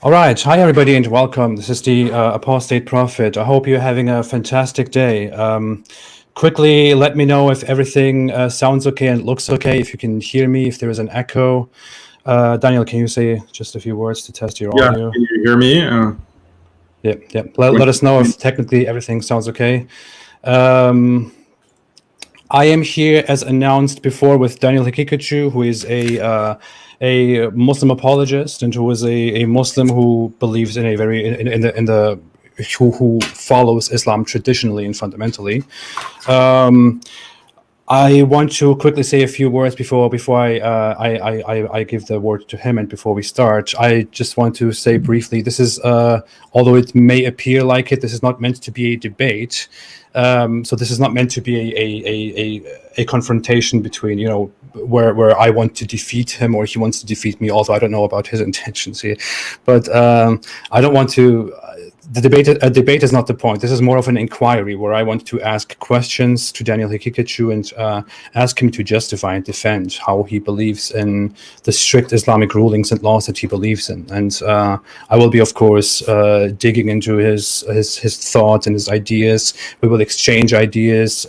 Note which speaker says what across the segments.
Speaker 1: All right. Hi, everybody, and welcome. This is the Apostate Prophet. I hope you're having a fantastic day. Quickly, let me know if everything sounds okay and looks okay, if you can hear me, if there is an echo. Daniel, can you say just a few words to test your
Speaker 2: Yeah,
Speaker 1: audio?
Speaker 2: can you hear me?
Speaker 1: Yeah. Let us know if technically everything sounds okay. I am here, as announced before, with Daniel Haqiqatjou, who is a Muslim apologist and who is a Muslim who believes in a very in the who follows Islam traditionally and fundamentally. I want to quickly say a few words before I give the word to him, and before we start, I just want to say briefly, this is, although it may appear like it, this is not meant to be a debate. So this is not meant to be a confrontation between, where I want to defeat him or he wants to defeat me, although I don't know about his intentions here. But I don't want to... A debate is not the point. This is more of an inquiry where I want to ask questions to Daniel Haqiqatjou and ask him to justify and defend how he believes in the strict Islamic rulings and laws that he believes in. And I will be, of course, digging into his thoughts and his ideas. We will exchange ideas,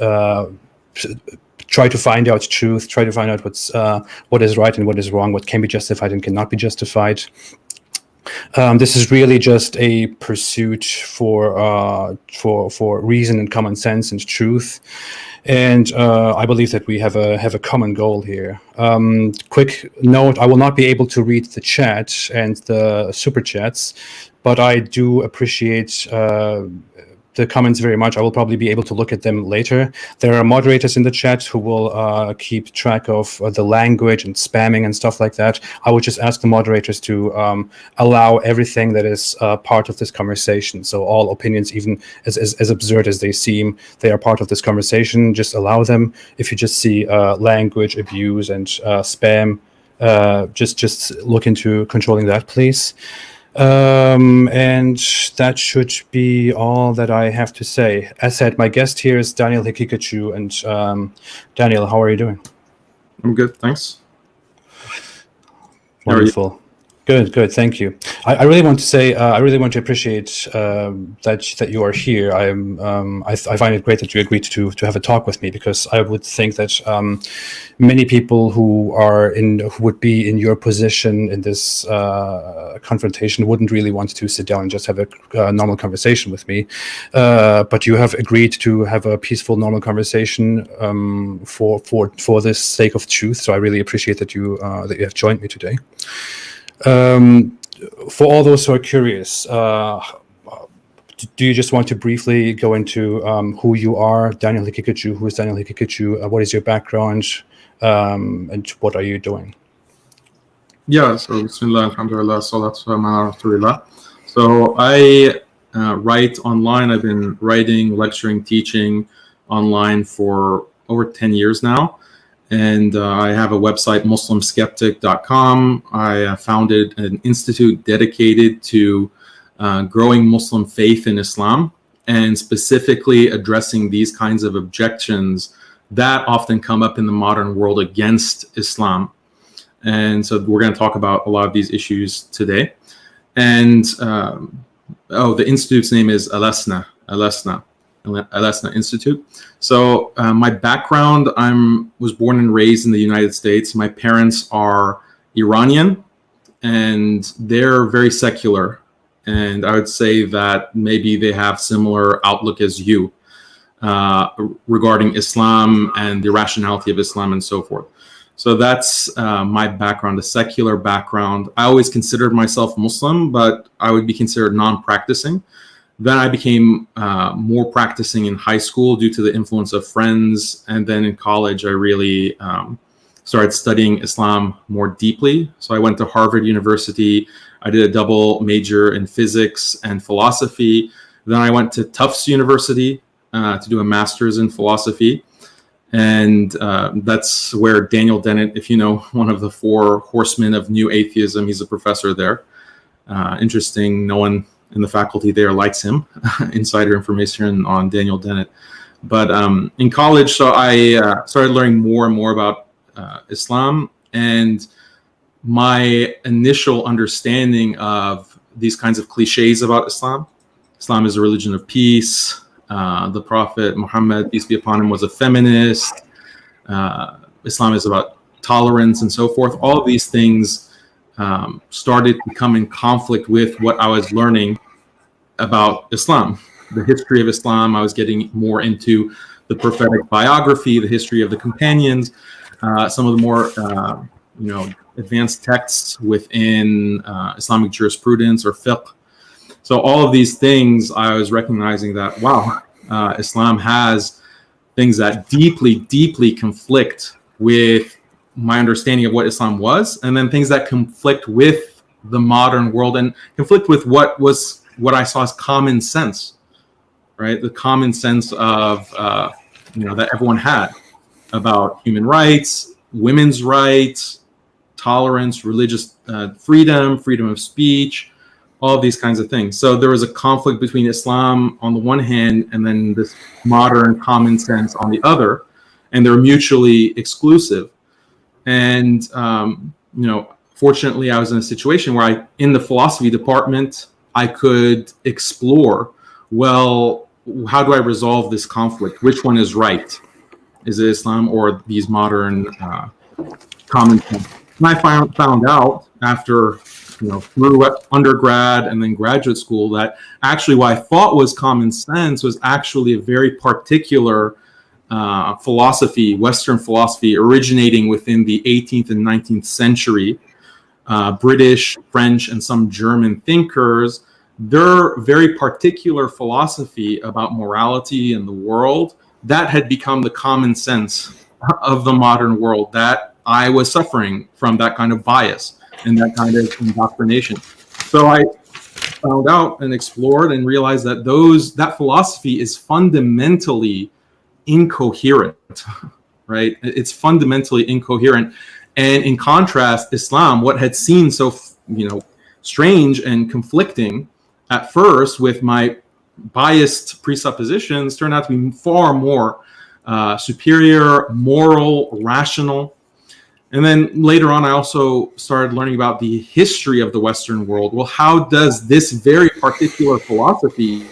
Speaker 1: try to find out truth, try to find out what is right and what is wrong, what can be justified and cannot be justified. This is really just a pursuit for reason and common sense and truth, and I believe that we have a common goal here. Quick note: I will not be able to read the chat and the super chats, but I do appreciate the comments very much. I will probably be able to look at them later. There are moderators in the chat who will keep track of the language and spamming and stuff like that. I would just ask the moderators to allow everything that is part of this conversation. So all opinions, even as absurd as they seem, they are part of this conversation. Just allow them. If you just see language abuse and spam, just look into controlling that, please. And that should be all that I have to say. As said, my guest here is Daniel Haqiqatjou, and Daniel, how are you doing?
Speaker 2: I'm good, thanks.
Speaker 1: Wonderful. Good. Thank you. I really want to say, I really want to appreciate that you are here. I find it great that you agreed to have a talk with me, because I would think that many people who would be in your position in this confrontation wouldn't really want to sit down and just have a normal conversation with me. But you have agreed to have a peaceful, normal conversation for this sake of truth. So I really appreciate that you have joined me today. For all those who are curious, do you just want to briefly go into who you are, Daniel Haqiqatjou? Who is Daniel Haqiqatjou? What is your background, and what are you doing?
Speaker 2: Yeah, so Bismillah, alhamdulillah, salatu ala rasulillah. So I write online. I've been writing, lecturing, teaching online for over 10 years now. And I have a website, muslimskeptic.com. I founded an institute dedicated to growing Muslim faith in Islam, and specifically addressing these kinds of objections that often come up in the modern world against Islam. And so we're going to talk about a lot of these issues today. And the institute's name is Alesna Institute. So my background, was born and raised in the United States. My parents are Iranian, and they're very secular. And I would say that maybe they have similar outlook as you regarding Islam and the rationality of Islam and so forth. So that's my background, a secular background. I always considered myself Muslim, but I would be considered non-practicing. Then I became more practicing in high school due to the influence of friends. And then in college, I really started studying Islam more deeply. So I went to Harvard University. I did a double major in physics and philosophy. Then I went to Tufts University to do a master's in philosophy. And that's where Daniel Dennett, if you know, one of the four horsemen of new atheism, he's a professor there. Interesting, no one in the faculty there likes him. Insider information on Daniel Dennett. But in college, so I started learning more and more about Islam, and my initial understanding of these kinds of cliches about Islam. Islam is a religion of peace. The Prophet Muhammad, peace be upon him, was a feminist. Islam is about tolerance and so forth. All of these things started to come in conflict with what I was learning about Islam, the history of Islam. I was getting more into the prophetic biography, the history of the companions, some of the more advanced texts within Islamic jurisprudence or fiqh. So all of these things, I was recognizing that, wow, Islam has things that deeply, deeply conflict with my understanding of what Islam was, and then things that conflict with the modern world and conflict with what I saw as common sense, right? The common sense of, that everyone had about human rights, women's rights, tolerance, religious freedom of speech, all of these kinds of things. So there was a conflict between Islam on the one hand and then this modern common sense on the other, and they're mutually exclusive. And, fortunately, I was in a situation where in the philosophy department, I could explore, well, how do I resolve this conflict? Which one is right? Is it Islam or these modern common sense? And I found out after, through undergrad and then graduate school, that actually what I thought was common sense was actually a very particular philosophy, Western philosophy, originating within the 18th and 19th century. British, French, and some German thinkers, their very particular philosophy about morality and the world, that had become the common sense of the modern world, that I was suffering from that kind of bias and that kind of indoctrination. So I found out and explored and realized that that philosophy is fundamentally incoherent, right? It's fundamentally incoherent. And in contrast, Islam, what had seemed so, strange and conflicting at first with my biased presuppositions, turned out to be far more superior, moral, rational. And then later on, I also started learning about the history of the Western world. Well, how does this very particular philosophy,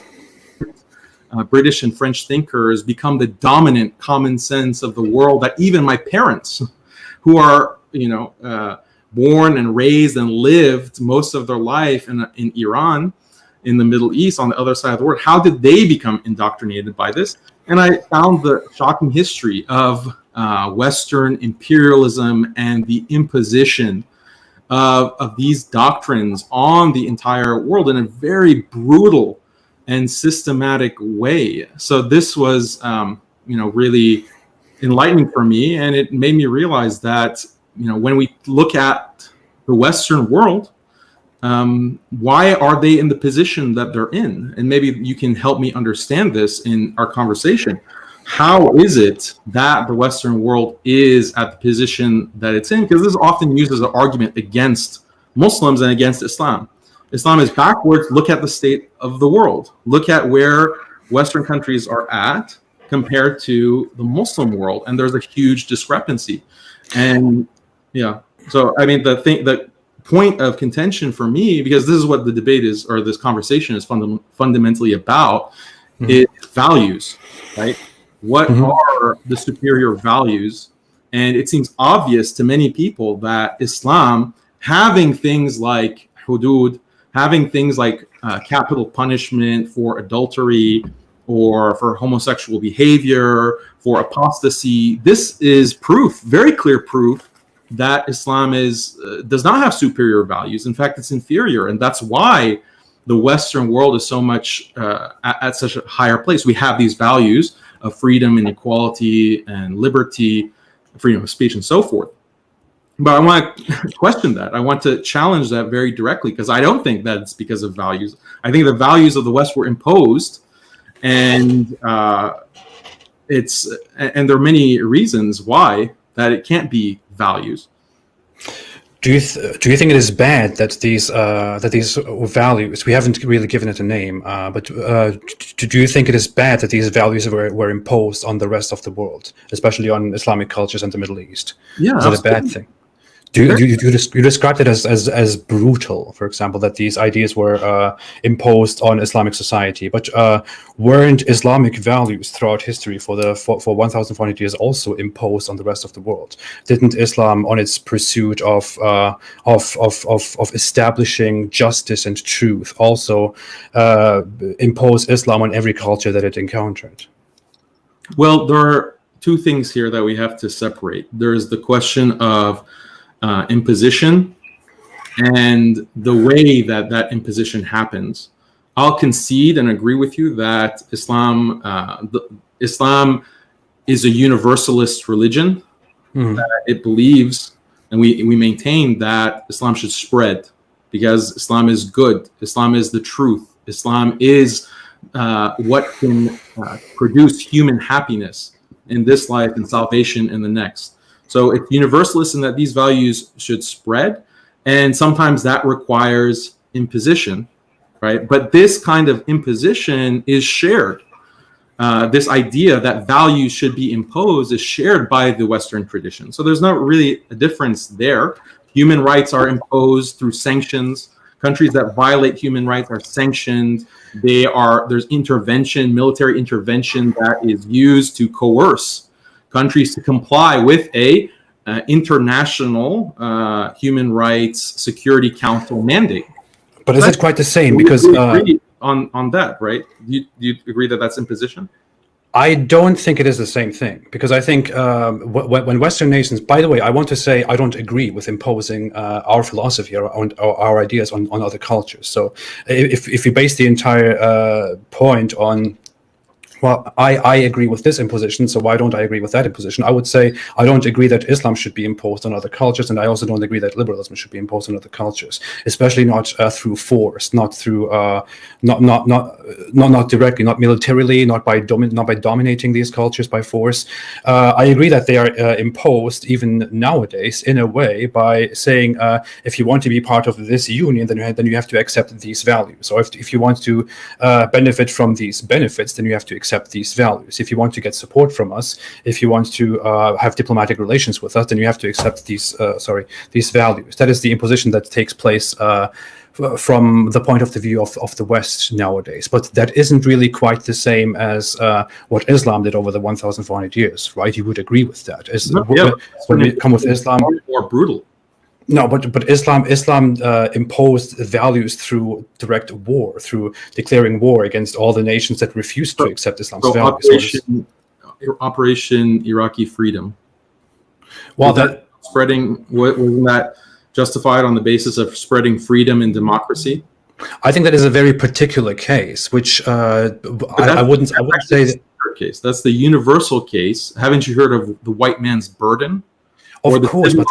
Speaker 2: British and French thinkers, become the dominant common sense of the world that even my parents, who are, born and raised and lived most of their life in Iran, in the Middle East, on the other side of the world, how did they become indoctrinated by this? And I found the shocking history of Western imperialism and the imposition of these doctrines on the entire world in a very brutal and systematic way. So this was, really enlightening for me, and it made me realize that, when we look at the Western world, why are they in the position that they're in? And maybe you can help me understand this in our conversation. How is it that the Western world is at the position that it's in? Because this is often used as an argument against Muslims and against Islam. Islam is backwards. Look at the state of the world. Look at where Western countries are at compared to the Muslim world. And there's a huge discrepancy. And so I mean, the point of contention for me, because this is what the debate is, or this conversation is fundamentally about, is values, right? What are the superior values? And it seems obvious to many people that Islam, having things like hudud, having things like capital punishment for adultery or for homosexual behavior, for apostasy, this is proof, very clear proof, that Islam does not have superior values. In fact, it's inferior. And that's why the Western world is so much at such a higher place. We have these values of freedom and equality and liberty, freedom of speech and so forth. But I want to question that. I want to challenge that very directly, because I don't think that it's because of values. I think the values of the West were imposed, and there are many reasons why that it can't be values.
Speaker 1: Do you think it is bad that these values, we haven't really given it a name, but do you think it is bad that these values were imposed on the rest of the world, especially on Islamic cultures and the Middle East?
Speaker 2: Yeah,
Speaker 1: is it a bad thing? You described it as brutal, for example, that these ideas were imposed on Islamic society, but weren't Islamic values throughout history for 1,400 years also imposed on the rest of the world? Didn't Islam, on its pursuit of establishing justice and truth, also impose Islam on every culture that it encountered?
Speaker 2: Well, there are two things here that we have to separate. There's the question of imposition and the way that imposition happens. I'll concede and agree with you that Islam is a universalist religion. That it believes, and we maintain that Islam should spread because Islam is good. Islam is the truth. Islam is what can produce human happiness in this life and salvation in the next. So it's universalist in that these values should spread, and sometimes that requires imposition, right? But this kind of imposition is shared. This idea that values should be imposed is shared by the Western tradition. So there's not really a difference there. Human rights are imposed through sanctions. Countries that violate human rights are sanctioned. There's intervention, military intervention that is used to coerce countries to comply with a international human rights security council mandate.
Speaker 1: But is it quite the same? Because
Speaker 2: agree on that, right? Do you agree that that's imposition?
Speaker 1: I don't think it is the same thing, because I think when Western nations, by the way, I want to say I don't agree with imposing our philosophy or our ideas on other cultures. So if we base the entire point on, well, I agree with this imposition, so why don't I agree with that imposition? I would say I don't agree that Islam should be imposed on other cultures, and I also don't agree that liberalism should be imposed on other cultures, especially not through force, not through not directly, not militarily, not by dominating these cultures by force. I agree that they are imposed even nowadays in a way by saying if you want to be part of this union, then you have to accept these values, or if you want to benefit from these benefits, then you have to accept these values. If you want to get support from us, if you want to have diplomatic relations with us, then you have to accept these values. That is the imposition that takes place from the point of the view of the West nowadays. But that isn't really quite the same as what Islam did over the 1,400 years, right? You would agree with that. When we come with Islam,
Speaker 2: more brutal.
Speaker 1: No, but Islam imposed values through direct war, through declaring war against all the nations that refused to accept Islam's values.
Speaker 2: Operation Iraqi Freedom.
Speaker 1: Well, that
Speaker 2: spreading, wasn't that justified on the basis of spreading freedom and democracy?
Speaker 1: I think that is a very particular case, which I wouldn't say that
Speaker 2: case. That's the universal case. Haven't you heard of the white man's burden?
Speaker 1: Of course, but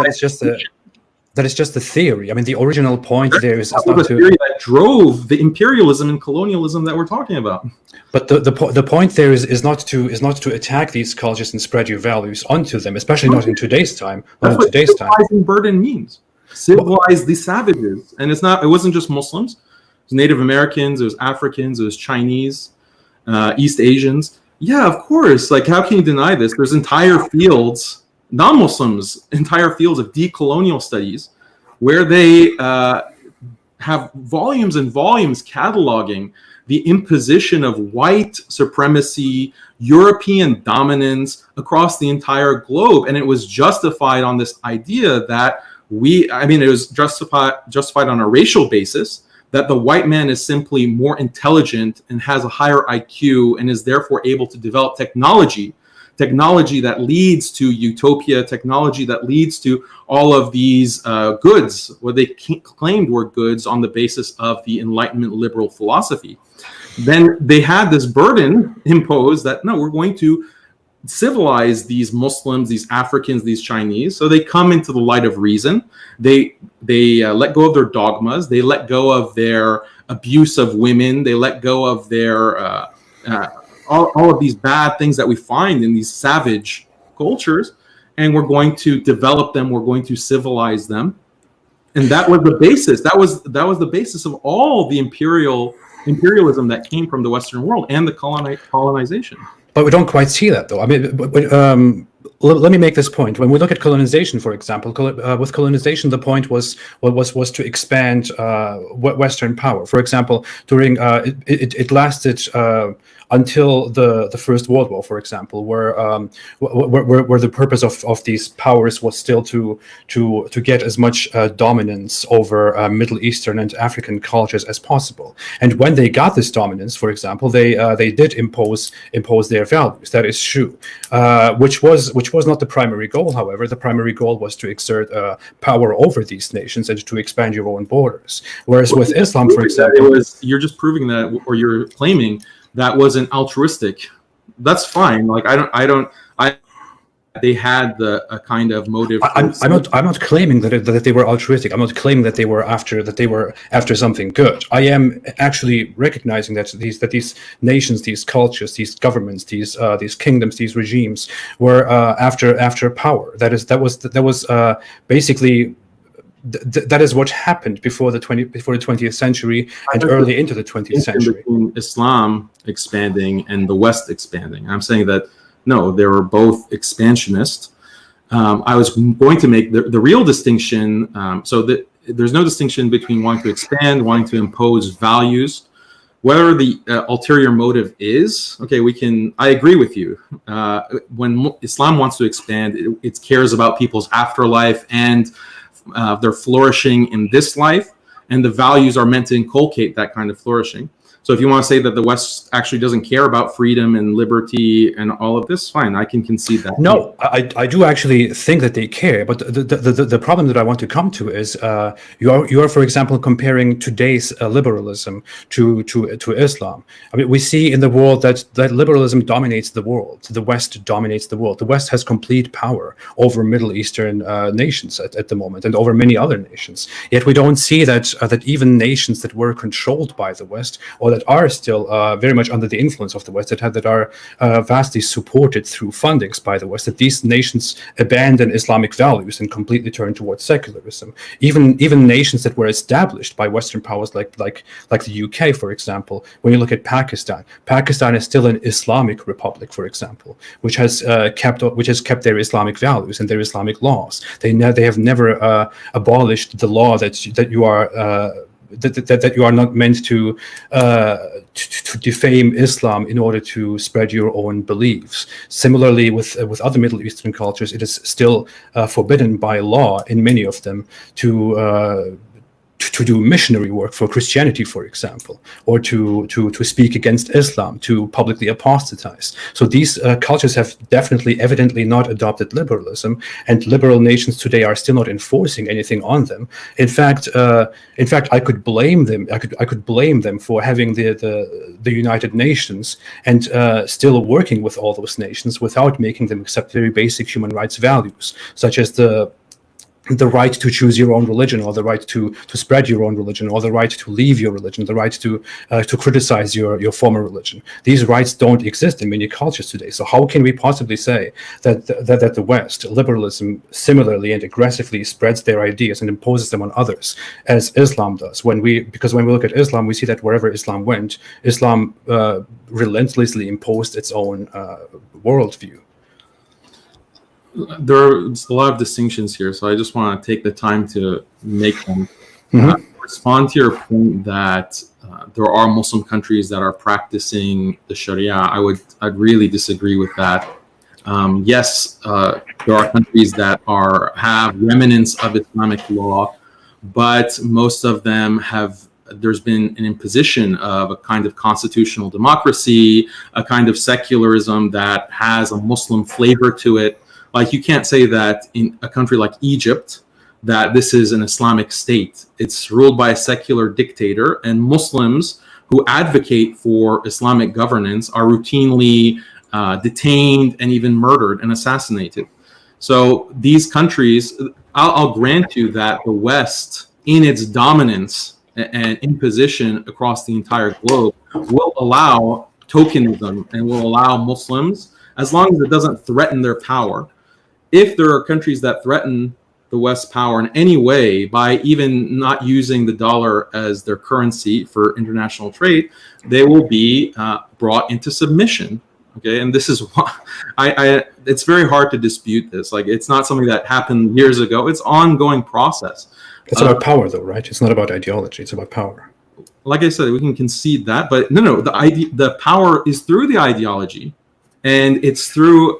Speaker 1: that is just the theory. I mean, the original point there is
Speaker 2: not the theory that drove the imperialism and colonialism that we're talking about.
Speaker 1: But the point there is not to attack these cultures and spread your values onto them, especially not in today's time.
Speaker 2: That's what civilizing burden means. Civilize the savages, and it wasn't just Muslims. It was Native Americans, it was Africans, it was Chinese, East Asians. Yeah, of course. Like, how can you deny this? There's entire fields. Non-Muslims, entire fields of decolonial studies where they have volumes and volumes cataloging the imposition of white supremacy, European dominance across the entire globe. And it was justified on this idea that it was justified on a racial basis, that the white man is simply more intelligent and has a higher IQ and is therefore able to develop technology that leads to utopia, technology that leads to all of these goods, what they claimed were goods on the basis of the Enlightenment liberal philosophy. Then they had this burden imposed that, no, we're going to civilize these Muslims, these Africans, these Chinese. So they come into the light of reason. They let go of their dogmas. They let go of their abuse of women. They let go of their all of these bad things that we find in these savage cultures, and we're going to develop them. We're going to civilize them, and that was the basis. That was the basis of all the imperialism that came from the Western world and the colonization.
Speaker 1: But we don't quite see that, though. I mean, let me make this point. When we look at colonization, for example, with colonization, the point was to expand Western power. For example, during it lasted until the First World War, for example, where the purpose of these powers was still to get as much dominance over Middle Eastern and African cultures as possible. And when they got this dominance, for example, they did impose their values. That is true, which was not the primary goal. However, the primary goal was to exert power over these nations and to expand your own borders. Whereas with Islam, for example,
Speaker 2: you're just proving that, or you're claiming that wasn't altruistic. That's fine. Like they had a kind of motive.
Speaker 1: I'm not claiming that they were altruistic. I'm not claiming that they were after something good. I am actually recognizing that these nations, these cultures, these governments, these kingdoms, these regimes were after power. That was basically. That is what happened before the 20th century and early into the 20th century.
Speaker 2: Between Islam expanding and the West expanding, I'm saying that no, they were both expansionist. I was going to make the real distinction. So that there's no distinction between wanting to expand, wanting to impose values. Whether the ulterior motive is okay, I agree with you. When Islam wants to expand, it cares about people's afterlife and their flourishing in this life, and the values are meant to inculcate that kind of flourishing. So if you want to say that the West actually doesn't care about freedom and liberty and all of this, fine, I can concede that.
Speaker 1: No, I do actually think that they care, but the problem that I want to come to is you are, for example, comparing today's liberalism to Islam. I mean, we see in the world that liberalism dominates the world. The West dominates the world. The West has complete power over Middle Eastern nations at the moment, and over many other nations. Yet we don't see that even nations that were controlled by the West, or that are still very much under the influence of the West, that are vastly supported through fundings by the West, that these nations abandon Islamic values and completely turn towards secularism. Even nations that were established by Western powers, like the UK, for example. When you look at Pakistan is still an Islamic republic, for example, which has kept their Islamic values and their Islamic laws. They have never abolished the law that you are. That you are not meant to defame Islam in order to spread your own beliefs. Similarly, with other Middle Eastern cultures, it is still forbidden by law in many of them to do missionary work for Christianity, for example, or to speak against Islam, to publicly apostatize. So these cultures have evidently not adopted liberalism, and liberal nations today are still not enforcing anything on them. In fact, I could blame them. I could blame them for having the United Nations and still working with all those nations without making them accept very basic human rights values, such as the right to choose your own religion, or the right to spread your own religion, or the right to leave your religion, the right to criticize your former religion. These rights don't exist in many cultures today. So how can we possibly say that the West, liberalism, similarly and aggressively spreads their ideas and imposes them on others, as Islam does? Because when we look at Islam, we see that wherever Islam went, Islam relentlessly imposed its own worldview.
Speaker 2: There's a lot of distinctions here, so I just want to take the time to make them. Respond to your point that there are Muslim countries that are practicing the Sharia. I'd really disagree with that. Yes, there are countries that have remnants of Islamic law, but most of them there's been an imposition of a kind of constitutional democracy, a kind of secularism that has a Muslim flavor to it. Like, you can't say that in a country like Egypt that this is an Islamic state. It's ruled by a secular dictator, and Muslims who advocate for Islamic governance are routinely detained and even murdered and assassinated. So these countries, I'll grant you that the West, in its dominance and imposition across the entire globe, will allow tokenism and will allow Muslims, as long as it doesn't threaten their power. If there are countries that threaten the West's power in any way by even not using the dollar as their currency for international trade, they will be brought into submission. Okay, and this is why it's very hard to dispute this. Like, it's not something that happened years ago. It's ongoing process.
Speaker 1: It's about power, though, right? It's not about ideology. It's about power.
Speaker 2: Like I said, we can concede that, but no. The power is through the ideology, and it's through.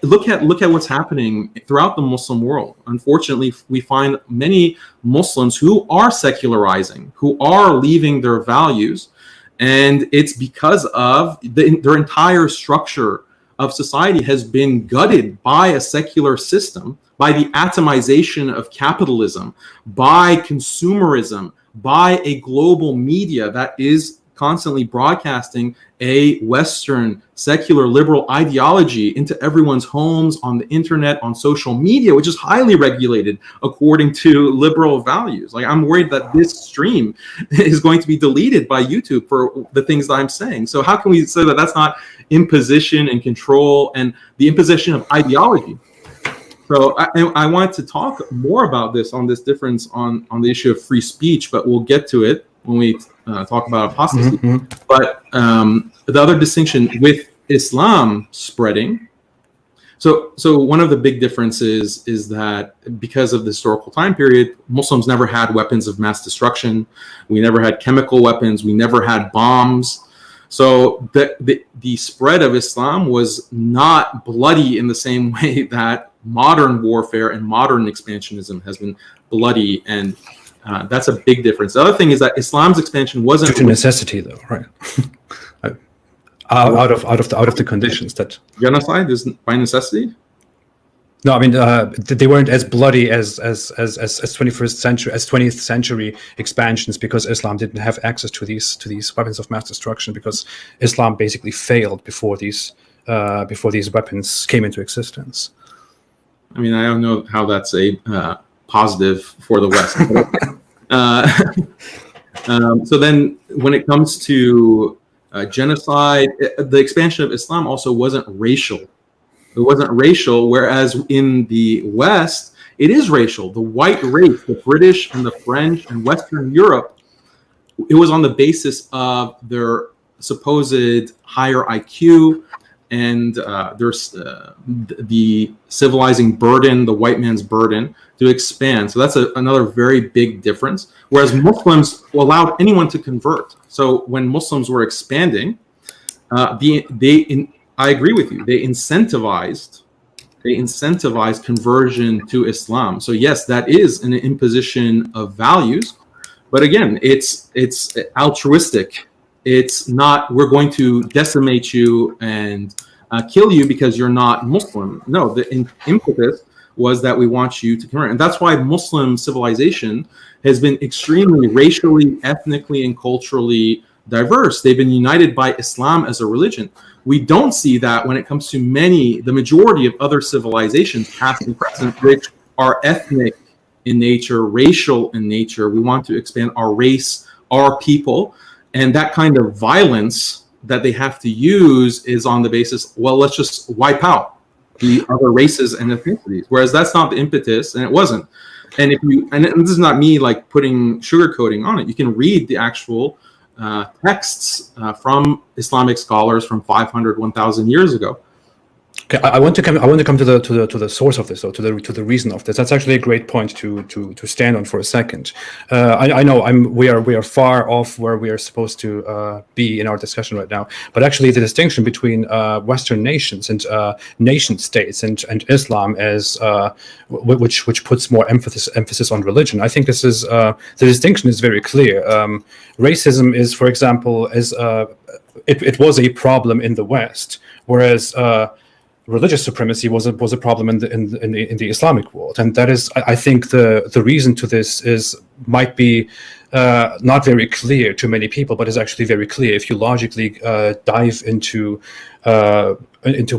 Speaker 2: Look at what's happening throughout the Muslim world. Unfortunately, we find many Muslims who are secularizing, who are leaving their values, and it's because of their entire structure of society has been gutted by a secular system, by the atomization of capitalism, by consumerism, by a global media that is constantly broadcasting a Western secular liberal ideology into everyone's homes, on the internet, on social media, which is highly regulated according to liberal values. Like, I'm worried that this stream is going to be deleted by YouTube for the things that I'm saying. So how can we say that that's not imposition and control and the imposition of ideology? So I wanted to talk more about this, on this difference on the issue of free speech, but we'll get to it when we talk about apostasy. Mm-hmm. But the other distinction with Islam spreading, so one of the big differences is that because of the historical time period, Muslims never had weapons of mass destruction. We never had chemical weapons. We never had bombs. So the spread of Islam was not bloody in the same way that modern warfare and modern expansionism has been bloody, and that's a big difference. The other thing is that Islam's expansion wasn't
Speaker 1: due to necessity, though, right? out of the conditions that
Speaker 2: genocide is by necessity.
Speaker 1: No, I mean they weren't as bloody as 20th century expansions, because Islam didn't have access to these weapons of mass destruction, because Islam basically failed before these weapons came into existence.
Speaker 2: I mean, I don't know how that's a positive for the West. So then, when it comes to genocide, the expansion of Islam also wasn't racial. It wasn't racial, whereas in the West, it is racial. The white race, the British and the French and Western Europe, it was on the basis of their supposed higher IQ, and there's the civilizing burden, the white man's burden to expand. So that's another very big difference. Whereas Muslims allowed anyone to convert. So when Muslims were expanding, I agree with you. They incentivized conversion to Islam. So yes, that is an imposition of values, but again, it's altruistic. It's not, we're going to decimate you and kill you because you're not Muslim. No, the impetus was that we want you to convert. And that's why Muslim civilization has been extremely racially, ethnically, and culturally diverse. They've been united by Islam as a religion. We don't see that when it comes to the majority of other civilizations, past and present, which are ethnic in nature, racial in nature. We want to expand our race, our people. And that kind of violence that they have to use is on the basis, well, let's just wipe out the other races and ethnicities. Whereas that's not the impetus, and it wasn't. And this is not me like putting sugarcoating on it. You can read the actual texts from Islamic scholars from 500, 1,000 years ago.
Speaker 1: Okay, I want to come to the source of this, though, to the reason of this. That's actually a great point to stand on for a second. I know we are far off where we are supposed to be in our discussion right now. But actually, the distinction between Western nations and nation states and Islam as which puts more emphasis on religion. I think this is the distinction is very clear. Racism is, for example, it was a problem in the West, whereas religious supremacy was a problem in the Islamic world, and that is, I think, the reason to this might be not very clear to many people, but is actually very clear if you logically dive into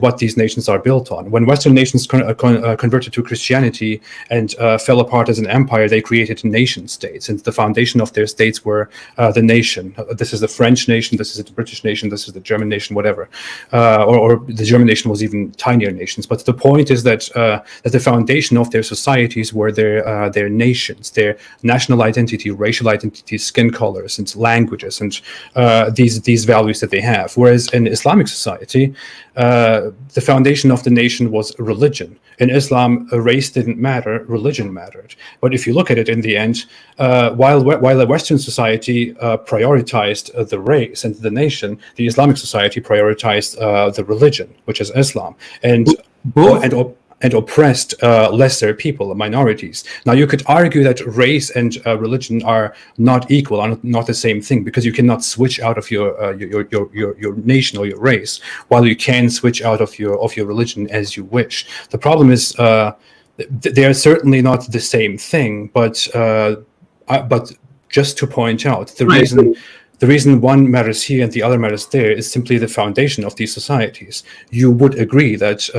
Speaker 1: what these nations are built on. When Western nations converted to Christianity and fell apart as an empire, they created nation states, and the foundation of their states were the nation. This is the French nation, this is the British nation, this is the German nation, whatever. Or the German nation was even tinier nations. But the point is that the foundation of their societies were their nations, their national identity, racial identity, identities, skin colors, and languages, and these values that they have. Whereas in Islamic society, the foundation of the nation was religion. In Islam, race didn't matter, religion mattered. But if you look at it in the end, while a Western society prioritized the race and the nation, the Islamic society prioritized the religion, which is Islam, and oppressed lesser people, minorities. Now, you could argue that race and religion are not equal, are not the same thing, because you cannot switch out of your nation or your race, while you can switch out of your religion as you wish. The problem is they are certainly not the same thing. But just to point out, the reason one matters here and the other matters there is simply the foundation of these societies. You would agree that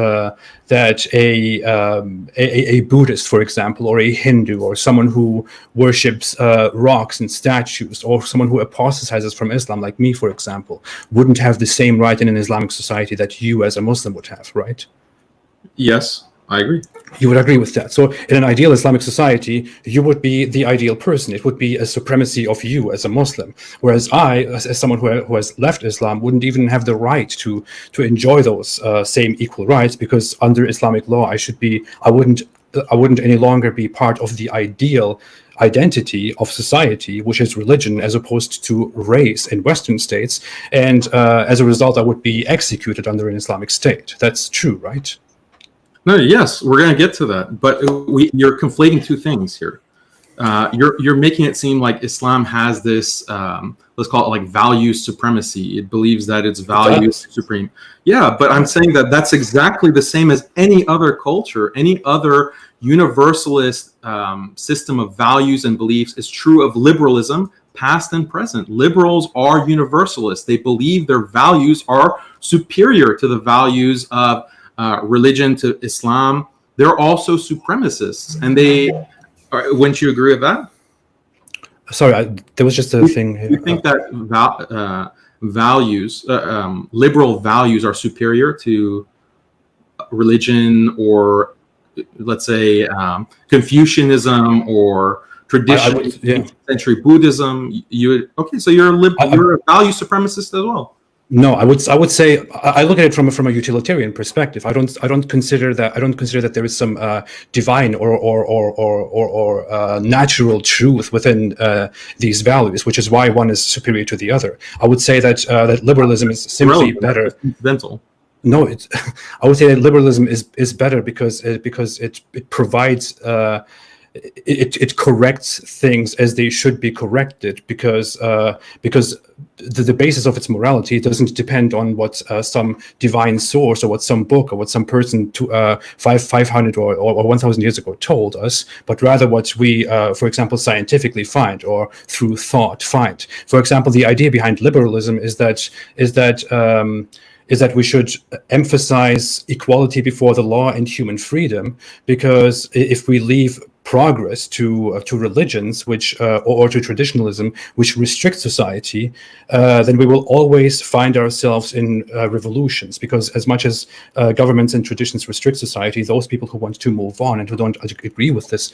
Speaker 1: a Buddhist, for example, or a Hindu, or someone who worships rocks and statues, or someone who apostatizes from Islam, like me, for example, wouldn't have the same right in an Islamic society that you as a Muslim would have, right?
Speaker 2: Yes, I agree.
Speaker 1: You would agree with that. So in an ideal Islamic society, you would be the ideal person. It would be a supremacy of you as a Muslim. Whereas I, as someone who has left Islam, wouldn't even have the right to enjoy those same equal rights, because under Islamic law, I wouldn't any longer be part of the ideal identity of society, which is religion, as opposed to race in Western states. And as a result, I would be executed under an Islamic state. That's true, right?
Speaker 2: No, yes, we're going to get to that, but you're conflating two things here. You're making it seem like Islam has this, let's call it like value supremacy. It believes that its value is supreme. Yeah, but I'm saying that that's exactly the same as any other culture, any other universalist system of values and beliefs is true of liberalism, past and present. Liberals are universalists. They believe their values are superior to the values of religion, to Islam. They're also supremacists, and wouldn't you agree with that?
Speaker 1: Sorry, there was just a thing here.
Speaker 2: You think that liberal values are superior to religion, or let's say Confucianism or traditional 18th century Buddhism? So you're a value supremacist as well.
Speaker 1: No, I would say I look at it from a utilitarian perspective. I don't consider that there is some divine or natural truth within these values, which is why one is superior to the other. I would say that liberalism is simply better.
Speaker 2: Incidental.
Speaker 1: No, I would say that liberalism is better because it provides. It corrects things as they should be corrected, because the basis of its morality doesn't depend on what some divine source or what some book or what some person 500 or 1,000 years ago told us, but rather what we, for example, scientifically find or through thought find. For example, the idea behind liberalism is that we should emphasize equality before the law and human freedom, because if we leave progress to religions which or to traditionalism which restrict society, then we will always find ourselves in revolutions, because as much as governments and traditions restrict society, those people who want to move on and who don't agree with this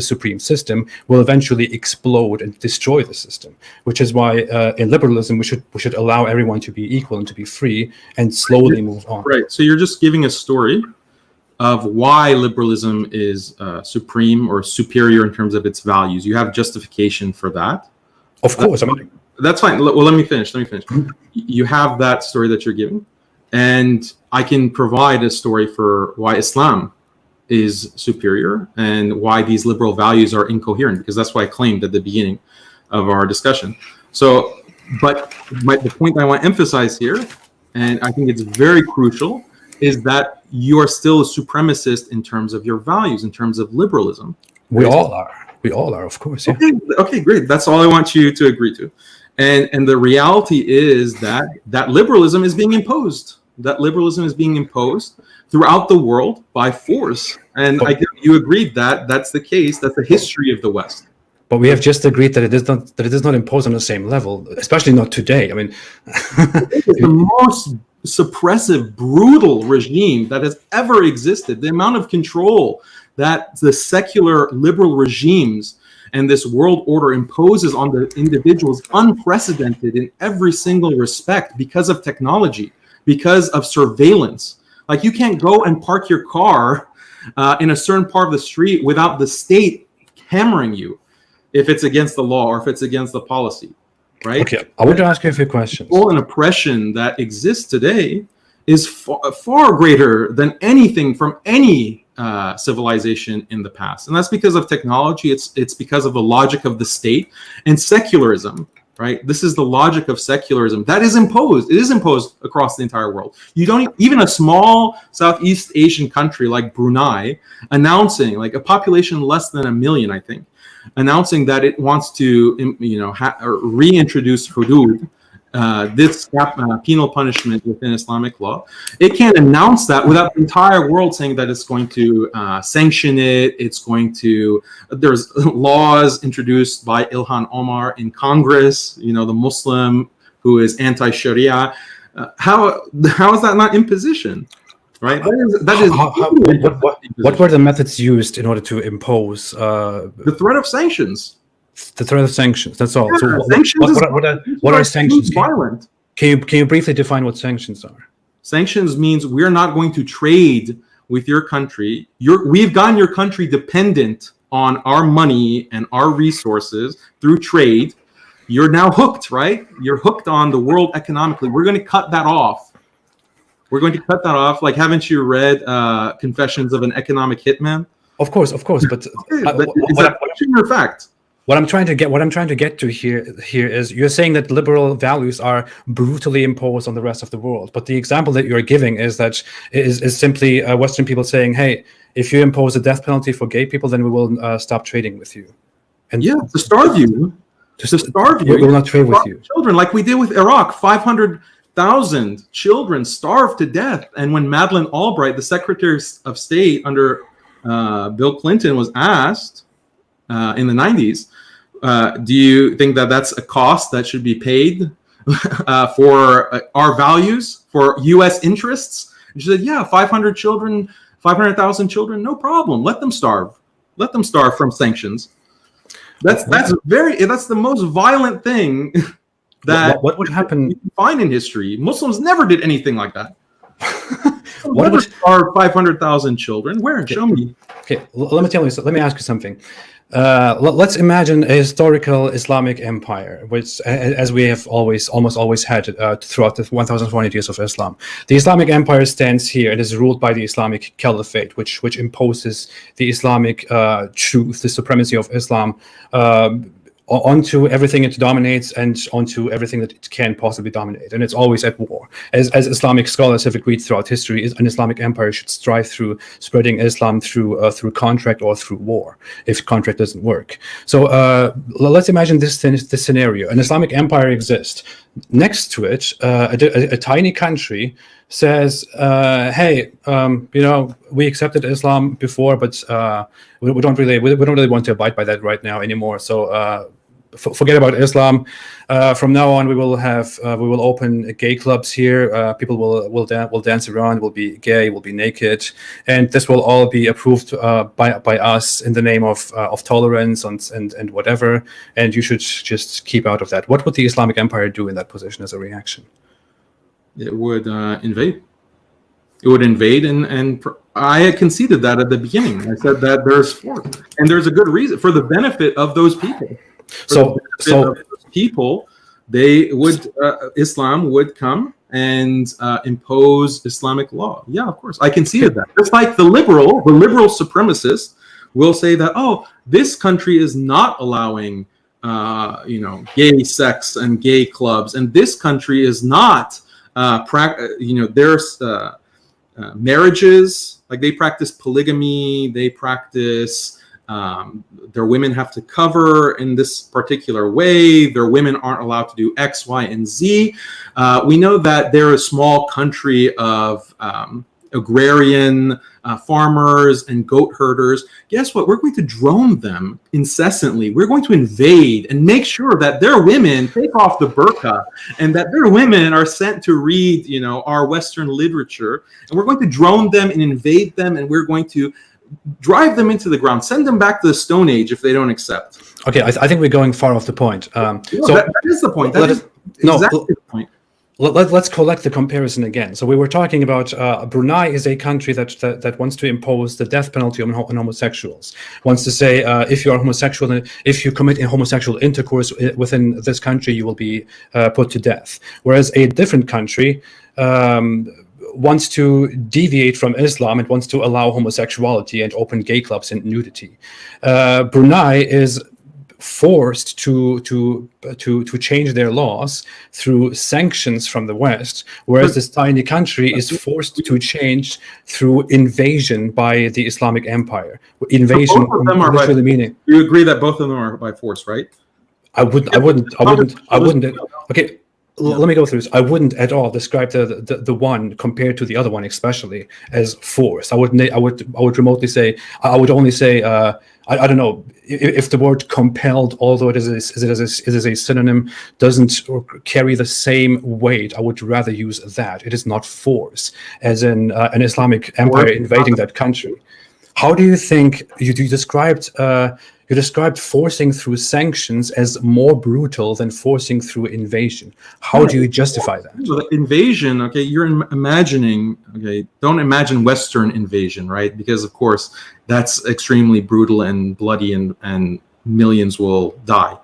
Speaker 1: supreme system will eventually explode and destroy the system, which is why in liberalism we should allow everyone to be equal and to be free and slowly move on.
Speaker 2: Right. So you're just giving a story of why liberalism is supreme or superior in terms of its values. You have justification for that.
Speaker 1: Of course.
Speaker 2: That's fine. Well, let me finish. You have that story that you're giving, and I can provide a story for why Islam is superior and why these liberal values are incoherent, because that's what I claimed at the beginning of our discussion. So, but the point I want to emphasize here, and I think it's very crucial, is that you are still a supremacist in terms of your values, in terms of liberalism.
Speaker 1: We all are, of course. Yeah.
Speaker 2: Okay, great. That's all I want you to agree to. And the reality is that liberalism is being imposed. That liberalism is being imposed throughout the world by force. And you agreed that that's the case. That's the history of the West.
Speaker 1: But we have just agreed that it is not imposed on the same level, especially not today. I mean,
Speaker 2: it's the most suppressive, brutal regime that has ever existed. The amount of control that the secular liberal regimes and this world order imposes on the individuals unprecedented in every single respect because of technology, because of surveillance. Like, you can't go and park your car in a certain part of the street without the state hammering you if it's against the law or if it's against the policy, right?
Speaker 1: Okay, I want to ask you a few questions.
Speaker 2: All an oppression that exists today is far greater than anything from any civilization in the past, and that's because of technology. It's because of the logic of the state and secularism, right? This is the logic of secularism that is imposed. It is imposed across the entire world. You don't even a small Southeast Asian country like Brunei announcing, like a population less than 1 million, I think, announcing that it wants to, reintroduce hudud, this penal punishment within Islamic law. It can't announce that without the entire world saying that it's going to sanction it. It's going to, there's laws introduced by Ilhan Omar in Congress, the Muslim who is anti-Sharia. How is that not imposition? Right?
Speaker 1: What were the methods used in order to impose
Speaker 2: the threat of sanctions?
Speaker 1: The threat of sanctions. That's all.
Speaker 2: Yeah,
Speaker 1: So what are sanctions? Can you briefly define what sanctions are?
Speaker 2: Sanctions means we're not going to trade with your country. We've gotten your country dependent on our money and our resources through trade. You're now hooked, right? You're hooked on the world economically. We're going to cut that off. Like, haven't you read Confessions of an Economic Hitman?
Speaker 1: Of course. But
Speaker 2: is that fiction or fact?
Speaker 1: What I'm trying to get to here is, you're saying that liberal values are brutally imposed on the rest of the world, but the example that you're giving is simply Western people saying, "Hey, if you impose a death penalty for gay people, then we will stop trading with you." And
Speaker 2: to starve you,
Speaker 1: we will not trade with you.
Speaker 2: Children, like we did with Iraq, 500,000 children starved to death. And when Madeleine Albright, the Secretary of State under Bill Clinton, was asked in the 90s, do you think that that's a cost that should be paid for our values, for U.S. interests? And she said, yeah, 500,000 children, no problem. Let them starve from sanctions. That's the most violent thing that
Speaker 1: what would happen?
Speaker 2: You can find in history. Muslims never did anything like that.
Speaker 1: What would
Speaker 2: starve 500,000 children? Where? Show me.
Speaker 1: Okay, let me ask you something. Let's imagine a historical Islamic empire, which, as we have almost always had throughout the 1,400 years of Islam. The Islamic empire stands here and is ruled by the Islamic Caliphate, which imposes the Islamic truth, the supremacy of Islam, onto everything it dominates and onto everything that it can possibly dominate, and it's always at war. As Islamic scholars have agreed throughout history, an Islamic empire should strive through spreading Islam through contract or through war, if contract doesn't work. So let's imagine this scenario: an Islamic empire exists. Next to it, a tiny country says, "Hey, we accepted Islam before, but we don't really want to abide by that right now anymore. So forget about Islam. From now on, we will open gay clubs here. People will dance around. Will be gay. Will be naked, and this will all be approved by us in the name of tolerance and whatever. And you should just keep out of that." What would the Islamic Empire do in that position as a reaction?
Speaker 2: It would invade. It would invade, and I had conceded that at the beginning. I said that there's a good reason for the benefit of those people. They would Islam would come and impose Islamic law. Yeah, of course, I conceded that. Just like the liberal supremacist will say that, oh, this country is not allowing gay sex and gay clubs, and this country is not there's marriages, like they practice polygamy, they practice their women have to cover in this particular way, their women aren't allowed to do X, Y, and Z. We know that they're a small country of agrarian farmers and goat herders. Guess what? We're going to drone them incessantly. We're going to invade and make sure that their women take off the burqa and that their women are sent to read, our Western literature. And we're going to drone them and invade them, and we're going to drive them into the ground, send them back to the Stone Age if they don't accept.
Speaker 1: Okay, I think we're going far off the point.
Speaker 2: So that is the point. That is exactly the point.
Speaker 1: Let's collect the comparison again. So we were talking about Brunei is a country that wants to impose the death penalty on homosexuals. Wants to say if you are homosexual, and if you commit homosexual intercourse within this country, you will be put to death. Whereas a different country wants to deviate from Islam and wants to allow homosexuality and open gay clubs and nudity. Brunei is forced to change their laws through sanctions from the West, whereas this tiny country is forced to change through invasion by the Islamic Empire. Invasion,
Speaker 2: So both of them are
Speaker 1: literally meaning.
Speaker 2: You agree that both of them are by force, right?
Speaker 1: I wouldn't. Okay. Let me go through this. I wouldn't at all describe the one compared to the other one, especially as force. I would remotely say. I would only say. I don't know if the word compelled, although it is a synonym, doesn't carry the same weight. I would rather use that. It is not force, as in an Islamic empire invading that country. How do you think you described? You described forcing through sanctions as more brutal than forcing through invasion. How do you justify that?
Speaker 2: So the invasion, okay, you're imagining, okay, don't imagine Western invasion, right? Because, of course, that's extremely brutal and bloody and millions will die.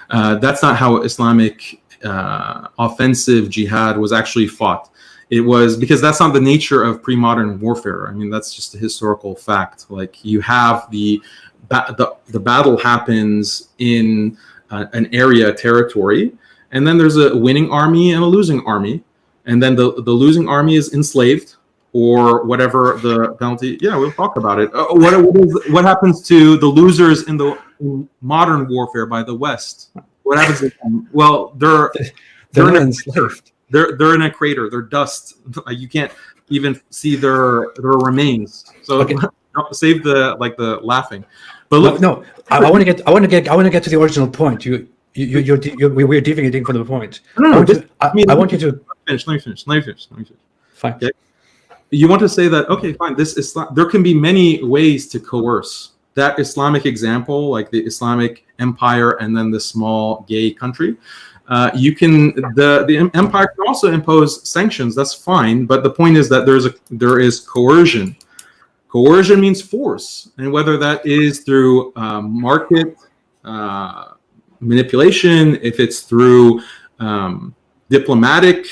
Speaker 2: That's not how Islamic offensive jihad was actually fought. It was because that's not the nature of pre-modern warfare. I mean, that's just a historical fact. Like you have the battle happens in an area, territory, and then there's a winning army and a losing army, and then the losing army is enslaved or whatever the penalty. Yeah, we'll talk about it. What happens to the losers in modern warfare by the West? What happens to them? Well, they're
Speaker 1: enslaved.
Speaker 2: They're in a crater. They're dust. You can't even see their remains. So okay. Save the laughing. But look,
Speaker 1: no, I want to get to the original point. We're deviating from the point.
Speaker 2: No,
Speaker 1: I want you to
Speaker 2: finish. Let me finish.
Speaker 1: Fine.
Speaker 2: Okay. You want to say that? Okay, fine. There can be many ways to coerce. That Islamic example, like the Islamic empire, and then the small gay country. The empire can also impose sanctions. That's fine. But the point is that there is coercion. Coercion means force, and whether that is through market manipulation, if it's through diplomatic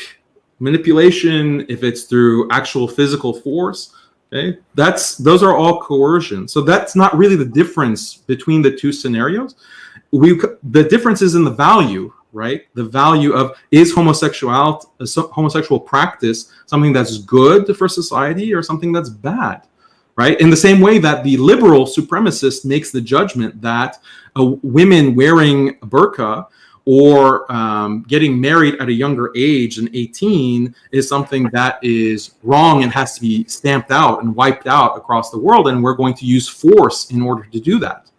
Speaker 2: manipulation, if it's through actual physical force, okay, those are all coercion. So that's not really the difference between the two scenarios. The difference is in the value, right? The value of is homosexual practice something that's good for society or something that's bad? Right? In the same way that the liberal supremacist makes the judgment that women wearing a burqa or getting married at a younger age than 18 is something that is wrong and has to be stamped out and wiped out across the world, and we're going to use force in order to do that.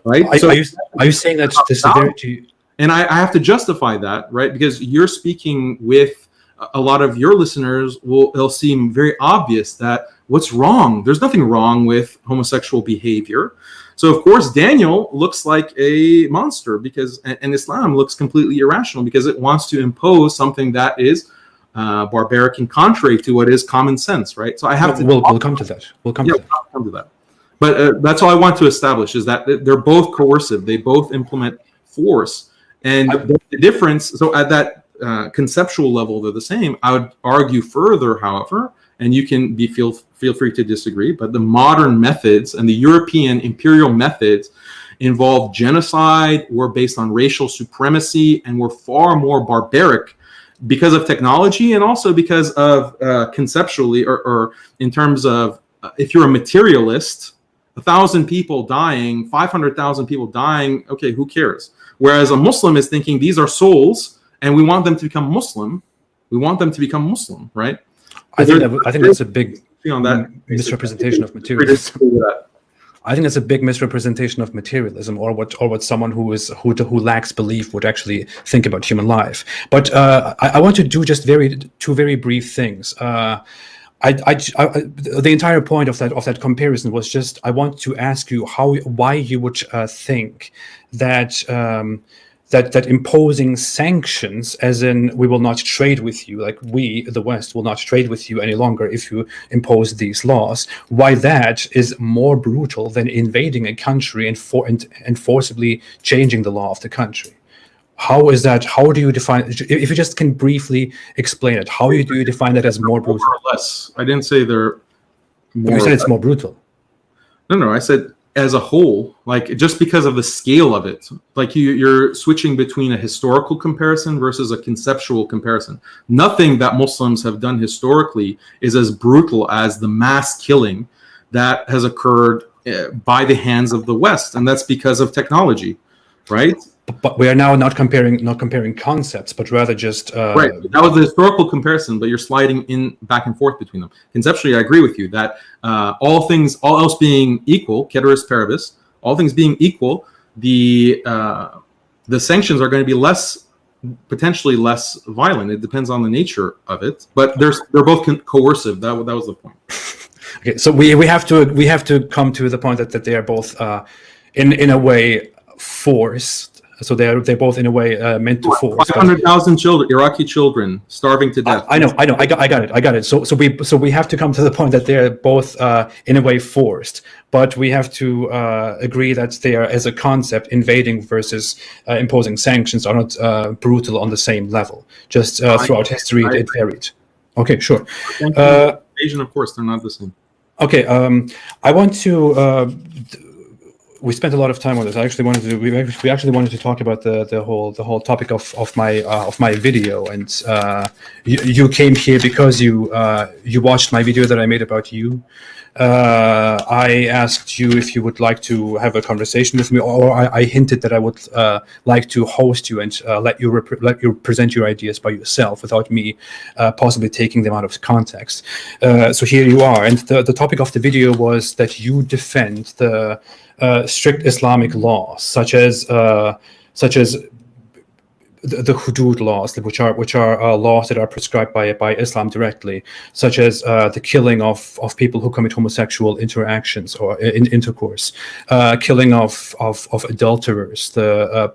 Speaker 2: Right?
Speaker 1: Are you saying that the severity?
Speaker 2: And I have to justify that, right? Because you're speaking with a lot of your listeners. It'll seem very obvious that what's wrong? There's nothing wrong with homosexual behavior. So, of course, Daniel looks like a monster and Islam looks completely irrational because it wants to impose something that is barbaric and contrary to what is common sense, right? So I have to.
Speaker 1: We'll come to that. We'll come to that.
Speaker 2: But that's all I want to establish is that they're both coercive. They both implement force. And the difference, so at that conceptual level, they're the same. I would argue further, however, and you can feel free to disagree, but the modern methods and the European imperial methods involve genocide, were based on racial supremacy, and were far more barbaric because of technology and also because of conceptually or in terms of if you're a materialist, 1,000 people dying, 500,000 people dying, okay, who cares? Whereas a Muslim is thinking these are souls and we want them to become Muslim. We want them to become Muslim, right?
Speaker 1: I think that's a big misrepresentation of materialism. I think that's a big misrepresentation of materialism, or what someone who lacks belief would actually think about human life. But I want to do just two very brief things. The entire point of that comparison was just I want to ask you why you would think that that imposing sanctions, as in we will not trade with you, like we, the West, will not trade with you any longer if you impose these laws, why that is more brutal than invading a country and forcibly changing the law of the country. How is that? How do you define? If you just can briefly explain it, how do you define that as more brutal?
Speaker 2: More or less. I didn't say they're more.
Speaker 1: You said it's more brutal.
Speaker 2: No. I said as a whole, like just because of the scale of it. Like you're switching between a historical comparison versus a conceptual comparison. Nothing that Muslims have done historically is as brutal as the mass killing that has occurred by the hands of the West, and that's because of technology, right?
Speaker 1: But we are now not comparing concepts, but rather just
Speaker 2: right. That was the historical comparison, but you're sliding in back and forth between them. Conceptually, I agree with you that all else being equal, ceteris paribus, all things being equal, the sanctions are going to be potentially less violent. It depends on the nature of it, but they're both coercive. That was the point.
Speaker 1: Okay, so we have to come to the point that they are both in a way forced. So they're both in a way meant to force.
Speaker 2: 500,000 children, Iraqi children, starving to death.
Speaker 1: I know. I got it. So we have to come to the point that they're both in a way forced, but we have to agree that they are, as a concept, invading versus imposing sanctions are not brutal on the same level. Just throughout history, it varied. Okay, sure.
Speaker 2: Invasion, of course, they're not the same.
Speaker 1: Okay, I want to. We spent a lot of time on this. We actually wanted to talk about the whole topic of my video, and you came here because you watched my video that I made about you. I asked you if you would like to have a conversation with me, or I hinted that I would like to host you and let you present your ideas by yourself without me possibly taking them out of context. So here you are, and the topic of the video was that you defend the strict Islamic laws, such as the hudud laws, which are laws that are prescribed by Islam directly, such as the killing of people who commit homosexual interactions or intercourse, killing of adulterers, the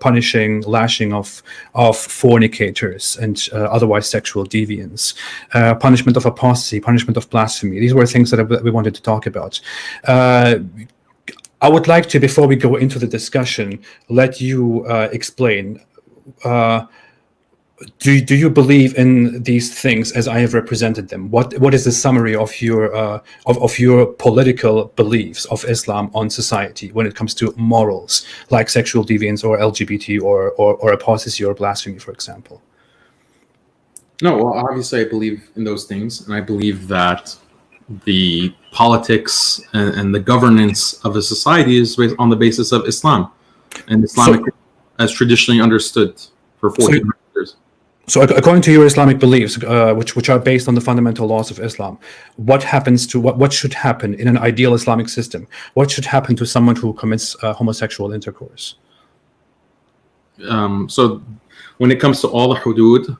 Speaker 1: lashing of fornicators and otherwise sexual deviants, punishment of apostasy, punishment of blasphemy. These were things that we wanted to talk about. I would like to, before we go into the discussion, let you explain. Do you believe in these things as I have represented them? What is the summary of your political beliefs of Islam on society when it comes to morals, like sexual deviance or LGBT or apostasy or blasphemy, for example?
Speaker 2: No, well, obviously I believe in those things, and I believe that the politics and the governance of a society is based on the basis of Islam and Islamic as traditionally understood for 1400 years. So
Speaker 1: according to your Islamic beliefs, which are based on the fundamental laws of Islam, what should happen in an ideal Islamic system? What should happen to someone who commits homosexual intercourse?
Speaker 2: So when it comes to all the hudud,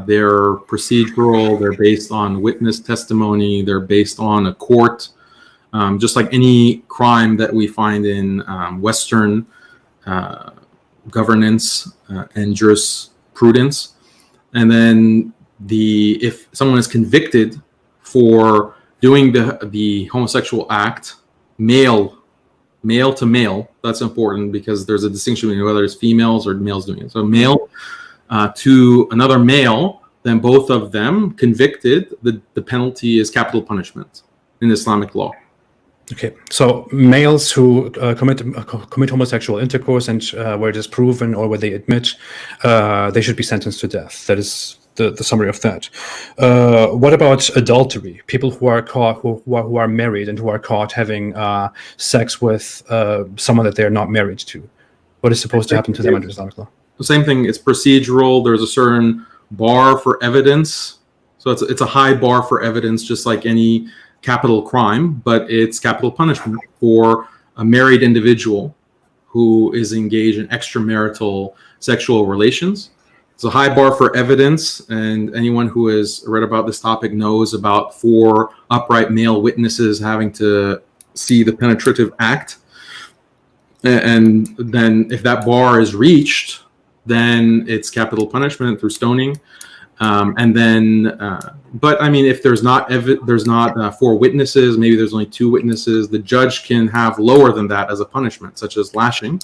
Speaker 2: they're procedural, they're based on witness testimony, they're based on a court, just like any crime that we find in Western governance and jurisprudence. And then if someone is convicted for doing the homosexual act, male to male, that's important because there's a distinction between whether it's females or males doing it. So male to another male, then both of them convicted, the penalty is capital punishment in Islamic law.
Speaker 1: Okay, so males who commit homosexual intercourse and where it is proven or where they admit, they should be sentenced to death. That is the summary of that. What about adultery? People who are caught, who are married and who are caught having sex with someone that they are not married to. What is supposed to happen to them under Islamic law?
Speaker 2: The same thing. It's procedural. There's a certain bar for evidence. So it's a high bar for evidence, just like any capital crime, but it's capital punishment for a married individual who is engaged in extramarital sexual relations. It's a high bar for evidence, and anyone who has read about this topic knows about 4 upright male witnesses having to see the penetrative act. And then if that bar is reached, then it's capital punishment through stoning. And then, but I mean, if there's not 4 witnesses, maybe there's only 2 witnesses, the judge can have lower than that as a punishment, such as lashing.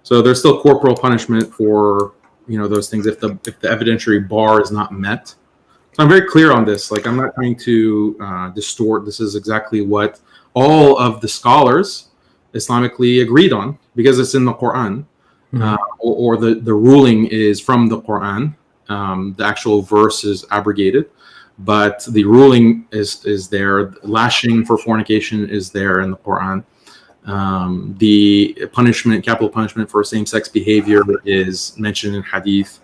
Speaker 2: So there's still corporal punishment for, those things if the evidentiary bar is not met. So I'm very clear on this. Like, I'm not trying to distort. This is exactly what all of the scholars Islamically agreed on, because it's in the Quran, or the ruling is from the Quran. The actual verse is abrogated, but the ruling is there. Lashing for fornication is there in the Quran. The punishment, capital punishment for same-sex behavior, is mentioned in hadith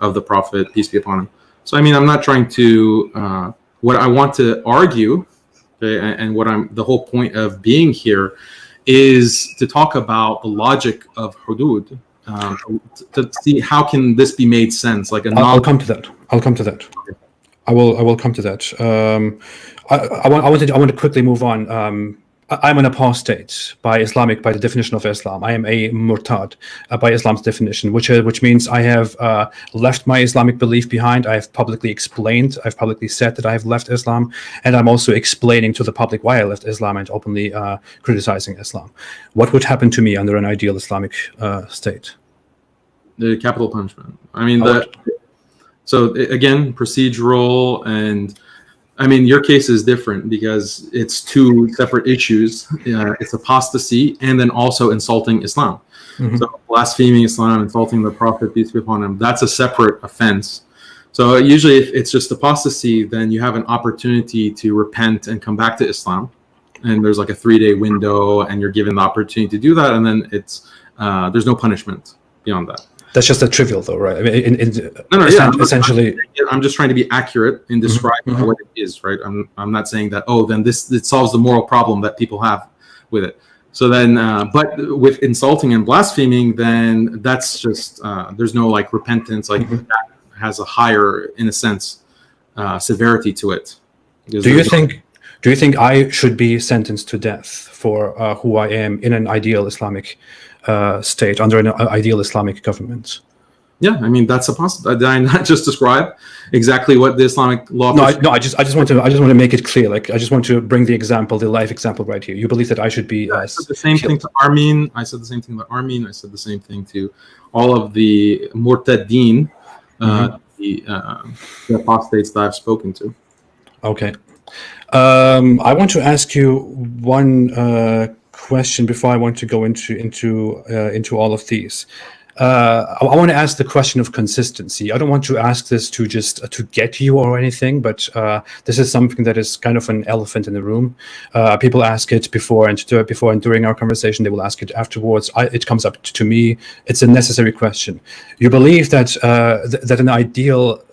Speaker 2: of the Prophet, peace be upon him. So I mean, I'm not trying to what I want to argue, okay, and the whole point of being here is to talk about the logic of hudud, to see how can this be made sense. Like
Speaker 1: I'll come to that. Okay. I will come to that. I want to quickly move on. I'm an apostate by the definition of Islam. I am a murtad by Islam's definition, which means I have left my Islamic belief behind. I have publicly said that I have left Islam, and I'm also explaining to the public why I left Islam and openly criticizing Islam. What would happen to me under an ideal Islamic state?
Speaker 2: The capital punishment. I mean, so again, procedural, and I mean, your case is different because it's 2 separate issues. It's apostasy and then also insulting Islam. So blaspheming Islam, insulting the Prophet, peace be upon him, that's a separate offense. So usually if it's just apostasy, then you have an opportunity to repent and come back to Islam. And there's like a 3-day window, and you're given the opportunity to do that. And then it's there's no punishment beyond that.
Speaker 1: That's just a trivial, though, right? I mean, essentially,
Speaker 2: I'm just trying to be accurate in describing what it is, right? I'm not saying that, then it solves the moral problem that people have with it. So then, but with insulting and blaspheming, then that's just there's no like repentance, like that has a higher, in a sense, severity to it.
Speaker 1: Do you think I should be sentenced to death for who I am in an ideal Islamic state, under an ideal Islamic government?
Speaker 2: Yeah, I mean, that's a possibility. Did I not just describe exactly what the Islamic law?
Speaker 1: No, I just want to make it clear. Like, I just want to bring the life example right here. You believe that I should be?
Speaker 2: I said the same thing to Armin. I said the same thing to Armin. I said the same thing to all of the murtadeen, the apostates that I've spoken to.
Speaker 1: Okay, I want to ask you one question before I want to go into all of these. I want to ask the question of consistency. I don't want to ask this to just to get you or anything, but this is something that is kind of an elephant in the room. People ask it before and during our conversation. They will ask it afterwards. It comes up to me. It's a necessary question. You believe that that an ideal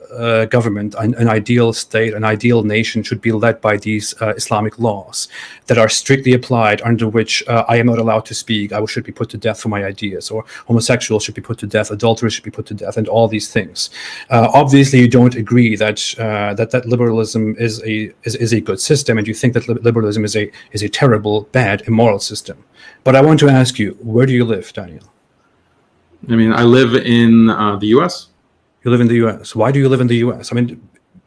Speaker 1: government, an ideal state, an ideal nation should be led by these Islamic laws that are strictly applied, under which I am not allowed to speak, I should be put to death for my ideas, or homosexuals should be put to death, adulterers should be put to death, and all these things. Obviously, you don't agree that that liberalism is a good system, and you think that liberalism is a terrible, bad, immoral system. But I want to ask you, where do you live, Daniel?
Speaker 2: I mean, I live in the U.S.
Speaker 1: You live in the U.S. Why do you live in the U.S.? I mean,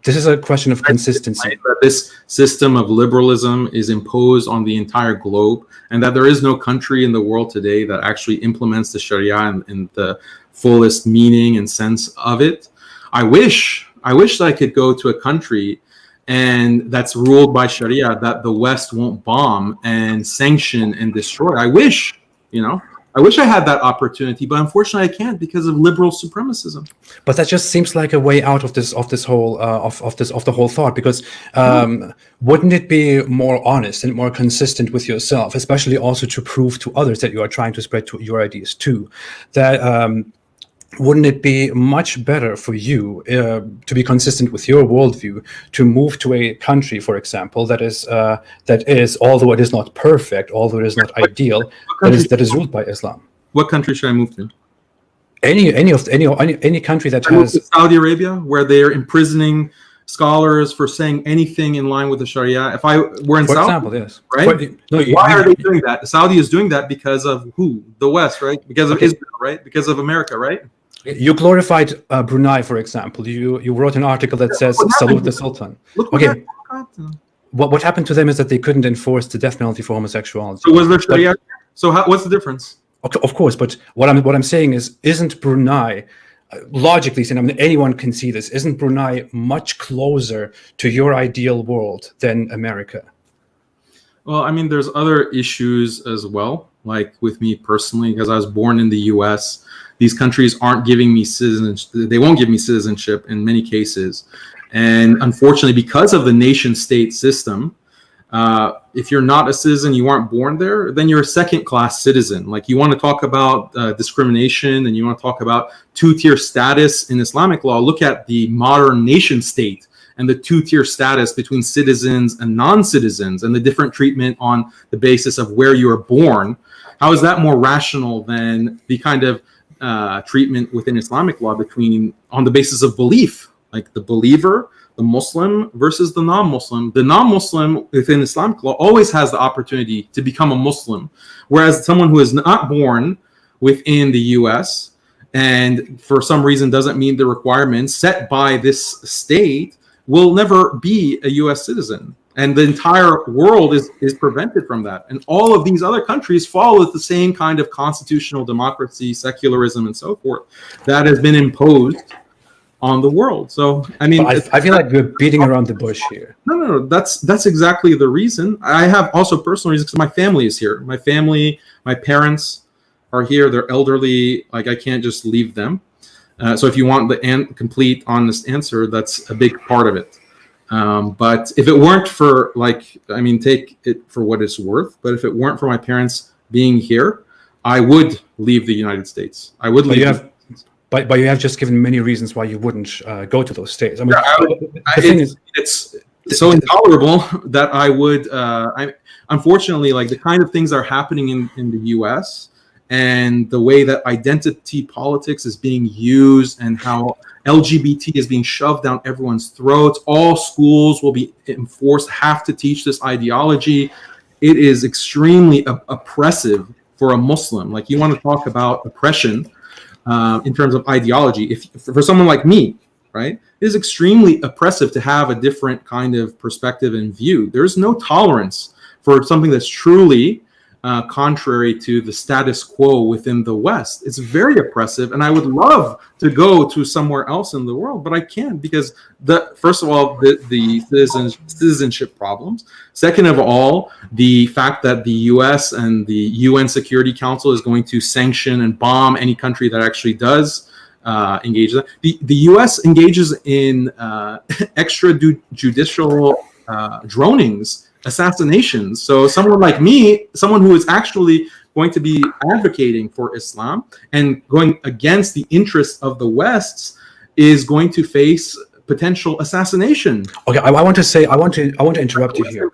Speaker 1: this is a question of consistency.
Speaker 2: This system of liberalism is imposed on the entire globe, and that there is no country in the world today that actually implements the Sharia in the fullest meaning and sense of it. I wish that I could go to a country and that's ruled by Sharia, that the West won't bomb and sanction and destroy. I wish I had that opportunity, but unfortunately I can't because of liberal supremacism.
Speaker 1: But that just seems like a way out of the whole thought, because wouldn't it be more honest and more consistent with yourself, especially also to prove to others that you are trying to spread your ideas too, that wouldn't it be much better for you to be consistent with your worldview, to move to a country, for example, that is, although it is not perfect, although it is not ideal, that is ruled by Islam?
Speaker 2: What country should I move to?
Speaker 1: Any country that has
Speaker 2: Saudi Arabia, where they're imprisoning scholars for saying anything in line with the Sharia. If I were in
Speaker 1: for
Speaker 2: Saudi,
Speaker 1: example, yes.
Speaker 2: right? Why are they doing that? Saudi is doing that because of who? The West, right? Because of Israel, right? Because of America, right?
Speaker 1: You glorified Brunei, for example. You wrote an article that says salute the Sultan. Okay. What happened to them is that they couldn't enforce the death penalty for homosexuality.
Speaker 2: So was there Sharia? So what's the difference?
Speaker 1: Of course, but what I'm saying is, isn't Brunei, logically saying, I mean, anyone can see this, isn't Brunei much closer to your ideal world than America?
Speaker 2: Well, I mean, there's other issues as well, like with me personally, because I was born in the U.S. These countries aren't giving me citizenship. They won't give me citizenship in many cases. And unfortunately, because of the nation-state system, if you're not a citizen, you aren't born there, then you're a second-class citizen. Like, you want to talk about discrimination and you want to talk about two-tier status in Islamic law, look at the modern nation-state and the two-tier status between citizens and non-citizens and the different treatment on the basis of where you were born. How is that more rational than the kind of treatment within Islamic law on the basis of belief, like the believer, the Muslim versus the non-Muslim? The non-Muslim within Islamic law always has the opportunity to become a Muslim, whereas someone who is not born within the U.S. and for some reason doesn't meet the requirements set by this state will never be a U.S. citizen. And the entire world is prevented from that. And all of these other countries follow the same kind of constitutional democracy, secularism, and so forth that has been imposed on the world. So, I mean,
Speaker 1: I feel like we're beating around the bush here.
Speaker 2: No. That's exactly the reason. I have also personal reasons because my family is here. My family, my parents are here. They're elderly. Like, I can't just leave them. So if you want the complete, honest answer, that's a big part of it. But if it weren't for, take it for what it's worth. But if it weren't for my parents being here, I would leave the United States. I would leave.
Speaker 1: But you have just given many reasons why you wouldn't go to those states. I mean,
Speaker 2: it's so intolerable that I would. Unfortunately, like, the kind of things that are happening in the U.S. and the way that identity politics is being used and how LGBT is being shoved down everyone's throats. All schools will be enforced, have to teach this ideology. It is extremely oppressive for a Muslim. Like, you want to talk about oppression in terms of ideology. If for someone like me, right, it is extremely oppressive to have a different kind of perspective and view. There's no tolerance for something that's truly contrary to the status quo within the West. It's very oppressive, and I would love to go to somewhere else in the world, but I can't because first of all, the citizenship problems. Second of all, the fact that the U.S. and the UN Security Council is going to sanction and bomb any country that actually does engage in that. The U.S. engages in extrajudicial dronings, assassinations. So someone like me, someone who is actually going to be advocating for Islam and going against the interests of the West, is going to face potential assassination.
Speaker 1: Okay, I want to interrupt you here.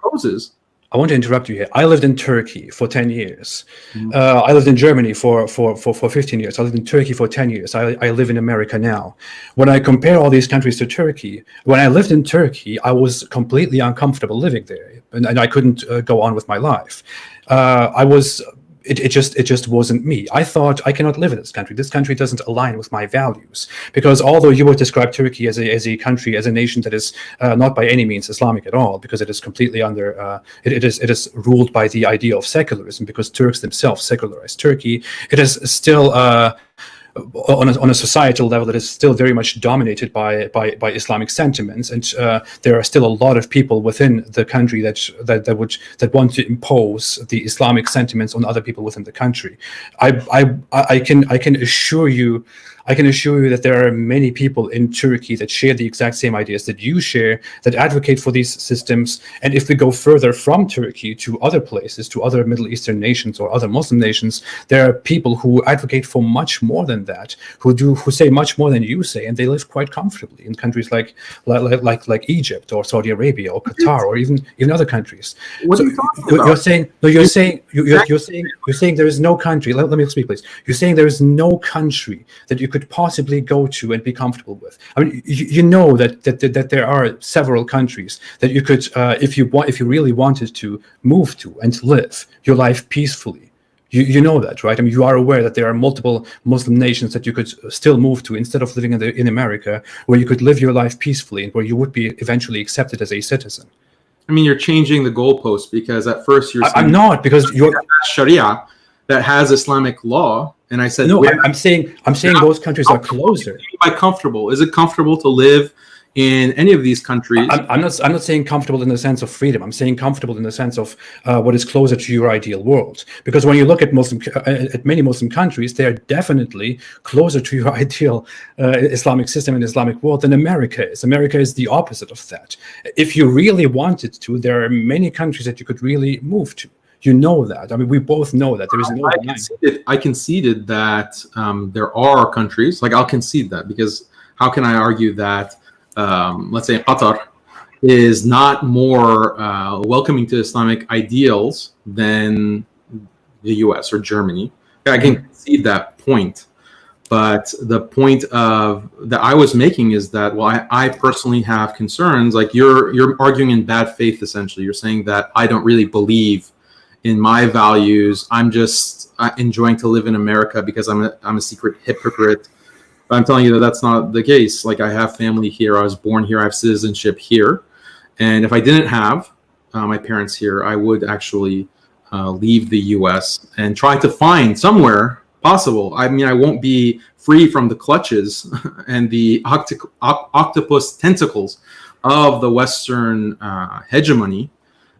Speaker 1: I want to interrupt you here. I lived in Turkey for 10 years. I lived in Germany for 15 years. I lived in Turkey for 10 years. I live in America now. When I compare all these countries to Turkey, when I lived in Turkey, I was completely uncomfortable living there, and I couldn't go on with my life. It just wasn't me. I thought, I cannot live in this country. This country doesn't align with my values. Because although you would describe Turkey as a country, as a nation that is not by any means Islamic at all, because it is completely under, it is ruled by the idea of secularism, because Turks themselves secularized Turkey. It is still on a societal level that is still very much dominated by Islamic sentiments, and there are still a lot of people within the country that want to impose the Islamic sentiments on other people within the country. I can assure you that there are many people in Turkey that share the exact same ideas that you share, that advocate for these systems. And if we go further from Turkey to other places, to other Middle Eastern nations or other Muslim nations, there are people who advocate for much more than than that, who say much more than you say, and they live quite comfortably in countries like Egypt or Saudi Arabia or Qatar or even other countries.
Speaker 2: What are you talking about?
Speaker 1: You're saying there is no country. Let me speak, please. You're saying there is no country that you could possibly go to and be comfortable with. I mean, you know that there are several countries that you could, if you really wanted to, move to and live your life peacefully. You know that, right? I mean, you are aware that there are multiple Muslim nations that you could still move to instead of living in America, where you could live your life peacefully and where you would be eventually accepted as a citizen.
Speaker 2: I mean, you're changing the goalpost, because at first you're saying
Speaker 1: I'm not, because you're
Speaker 2: Sharia that has Islamic law, and I said
Speaker 1: no. I'm saying those countries are closer.
Speaker 2: By comfortable, is it comfortable to live in any of these countries?
Speaker 1: I'm not saying comfortable in the sense of freedom. I'm saying comfortable in the sense of what is closer to your ideal world. Because when you look at many Muslim countries, they are definitely closer to your ideal Islamic system and Islamic world than America is. America is the opposite of that. If you really wanted to, there are many countries that you could really move to. You know that. I mean, we both know that. There is no denying.
Speaker 2: I conceded that there are countries, like I'll concede that, because how can I argue that, let's say Qatar is not more welcoming to Islamic ideals than the US or Germany? I can concede that point. But the point that I was making is that, well, I personally have concerns. Like you're arguing in bad faith, essentially. You're saying that I don't really believe in my values. I'm just enjoying to live in America because I'm a secret hypocrite. But I'm telling you that that's not the case. Like, I have family here. I was born here. I have citizenship here. And if I didn't have my parents here, I would actually leave the U.S. and try to find somewhere possible. I mean, I won't be free from the clutches and the octopus tentacles of the Western hegemony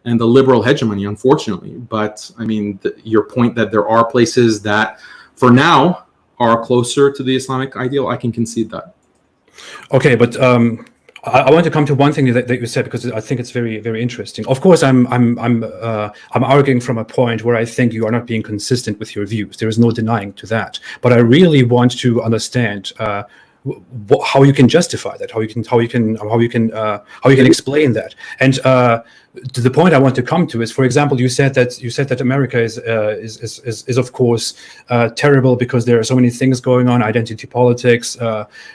Speaker 2: and the liberal hegemony, unfortunately. But I mean, your point that there are places that for now are closer to the Islamic ideal, I can concede that.
Speaker 1: Okay, but I want to come to one thing that you said, because I think it's very, very interesting. Of course, I'm arguing from a point where I think you are not being consistent with your views. There is no denying to that. But I really want to understand how you can justify that, how you can explain that. And to the point I want to come to is, for example, you said that America is of course terrible because there are so many things going on: identity politics,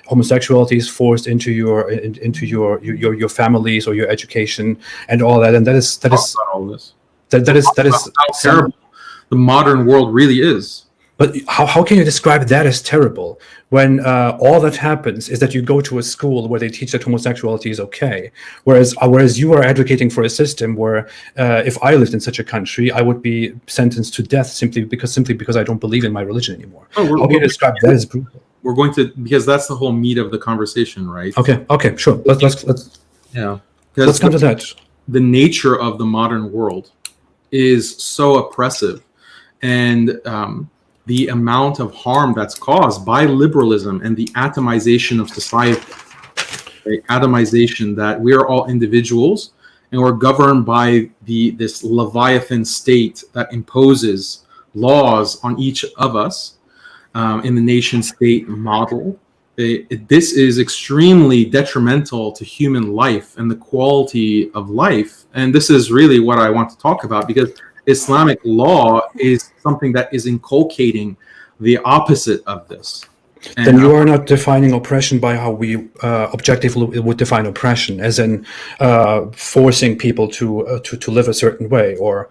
Speaker 1: homosexuality is forced into your families or your education and all that. And that is
Speaker 2: how terrible the modern world really is.
Speaker 1: But how can you describe that as terrible when all that happens is that you go to a school where they teach that homosexuality is okay, whereas you are advocating for a system where if I lived in such a country, I would be sentenced to death simply because I don't believe in my religion anymore? How can you describe that as brutal?
Speaker 2: We're going to, because that's the whole meat of the conversation, right?
Speaker 1: Okay, sure. Let's come to that.
Speaker 2: The nature of the modern world is so oppressive, and the amount of harm that's caused by liberalism and the atomization of society, the atomization that we are all individuals and we're governed by this Leviathan state that imposes laws on each of us in the nation state model. This is extremely detrimental to human life and the quality of life. And this is really what I want to talk about, because Islamic law is something that is inculcating the opposite of this. And
Speaker 1: then you are not defining oppression by how we objectively would define oppression, as in forcing people to live a certain way, or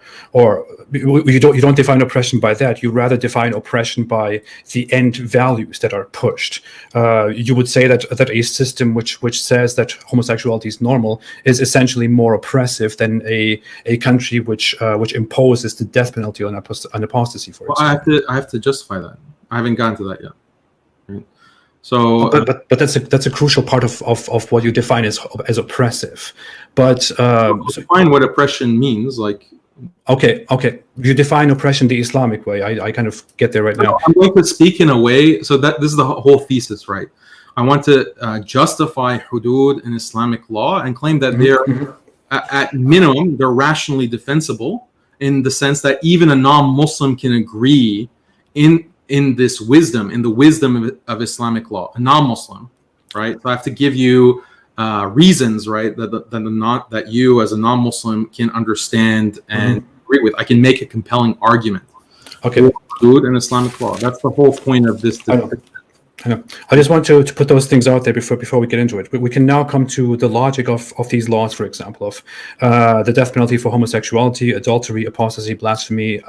Speaker 1: you don't define oppression by that. You rather define oppression by the end values that are pushed. You would say that a system which says that homosexuality is normal is essentially more oppressive than a country which imposes the death penalty on apostasy, for example.
Speaker 2: I have to justify that. I haven't gotten to that yet. Right. So,
Speaker 1: but that's a crucial part of what you define as oppressive. But
Speaker 2: define what oppression means. Like,
Speaker 1: okay, you define oppression the Islamic way. I kind of get there right now.
Speaker 2: I'm going to speak in a way so that this is the whole thesis, right? I want to justify hudud in Islamic law and claim that they're at minimum they're rationally defensible, in the sense that even a non-Muslim can agree in this wisdom, in the wisdom of Islamic law, a non-Muslim, right? So I have to give you reasons, right, that you as a non-Muslim can understand and agree with. I can make a compelling argument.
Speaker 1: Okay.
Speaker 2: Good in Islamic law. That's the whole point of this.
Speaker 1: I know. I just want to put those things out there before we get into it. We can now come to the logic of these laws, for example, of the death penalty for homosexuality, adultery, apostasy, blasphemy,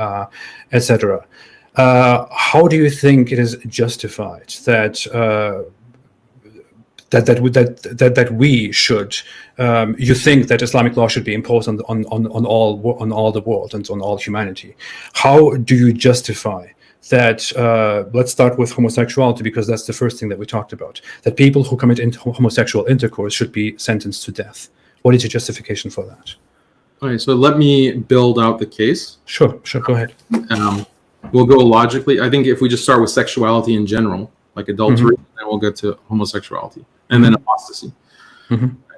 Speaker 1: etc. How do you think it is justified that we should? You think that Islamic law should be imposed on all the world and on all humanity? How do you justify that? Let's start with homosexuality, because that's the first thing that we talked about. That people who commit homosexual intercourse should be sentenced to death. What is your justification for that?
Speaker 2: All right, so let me build out the case.
Speaker 1: Sure. Go ahead.
Speaker 2: We'll go logically. I think if we just start with sexuality in general, like adultery, then we'll get to homosexuality and then apostasy.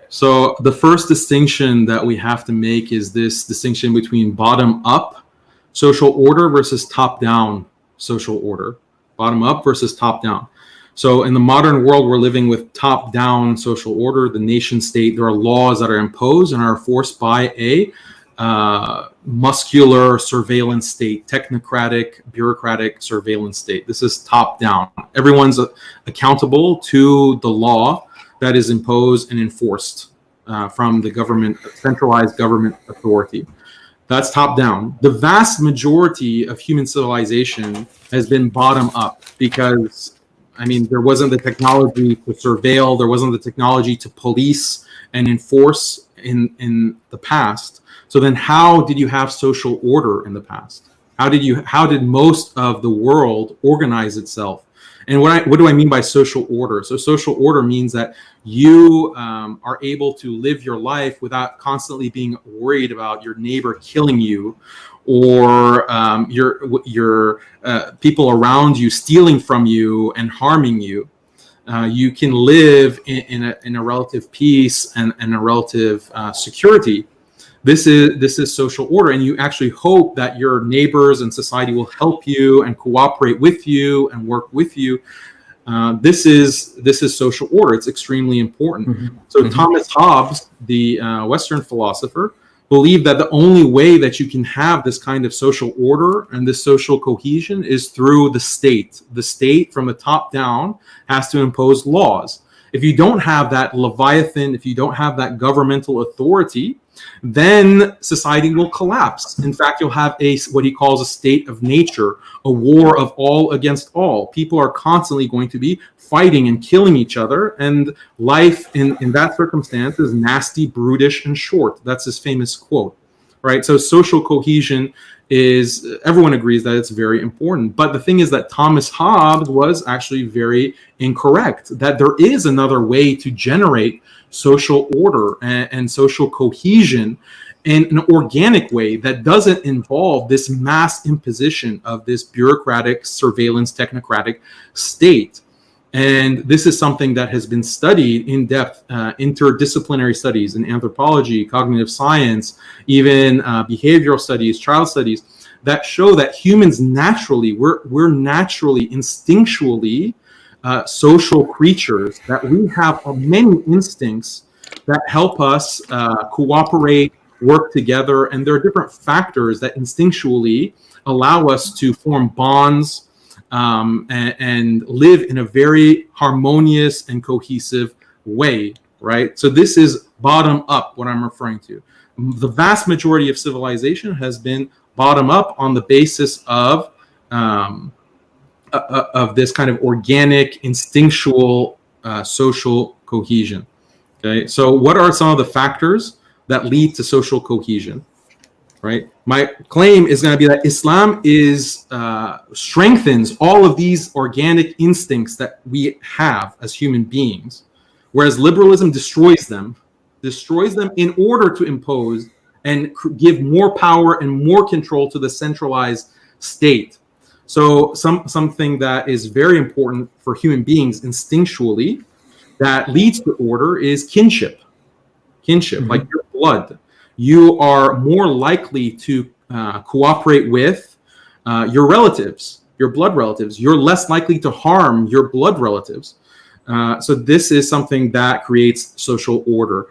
Speaker 2: So the first distinction that we have to make is this distinction between bottom-up social order versus top-down social order. Bottom-up versus top-down. So in the modern world, we're living with top-down social order, the nation state. There are laws that are imposed and are enforced by a muscular surveillance state, technocratic, bureaucratic surveillance state. This is top-down. Everyone's accountable to the law that is imposed and enforced from the government, centralized government authority. That's top-down. The vast majority of human civilization has been bottom-up because, I mean, there wasn't the technology to surveil, there wasn't the technology to police and enforce in the past. So then how did you have social order in the past? How did most of the world organize itself? And what do I mean by social order? So social order means that you are able to live your life without constantly being worried about your neighbor killing you, or your people around you stealing from you and harming you. You can live in a relative peace and a relative security. This is social order, and you actually hope that your neighbors and society will help you and cooperate with you and work with you. This is social order. It's extremely important. So Thomas Hobbes, the Western philosopher, believed that the only way that you can have this kind of social order and this social cohesion is through the state. The state, from the top down, has to impose laws. If you don't have that Leviathan, if you don't have that governmental authority, then society will collapse. In fact, you'll have what he calls a state of nature, a war of all against all. People are constantly going to be fighting and killing each other, and life in that circumstance is nasty, brutish, and short. That's his famous quote, right? So social cohesion is, everyone agrees that it's very important. But the thing is that Thomas Hobbes was actually very incorrect, that there is another way to generate social order and social cohesion in an organic way that doesn't involve this mass imposition of this bureaucratic, surveillance, technocratic state. And this is something that has been studied in depth, interdisciplinary studies in anthropology, cognitive science, even behavioral studies, child studies, that show that humans naturally, we're naturally, instinctually social creatures, that we have many instincts that help us cooperate, work together, and there are different factors that instinctually allow us to form bonds and live in a very harmonious and cohesive way, right? So this is bottom up, what I'm referring to. The vast majority of civilization has been bottom up on the basis of this kind of organic, instinctual social cohesion. Okay, so what are some of the factors that lead to social cohesion? Right. My claim is going to be that Islam strengthens all of these organic instincts that we have as human beings, whereas liberalism destroys them in order to impose and give more power and more control to the centralized state. So something that is very important for human beings instinctually that leads to order is kinship, like your blood. You are more likely to cooperate with your relatives your blood relatives. You're less likely to harm your blood relatives. So this is something that creates social order.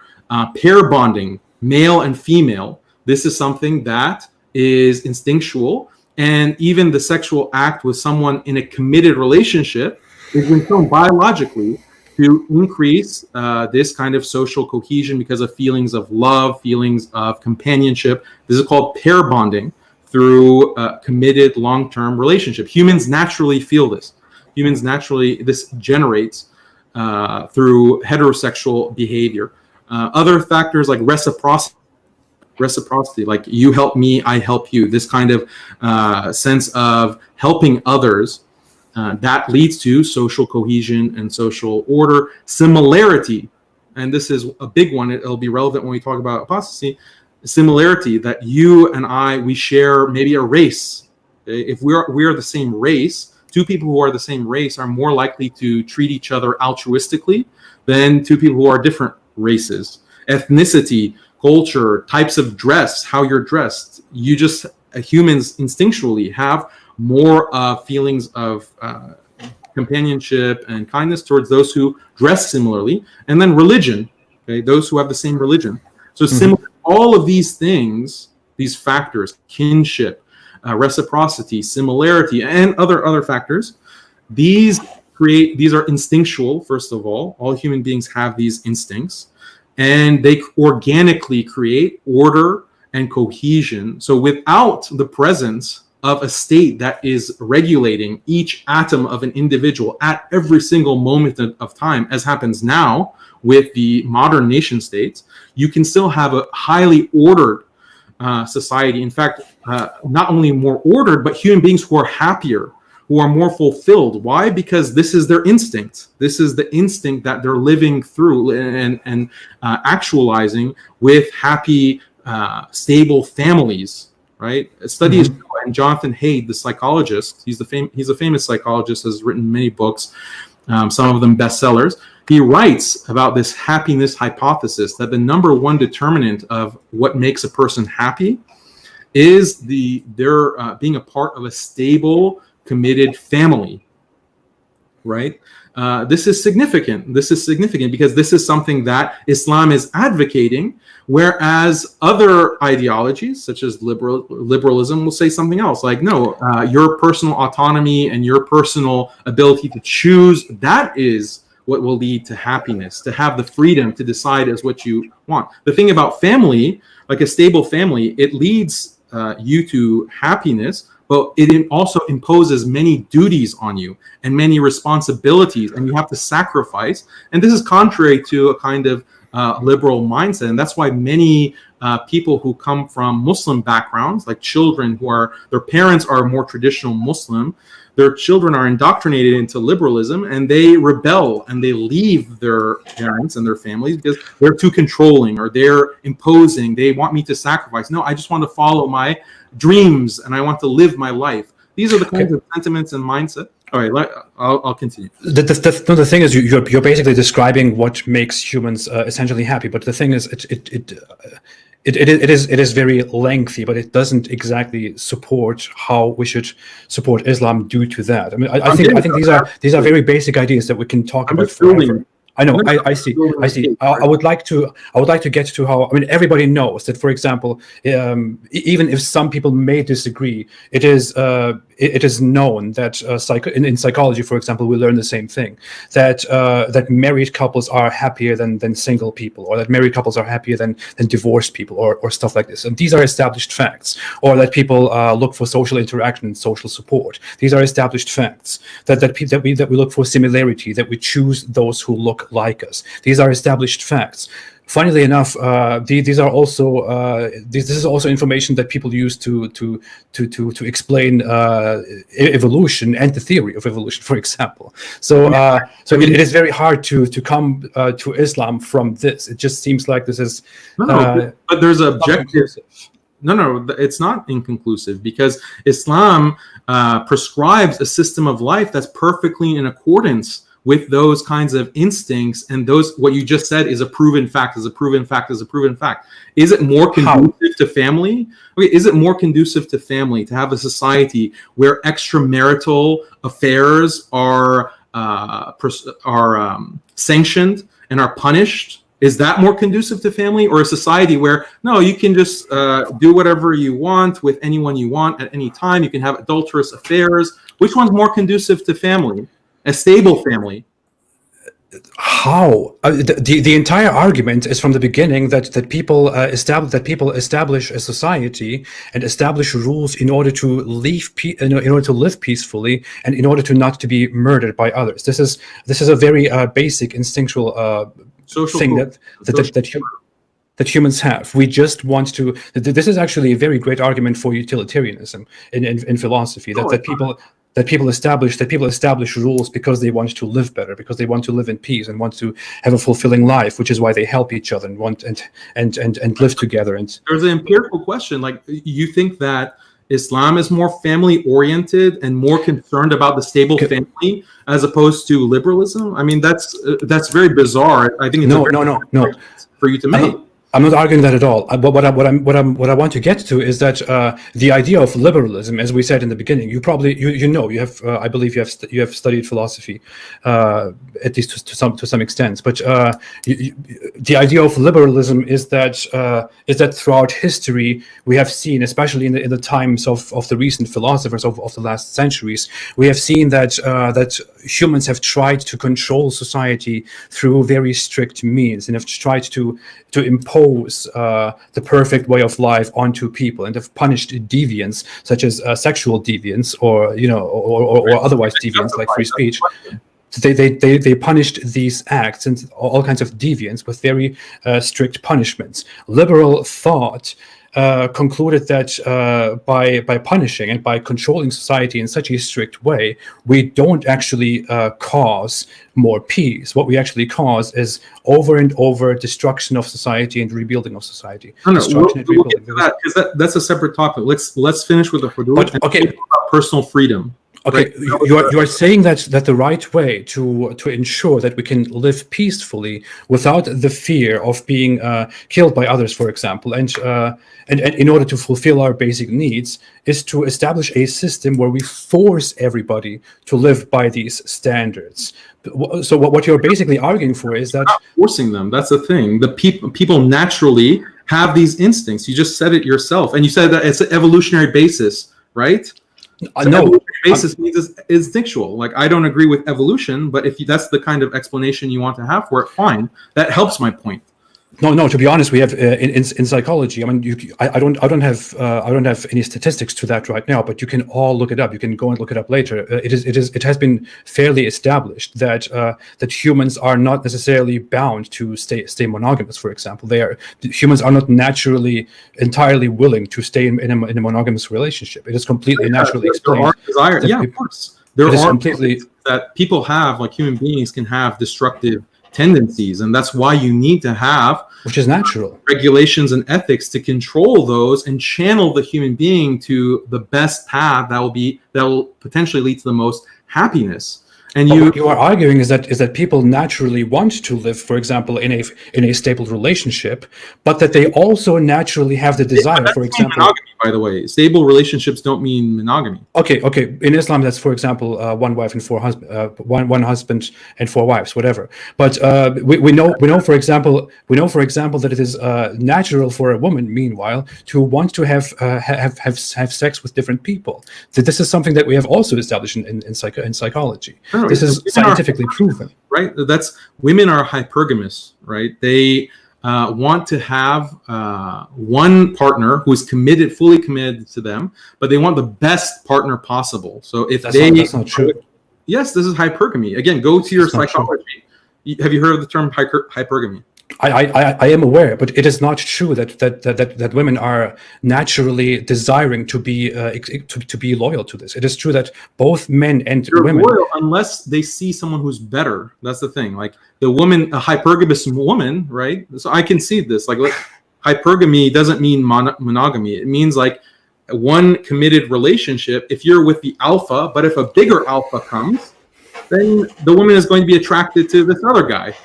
Speaker 2: Pair bonding, male and female. This is something that is instinctual. And even the sexual act with someone in a committed relationship has been shown biologically to increase this kind of social cohesion because of feelings of love, feelings of companionship. This is called pair bonding through committed long-term relationship. Humans naturally feel this. This generates through heterosexual behavior. Other factors like reciprocity, like you help me, I help you. This kind of sense of helping others, that leads to social cohesion and social order. Similarity, and this is a big one. It'll be relevant when we talk about apostasy. Similarity, that you and I, we share maybe a race. If we are the same race, two people who are the same race are more likely to treat each other altruistically than two people who are different races. Ethnicity, culture, types of dress, how you're dressed. Humans instinctually have more feelings of companionship and kindness towards those who dress similarly. And then religion, okay, those who have the same religion. So all of these things, these factors, kinship, reciprocity, similarity, and other factors, these are instinctual. First of all human beings have these instincts, and they organically create order and cohesion. So without the presence of a state that is regulating each atom of an individual at every single moment of time, as happens now with the modern nation states, you can still have a highly ordered society. In fact, not only more ordered, but human beings who are happier, who are more fulfilled. Why? Because this is their instinct. This is the instinct that they're living through and actualizing with happy, stable families. Right? Studies, and Jonathan Haidt, the psychologist, he's a famous psychologist, has written many books, some of them bestsellers. He writes about this happiness hypothesis, that the number one determinant of what makes a person happy is their being a part of a stable, committed family. Right? This is significant. This is significant because this is something that Islam is advocating, whereas other ideologies, such as liberalism, will say something else. Like, no, your personal autonomy and your personal ability to choose, that is what will lead to happiness, to have the freedom to decide as what you want. The thing about family, like a stable family, it leads you to happiness, but it also imposes many duties on you and many responsibilities, and you have to sacrifice. And this is contrary to a kind of liberal mindset. And that's why many people who come from Muslim backgrounds, like children their parents are more traditional Muslim, their children are indoctrinated into liberalism, and they rebel and they leave their parents and their families because they're too controlling, or they're imposing. They want me to sacrifice. No, I just want to follow my dreams and I want to live my life. These are the kinds of sentiments and mindset. All right, I'll continue.
Speaker 1: The thing is, you're basically describing what makes humans essentially happy. But the thing is, it is very lengthy, but it doesn't exactly support how we should support Islam due to that. I mean, I think these are very basic ideas that we can talk about forever. I know. I see. I would like to get to how. I mean, everybody knows that, for example, even if some people may disagree, it is known that in psychology, for example, we learn the same thing, that married couples are happier than single people, or that married couples are happier than divorced people, or stuff like this. And these are established facts. Or that people look for social interaction and social support. These are established facts. That we look for similarity. That we choose those who look like us. These are established facts. Funnily enough, these are also this is also information that people use to explain evolution and the theory of evolution, for example. So it is very hard to come to Islam from this. It just seems like this is
Speaker 2: but there's objectives. No, it's not inconclusive, because Islam prescribes a system of life that's perfectly in accordance with those kinds of instincts, and those, what you just said is a proven fact, is a proven fact, is a proven fact. Is it more conducive to family? Okay, is it more conducive to family to have a society where extramarital affairs are sanctioned and are punished? Is that more conducive to family, or a society where, no, you can just do whatever you want with anyone you want at any time? You can have adulterous affairs. Which one's more conducive to family? A stable family?
Speaker 1: How? The entire argument is from the beginning that people establish a society and establish rules in order to live peacefully, and in order to not to be murdered by others. This is a very basic instinctual
Speaker 2: Social
Speaker 1: thing that humans have. We just want to. This is actually a very great argument for utilitarianism in philosophy. That people establish rules because they want to live better, because they want to live in peace and want to have a fulfilling life, which is why they help each other and want and live together. And
Speaker 2: there's an empirical question. Like, you think that Islam is more family oriented and more concerned about the stable family as opposed to liberalism? I mean, that's very bizarre. I think it's
Speaker 1: no
Speaker 2: for you to make.
Speaker 1: I'm not arguing that at all. But what I want to get to is that the idea of liberalism, as we said in the beginning, you have I believe you have studied philosophy, at least to some extent. But the idea of liberalism is that throughout history we have seen, especially in the times of the recent philosophers of the last centuries, we have seen that humans have tried to control society through very strict means, and have tried to impose the perfect way of life onto people, and have punished deviance such as sexual deviance or otherwise deviance like free speech. They punished these acts and all kinds of deviance with very strict punishments. Liberal thought concluded that by punishing and by controlling society in such a strict way, we don't actually cause more peace. What we actually cause is over and over destruction of society and rebuilding of society.
Speaker 2: We'll get to that, because that's a separate topic. Let's finish with the hudud and talk about personal freedom.
Speaker 1: Okay, right? you are saying that the right way to ensure that we can live peacefully without the fear of being killed by others, for example, and in order to fulfill our basic needs, is to establish a system where we force everybody to live by these standards. So what you're basically arguing for is that
Speaker 2: not forcing them. That's the thing. The people naturally have these instincts. You just said it yourself, and you said that it's an evolutionary basis, right? So no, basis means it's instinctual. Like, I don't agree with evolution, but if that's the kind of explanation you want to have for it, fine. That helps my point.
Speaker 1: No. To be honest, we have in psychology. I mean, I don't have any statistics to that right now, but you can all look it up. You can go and look it up later. It has been fairly established that humans are not necessarily bound to stay monogamous. For example, humans are not naturally entirely willing to stay in a monogamous relationship. It is completely naturally explained.
Speaker 2: There are desires. Yeah, of course. There are
Speaker 1: completely
Speaker 2: that people have, like human beings can have destructive tendencies, and that's why you need to have,
Speaker 1: which is natural,
Speaker 2: regulations and ethics to control those and channel the human being to the best path that will potentially lead to the most happiness. And
Speaker 1: what you are arguing is that people naturally want to live, for example, in a stable relationship, but that they also naturally have the desire, for example.
Speaker 2: Monogamy, by the way, stable relationships don't mean monogamy.
Speaker 1: Okay. In Islam, that's, for example, one wife and one husband and four wives, whatever. But we know, for example, that it is natural for a woman, meanwhile, to want to have sex with different people. That this is something that we have also established in psychology. This is scientifically proven,
Speaker 2: right? Women are hypergamous, right? They want to have one partner who is fully committed to them, but they want the best partner possible. So if
Speaker 1: that's not true.
Speaker 2: Yes, this is hypergamy. Again, go to your psychology. Have you heard of the term hypergamy?
Speaker 1: I am aware, but it is not true that women are naturally desiring to be loyal to this. It is true that both men and women,
Speaker 2: loyal unless they see someone who's better. That's the thing. Like the woman, a hypergamous woman, right? So I can see this. Like hypergamy doesn't mean monogamy. It means like one committed relationship. If you're with the alpha, but if a bigger alpha comes, then the woman is going to be attracted to this other guy,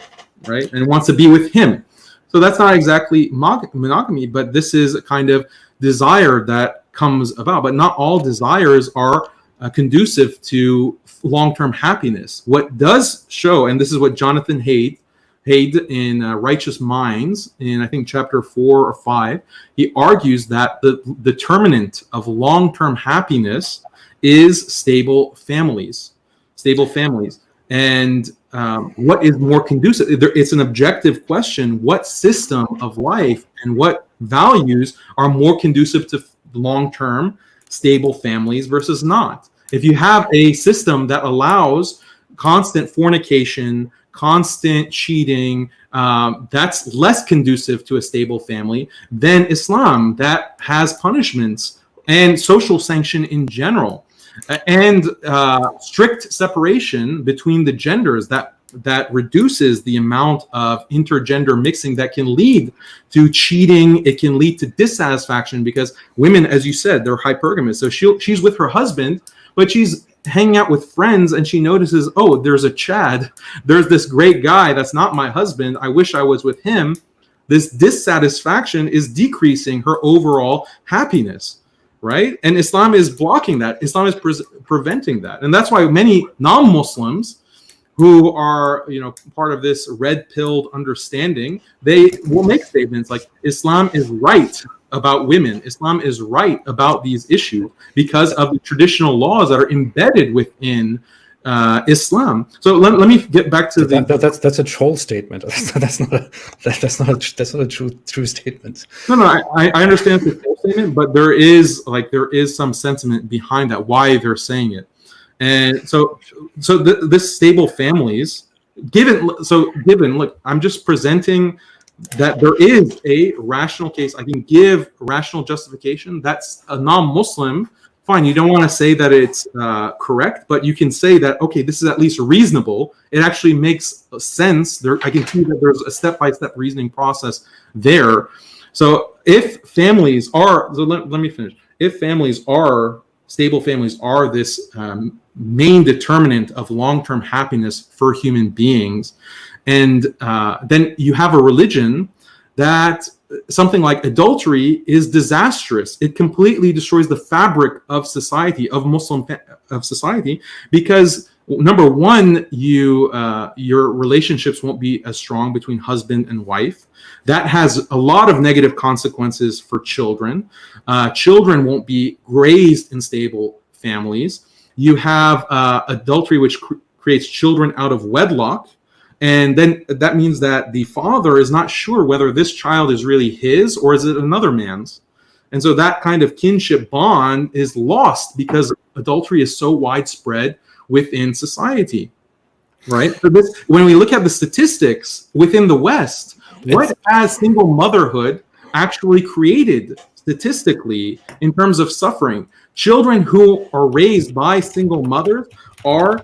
Speaker 2: right? And wants to be with him. So that's not exactly monogamy, but this is a kind of desire that comes about. But not all desires are conducive to long-term happiness. What does show, and this is what Jonathan Haidt in Righteous Minds, in I think chapter 4 or 5, he argues that the determinant of long-term happiness is stable families. And what is more conducive? It's an objective question. What system of life and what values are more conducive to long-term stable families versus not? If you have a system that allows constant fornication, constant cheating, that's less conducive to a stable family than Islam, that has punishments and social sanction in general, and strict separation between the genders that reduces the amount of intergender mixing that can lead to cheating. It can lead to dissatisfaction because women, as you said, they're hypergamous. So she's with her husband, but she's hanging out with friends and she notices, oh, there's a Chad. There's this great guy that's not my husband. I wish I was with him. This dissatisfaction is decreasing her overall happiness, right? And Islam is blocking that. Islam is preventing that. And that's why many non-Muslims who are, part of this red-pilled understanding, they will make statements like Islam is right about women. Islam is right about these issues because of the traditional laws that are embedded within Islam. So let me get back to
Speaker 1: that's a troll statement. That's not a true statement.
Speaker 2: No, I understand it's a troll statement, but there is some sentiment behind that, why they're saying it. And so this stable families, given, look, I'm just presenting that there is a rational case. I can give rational justification. That's a non-Muslim. Fine, you don't want to say that it's correct, but you can say that, okay, this is at least reasonable. It actually makes sense. I can see that there's a step-by-step reasoning process there. So if families are, let me finish. If stable families are this main determinant of long-term happiness for human beings, and then you have a religion that something like adultery is disastrous. It completely destroys the fabric of society, of society, because number one, your relationships won't be as strong between husband and wife. That has a lot of negative consequences for children. Children won't be raised in stable families. You have adultery, which creates children out of wedlock. And then that means that the father is not sure whether this child is really his or is it another man's. And so that kind of kinship bond is lost because adultery is so widespread within society, right? So when we look at the statistics within the West, what has single motherhood actually created statistically in terms of suffering? Children who are raised by single mothers are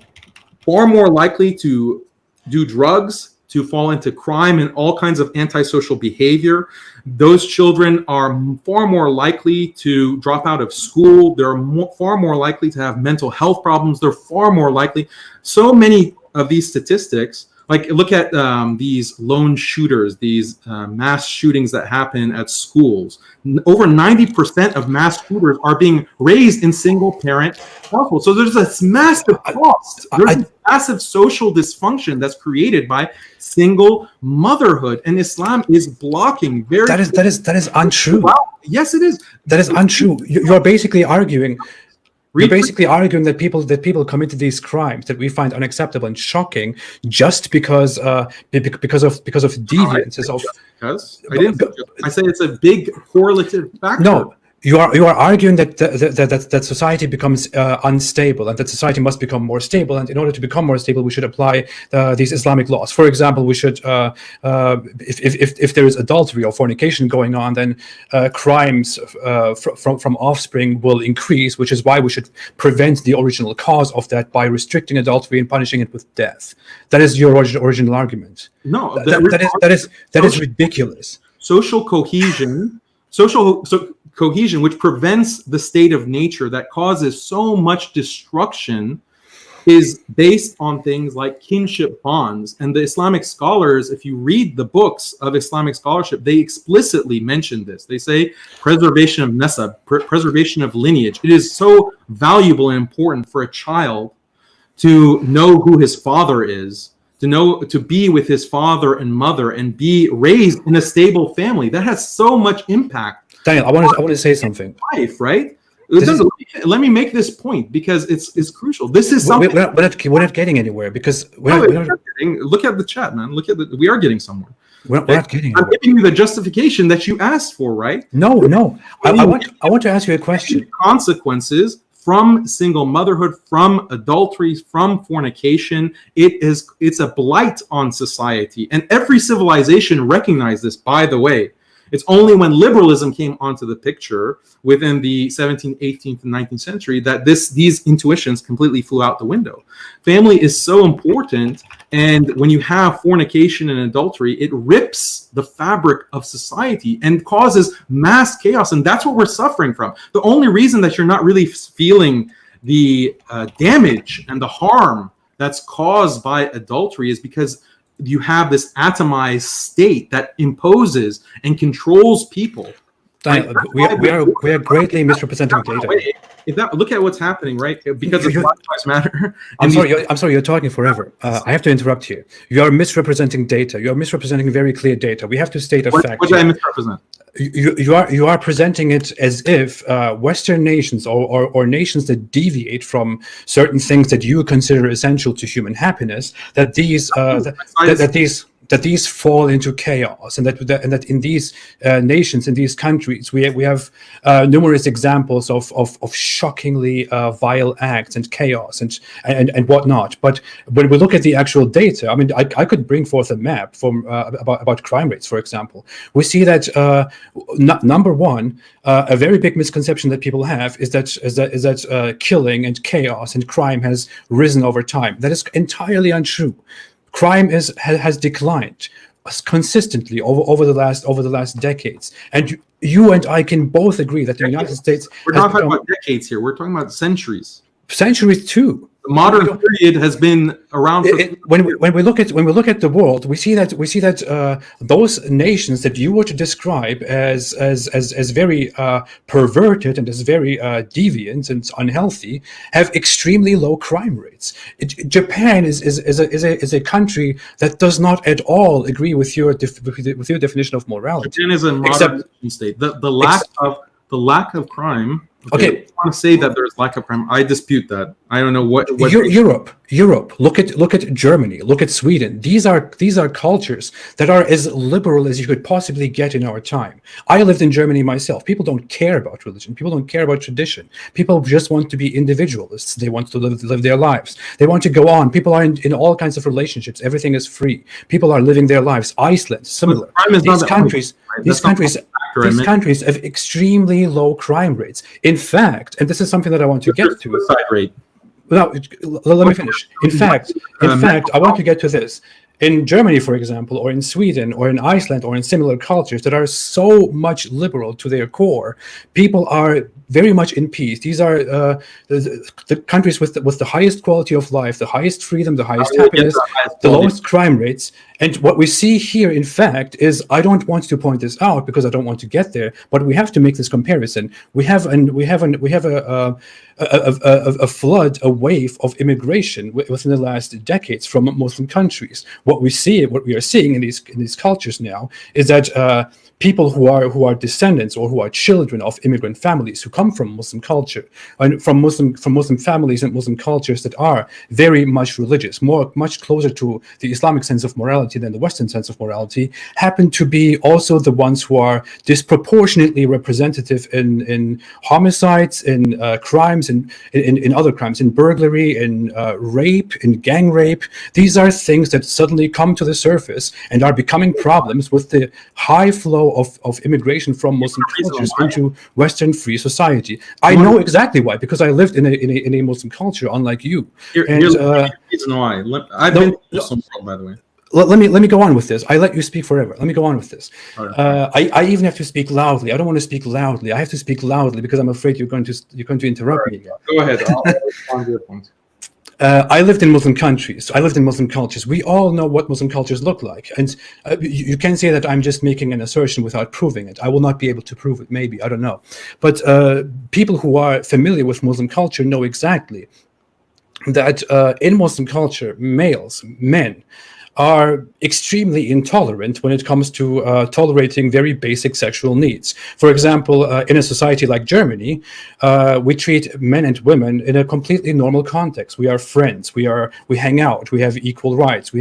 Speaker 2: far more likely to do drugs, to fall into crime and all kinds of antisocial behavior. Those children are far more likely to drop out of school. They're far more likely to have mental health problems. They're far more likely. So many of these statistics, like look at these lone shooters, these mass shootings that happen at schools. Over 90% of mass shooters are being raised in single parent households. So there's a massive cost. There's a massive social dysfunction that's created by single motherhood, and Islam is blocking very. That
Speaker 1: is untrue.
Speaker 2: Wow. Yes, it is.
Speaker 1: That is untrue. You're basically arguing. You're basically arguing that people committed these crimes that we find unacceptable and shocking just because of deviances of.
Speaker 2: Because I say it's a big correlative factor.
Speaker 1: No, you are arguing that society becomes unstable and that society must become more stable, and in order to become more stable, we should apply these Islamic laws. For example, we should if there is adultery or fornication going on, then crimes from offspring will increase, which is why we should prevent the original cause of that by restricting adultery and punishing it with death. That is your original argument.
Speaker 2: No,
Speaker 1: that is ridiculous.
Speaker 2: Social cohesion, cohesion, which prevents the state of nature that causes so much destruction, is based on things like kinship bonds. And the Islamic scholars, if you read the books of Islamic scholarship, they explicitly mention this. They say preservation of nasab, preservation of lineage. It is so valuable and important for a child to know who his father is, to be with his father and mother, and be raised in a stable family. That has so much impact.
Speaker 1: Daniel, I want to say something.
Speaker 2: Life, right? Let me make this point because it's crucial. This is something
Speaker 1: we're not getting anywhere because
Speaker 2: look at the chat, man. We are getting somewhere.
Speaker 1: We're not getting anywhere.
Speaker 2: I'm giving you the justification that you asked for, right?
Speaker 1: No. I want to ask you a question.
Speaker 2: Consequences from single motherhood, from adultery, from fornication. It's a blight on society, and every civilization recognized this. By the way, it's only when liberalism came onto the picture within the 17th, 18th, and 19th century that these intuitions completely flew out the window. Family is so important, and when you have fornication and adultery, it rips the fabric of society and causes mass chaos, and that's what we're suffering from. The only reason that you're not really feeling the damage and the harm that's caused by adultery is because you have this atomized state that imposes and controls people.
Speaker 1: We are greatly misrepresenting data.
Speaker 2: Look at what's happening, right? Because of Black Lives Matter.
Speaker 1: I'm sorry, you're talking forever. I have to interrupt you. You are misrepresenting data. You are misrepresenting very clear data. We have to state a fact.
Speaker 2: What did I misrepresent?
Speaker 1: You are presenting it as if Western nations or nations that deviate from certain things that you consider essential to human happiness, that these fall into chaos, and that in these nations, in these countries, we have numerous examples of shockingly vile acts and chaos and whatnot. But when we look at the actual data, I mean, I could bring forth a map from about crime rates, for example. We see that number one, a very big misconception that people have is that killing and chaos and crime has risen over time. That is entirely untrue. Crime has declined consistently over the last decades, and you and I can both agree that the United States.
Speaker 2: We're not talking about decades here. We're talking about centuries.
Speaker 1: Centuries too.
Speaker 2: The modern period has been around.
Speaker 1: When we look at the world, we see that those nations that you were to describe as very perverted and as very deviant and unhealthy have extremely low crime rates. Japan is a country that does not at all agree with your definition of morality.
Speaker 2: Japan is a modern state. The lack of crime.
Speaker 1: Okay.
Speaker 2: I want to say that there's lack of crime. I dispute that. I don't know what
Speaker 1: Europe. Look at Germany. Look at Sweden. These are cultures that are as liberal as you could possibly get in our time. I lived in Germany myself. People don't care about religion. People don't care about tradition. People just want to be individualists. They want to live their lives. They want to go on. People are in all kinds of relationships. Everything is free. People are living their lives. Iceland, similar. These countries have extremely low crime rates. In fact, and this is something that I want to get to.
Speaker 2: Suicide rate.
Speaker 1: Now, let me finish. In fact, I want to get to this. In Germany, for example, or in Sweden, or in Iceland, or in similar cultures that are so much liberal to their core, people are very much in peace. These are the countries with the highest quality of life, the highest freedom, the highest happiness, the lowest crime rates. And what we see here, in fact, is, I don't want to point this out because I don't want to get there, but we have to make this comparison. We have a flood, a wave of immigration within the last decades from Muslim countries. What we are seeing in these cultures now is that people who are descendants or who are children of immigrant families who come from Muslim culture and from Muslim families and Muslim cultures that are very much religious, much closer to the Islamic sense of morality than the Western sense of morality, happen to be also the ones who are disproportionately representative in homicides, in crimes, in other crimes, in burglary, in rape, in gang rape. These are things that suddenly come to the surface and are becoming problems with the high flow of immigration from Muslim cultures into Western free society. I know exactly why, because I lived in a Muslim culture, unlike you.
Speaker 2: Here's the reason why. I've been to Muslim world, by the way.
Speaker 1: Let me go on with this. I let you speak forever. Let me go on with this.
Speaker 2: Right.
Speaker 1: I even have to speak loudly. I don't want to speak loudly. I have to speak loudly because I'm afraid you're going to interrupt me again.
Speaker 2: Go ahead. I'll respond to your point.
Speaker 1: I lived in Muslim countries. I lived in Muslim cultures. We all know what Muslim cultures look like. And you can say that I'm just making an assertion without proving it. I will not be able to prove it, maybe. I don't know. But people who are familiar with Muslim culture know exactly that in Muslim culture, males, men, are extremely intolerant when it comes to tolerating very basic sexual needs. For example, in a society like Germany, we treat men and women in a completely normal context. We are friends. We hang out. We have equal rights.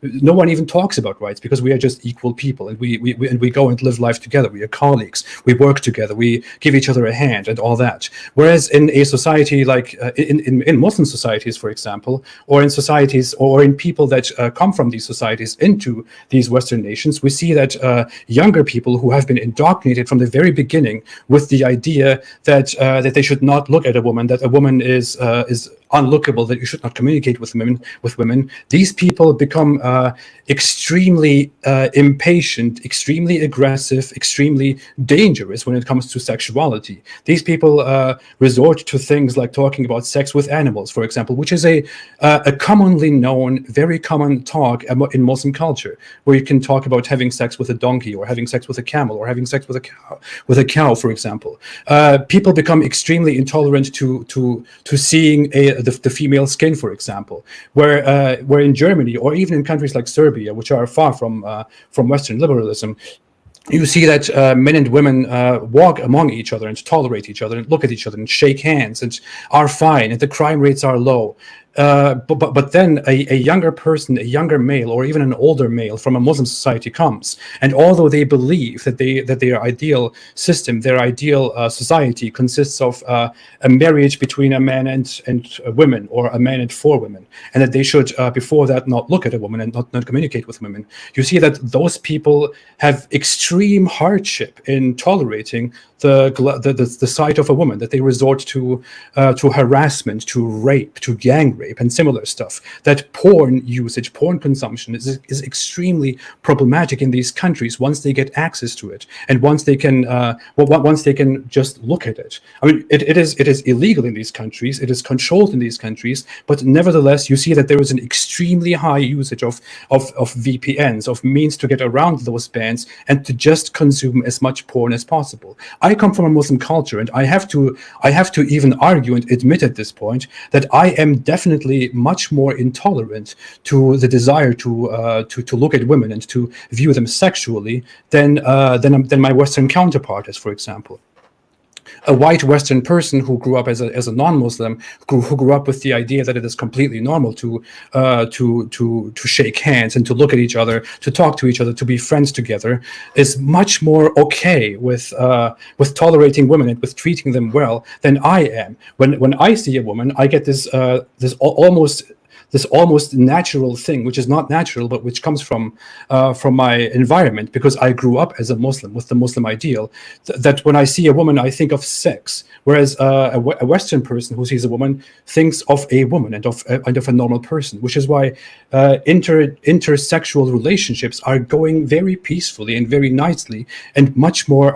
Speaker 1: No one even talks about rights because we are just equal people, and we go and live life together. We are colleagues. We work together. We give each other a hand and all that. Whereas in a society like in Muslim societies, for example, or in societies or in people that come from these societies into these Western nations, we see that younger people who have been indoctrinated from the very beginning with the idea that they should not look at a woman, that a woman is unlookable, that you should not communicate with women. These people become extremely impatient, extremely aggressive, extremely dangerous when it comes to sexuality. These people resort to things like talking about sex with animals, for example, which is a commonly known, very common talk in Muslim culture, where you can talk about having sex with a donkey, or having sex with a camel, or having sex with a cow, for example. People become extremely intolerant to seeing the female skin, for example, where in Germany, or even in countries like Serbia, which are far from Western liberalism, you see that men and women walk among each other and tolerate each other and look at each other and shake hands and are fine, and the crime rates are low. But then a younger person, a younger male, or even an older male from a Muslim society comes, and although they believe that their ideal system, their ideal society consists of a marriage between a man and a woman, or a man and four women, and that they should before that not look at a woman and not communicate with women, you see that those people have extreme hardship in tolerating the sight of a woman, that they resort to harassment, to rape, to gang rape, and similar stuff. That porn usage, porn consumption is extremely problematic in these countries once they get access to it, and once they can just look at it. I mean, it is illegal in these countries, it is controlled in these countries, but nevertheless you see that there is an extremely high usage of VPNs, of means to get around those bans and to just consume as much porn as possible. I come from a Muslim culture, and I have to even argue and admit at this point that I am definitely much more intolerant to the desire to look at women and to view them sexually than my Western counterpart is, for example. A white Western person who grew up as a non-Muslim, who grew up with the idea that it is completely normal to shake hands and to look at each other, to talk to each other, to be friends together, is much more okay with tolerating women and with treating them well than I am. When I see a woman, I get this almost natural thing, which is not natural, but which comes from my environment, because I grew up as a Muslim with the Muslim ideal, that when I see a woman, I think of sex, whereas a Western person who sees a woman thinks of a woman and of a normal person, which is why intersexual relationships are going very peacefully and very nicely, and much more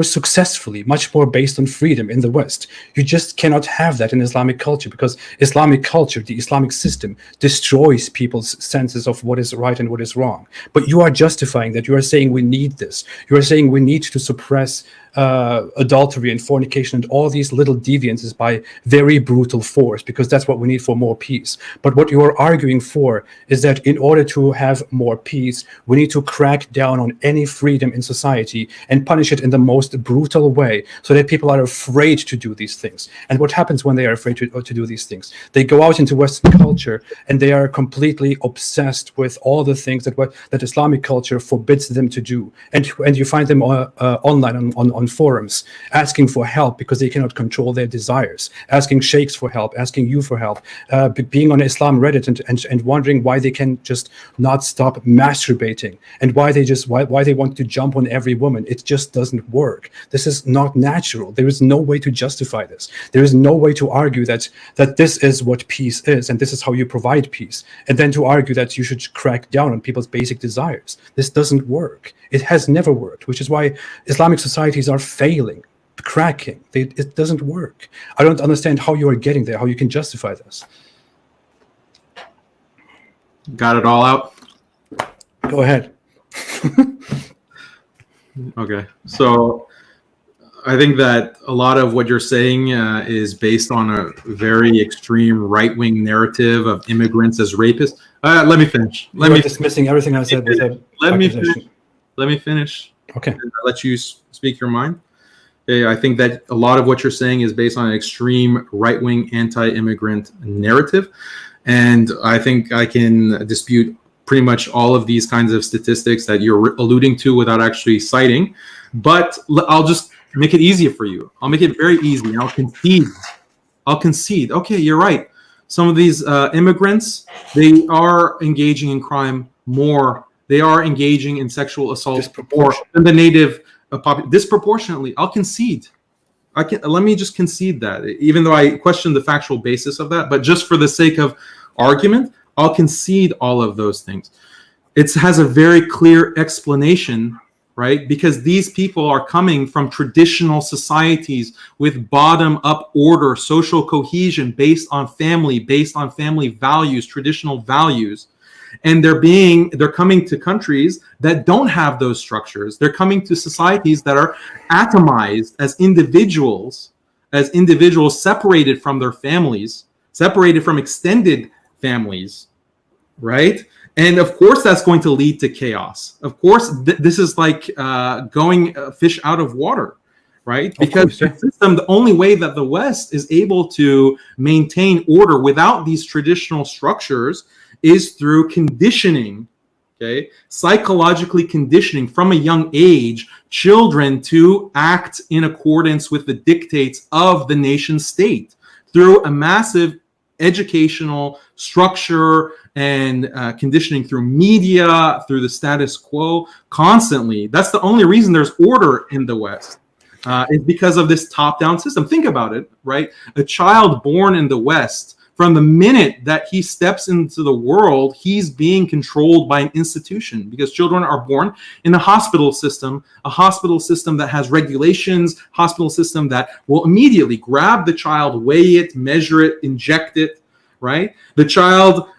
Speaker 1: successfully, much more based on freedom in the West. You just cannot have that in Islamic culture, because Islamic culture, the Islamic system, destroys people's senses of what is right and what is wrong. But you are justifying that. You are saying we need this. You are saying we need to suppress adultery and fornication and all these little deviances by very brutal force, because that's what we need for more peace. But what you are arguing for is that in order to have more peace, we need to crack down on any freedom in society and punish it in the most brutal way, so that people are afraid to do these things. And what happens when they are afraid to do these things? They go out into Western culture and they are completely obsessed with all the things that Islamic culture forbids them to do. And you find them online on forums asking for help because they cannot control their desires, asking sheikhs for help, asking you for help, being on Islam Reddit and wondering why they can just not stop masturbating, and why they want to jump on every woman. It just doesn't work. This is not natural. There is no way to justify this. There is no way to argue that this is what peace is and this is how you provide peace, and then to argue that you should crack down on people's basic desires. This doesn't work. It has never worked, which is why Islamic societies are failing. cracking. It doesn't work. I don't understand how you are getting there, how you can justify this.
Speaker 2: Got it all out?
Speaker 1: Go ahead.
Speaker 2: Okay. So I think that a lot of what you're saying is based on a very extreme right-wing narrative of immigrants as rapists. Let me finish.
Speaker 1: You're dismissing everything I said.
Speaker 2: Let me finish.
Speaker 1: Okay.
Speaker 2: And I'll let you speak your mind. Okay, I think that a lot of what you're saying is based on an extreme right-wing anti-immigrant narrative. And I think I can dispute pretty much all of these kinds of statistics that you're alluding to without actually citing. But I'll just make it easier for you. I'll make it very easy. I'll concede. Okay, you're right. Some of these immigrants, they are engaging in crime more. They are engaging in sexual assault more than the native population. Disproportionately. I'll concede. Let me just concede that, even though I question the factual basis of that, but just for the sake of argument, I'll concede all of those things. It has a very clear explanation, right? Because these people are coming from traditional societies with bottom-up order, social cohesion based on family values, traditional values. And they're coming to countries that don't have those structures. They're coming to societies that are atomized as individuals separated from their families, separated from extended families, right? And of course, that's going to lead to chaos. Of course, this is like going fish out of water, right? Because the system, the only way that the West is able to maintain order without these traditional structures is through conditioning, okay? Psychologically conditioning from a young age, children to act in accordance with the dictates of the nation state through a massive educational structure and conditioning through media, through the status quo constantly. That's the only reason there's order in the West. Is because of this top-down system. Think about it, right? A child born in the West, from the minute that he steps into the world, he's being controlled by an institution, because children are born in a hospital system that has regulations, hospital system that will immediately grab the child, weigh it, measure it, inject it, right? The child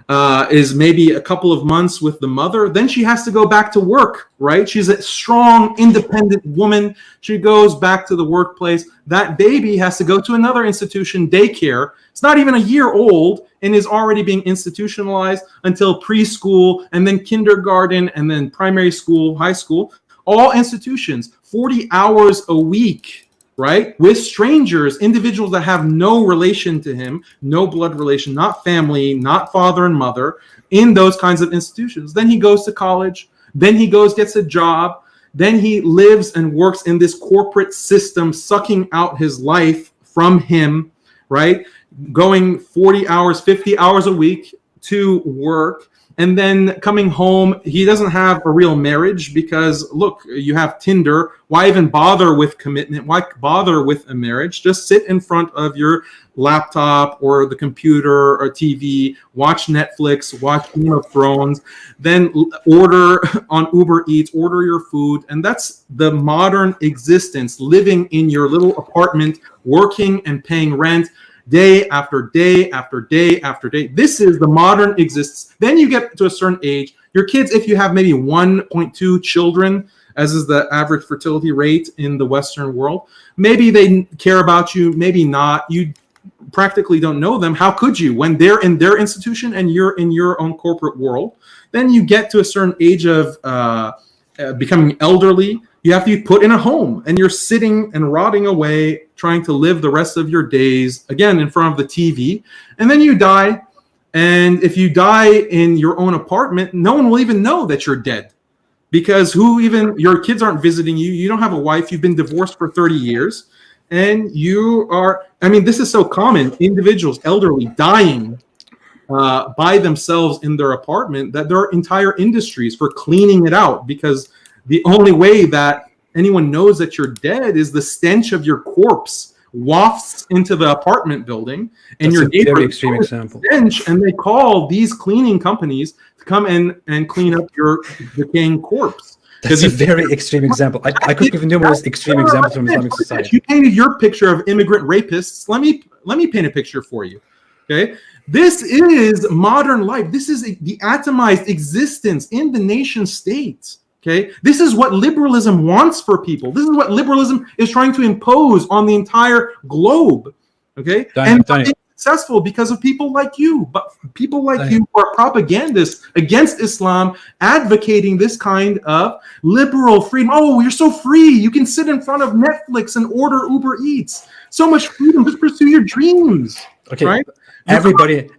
Speaker 2: is maybe a couple of months with the mother. Then she has to go back to work, right? She's a strong, independent woman. She goes back to the workplace. That baby has to go to another institution, daycare. It's not even a year old and is already being institutionalized until preschool and then kindergarten and then primary school, high school. All institutions, 40 hours a week, right? With strangers, individuals that have no relation to him, no blood relation, not family, not father and mother, in those kinds of institutions. Then he goes to college. Then he gets a job. Then he lives and works in this corporate system, sucking out his life from him, right? Going 40 hours, 50 hours a week to work. And then coming home, he doesn't have a real marriage because, look, you have Tinder. Why even bother with commitment? Why bother with a marriage? Just sit in front of your laptop or the computer or TV, watch Netflix, watch Game of Thrones, then order on Uber Eats, order your food. And that's the modern existence, living in your little apartment, working and paying rent, day after day after day after day. This is the modern existence. Then you get to a certain age. Your kids, if you have maybe 1.2 children, as is the average fertility rate in the Western world, maybe they care about you, maybe not. You practically don't know them. How could you when they're in their institution and you're in your own corporate world? Then you get to a certain age of becoming elderly. You have to be put in a home and you're sitting and rotting away, trying to live the rest of your days, again, in front of the TV. And then you die. And if you die in your own apartment, no one will even know that you're dead, because your kids aren't visiting you. You don't have a wife. You've been divorced for 30 years. And this is so common. Individuals, elderly, dying by themselves in their apartment, that there are entire industries for cleaning it out, because the only way that anyone knows that you're dead is the stench of your corpse wafts into the apartment building, and your neighbor,
Speaker 1: very extreme example.
Speaker 2: Stench, and they call these cleaning companies to come in and clean up your decaying corpse.
Speaker 1: That's a very extreme example. I could give numerous extreme examples from Islamic society.
Speaker 2: You painted your picture of immigrant rapists. Let me paint a picture for you. Okay, this is modern life. This is the atomized existence in the nation state. Okay, this is what liberalism wants for people. This is what liberalism is trying to impose on the entire globe. Okay, and it's successful because of people like you. But people like you who are propagandists against Islam, advocating this kind of liberal freedom. Oh, you're so free. You can sit in front of Netflix and order Uber Eats. So much freedom. Just pursue your dreams.
Speaker 1: Okay,
Speaker 2: right?
Speaker 1: Everybody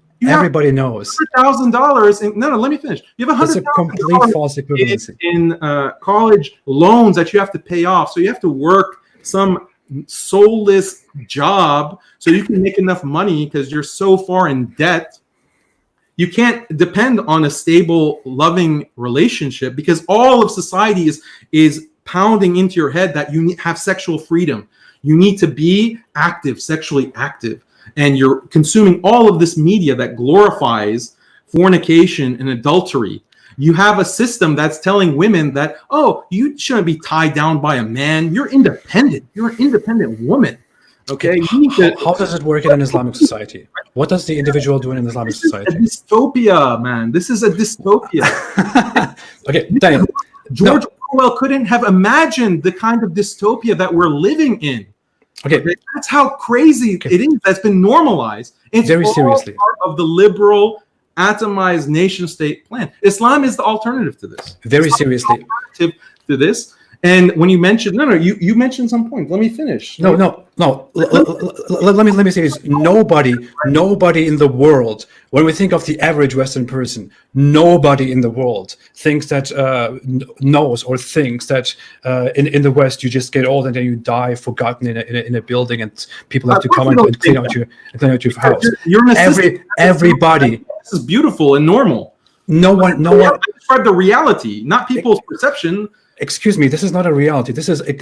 Speaker 1: knows.
Speaker 2: $100,000. No, let me finish. You have
Speaker 1: That's a complete false equivalency
Speaker 2: in college loans that you have to pay off. So you have to work some soulless job so you can make enough money because you're so far in debt. You can't depend on a stable, loving relationship because all of society is pounding into your head that you have sexual freedom. You need to be active, sexually active. And you're consuming all of this media that glorifies fornication and adultery. You have a system that's telling women that, oh, you shouldn't be tied down by a man. You're independent. You're an independent woman. Okay.
Speaker 1: How does it work in an Islamic society? What does the individual do in an Islamic society?
Speaker 2: This is a dystopia, man. This is a dystopia.
Speaker 1: Okay, Daniel.
Speaker 2: George Orwell couldn't have imagined the kind of dystopia that we're living in.
Speaker 1: Okay,
Speaker 2: that's how crazy it is. That's been normalized. It's
Speaker 1: very seriously
Speaker 2: part of the liberal, atomized nation-state plan. Islam is the alternative to this.
Speaker 1: Very seriously,
Speaker 2: alternative to this. And when you mentioned, you mentioned some point. Let me finish.
Speaker 1: No. Let me say this. Nobody in the world, when we think of the average Western person, nobody in the world thinks that knows or thinks that in the West you just get old and then you die forgotten in a building and people have to come and clean out your house. Everybody.
Speaker 2: This is beautiful and normal.
Speaker 1: No one.
Speaker 2: Describe the reality, not people's perception.
Speaker 1: Excuse me, this is not a reality. This is a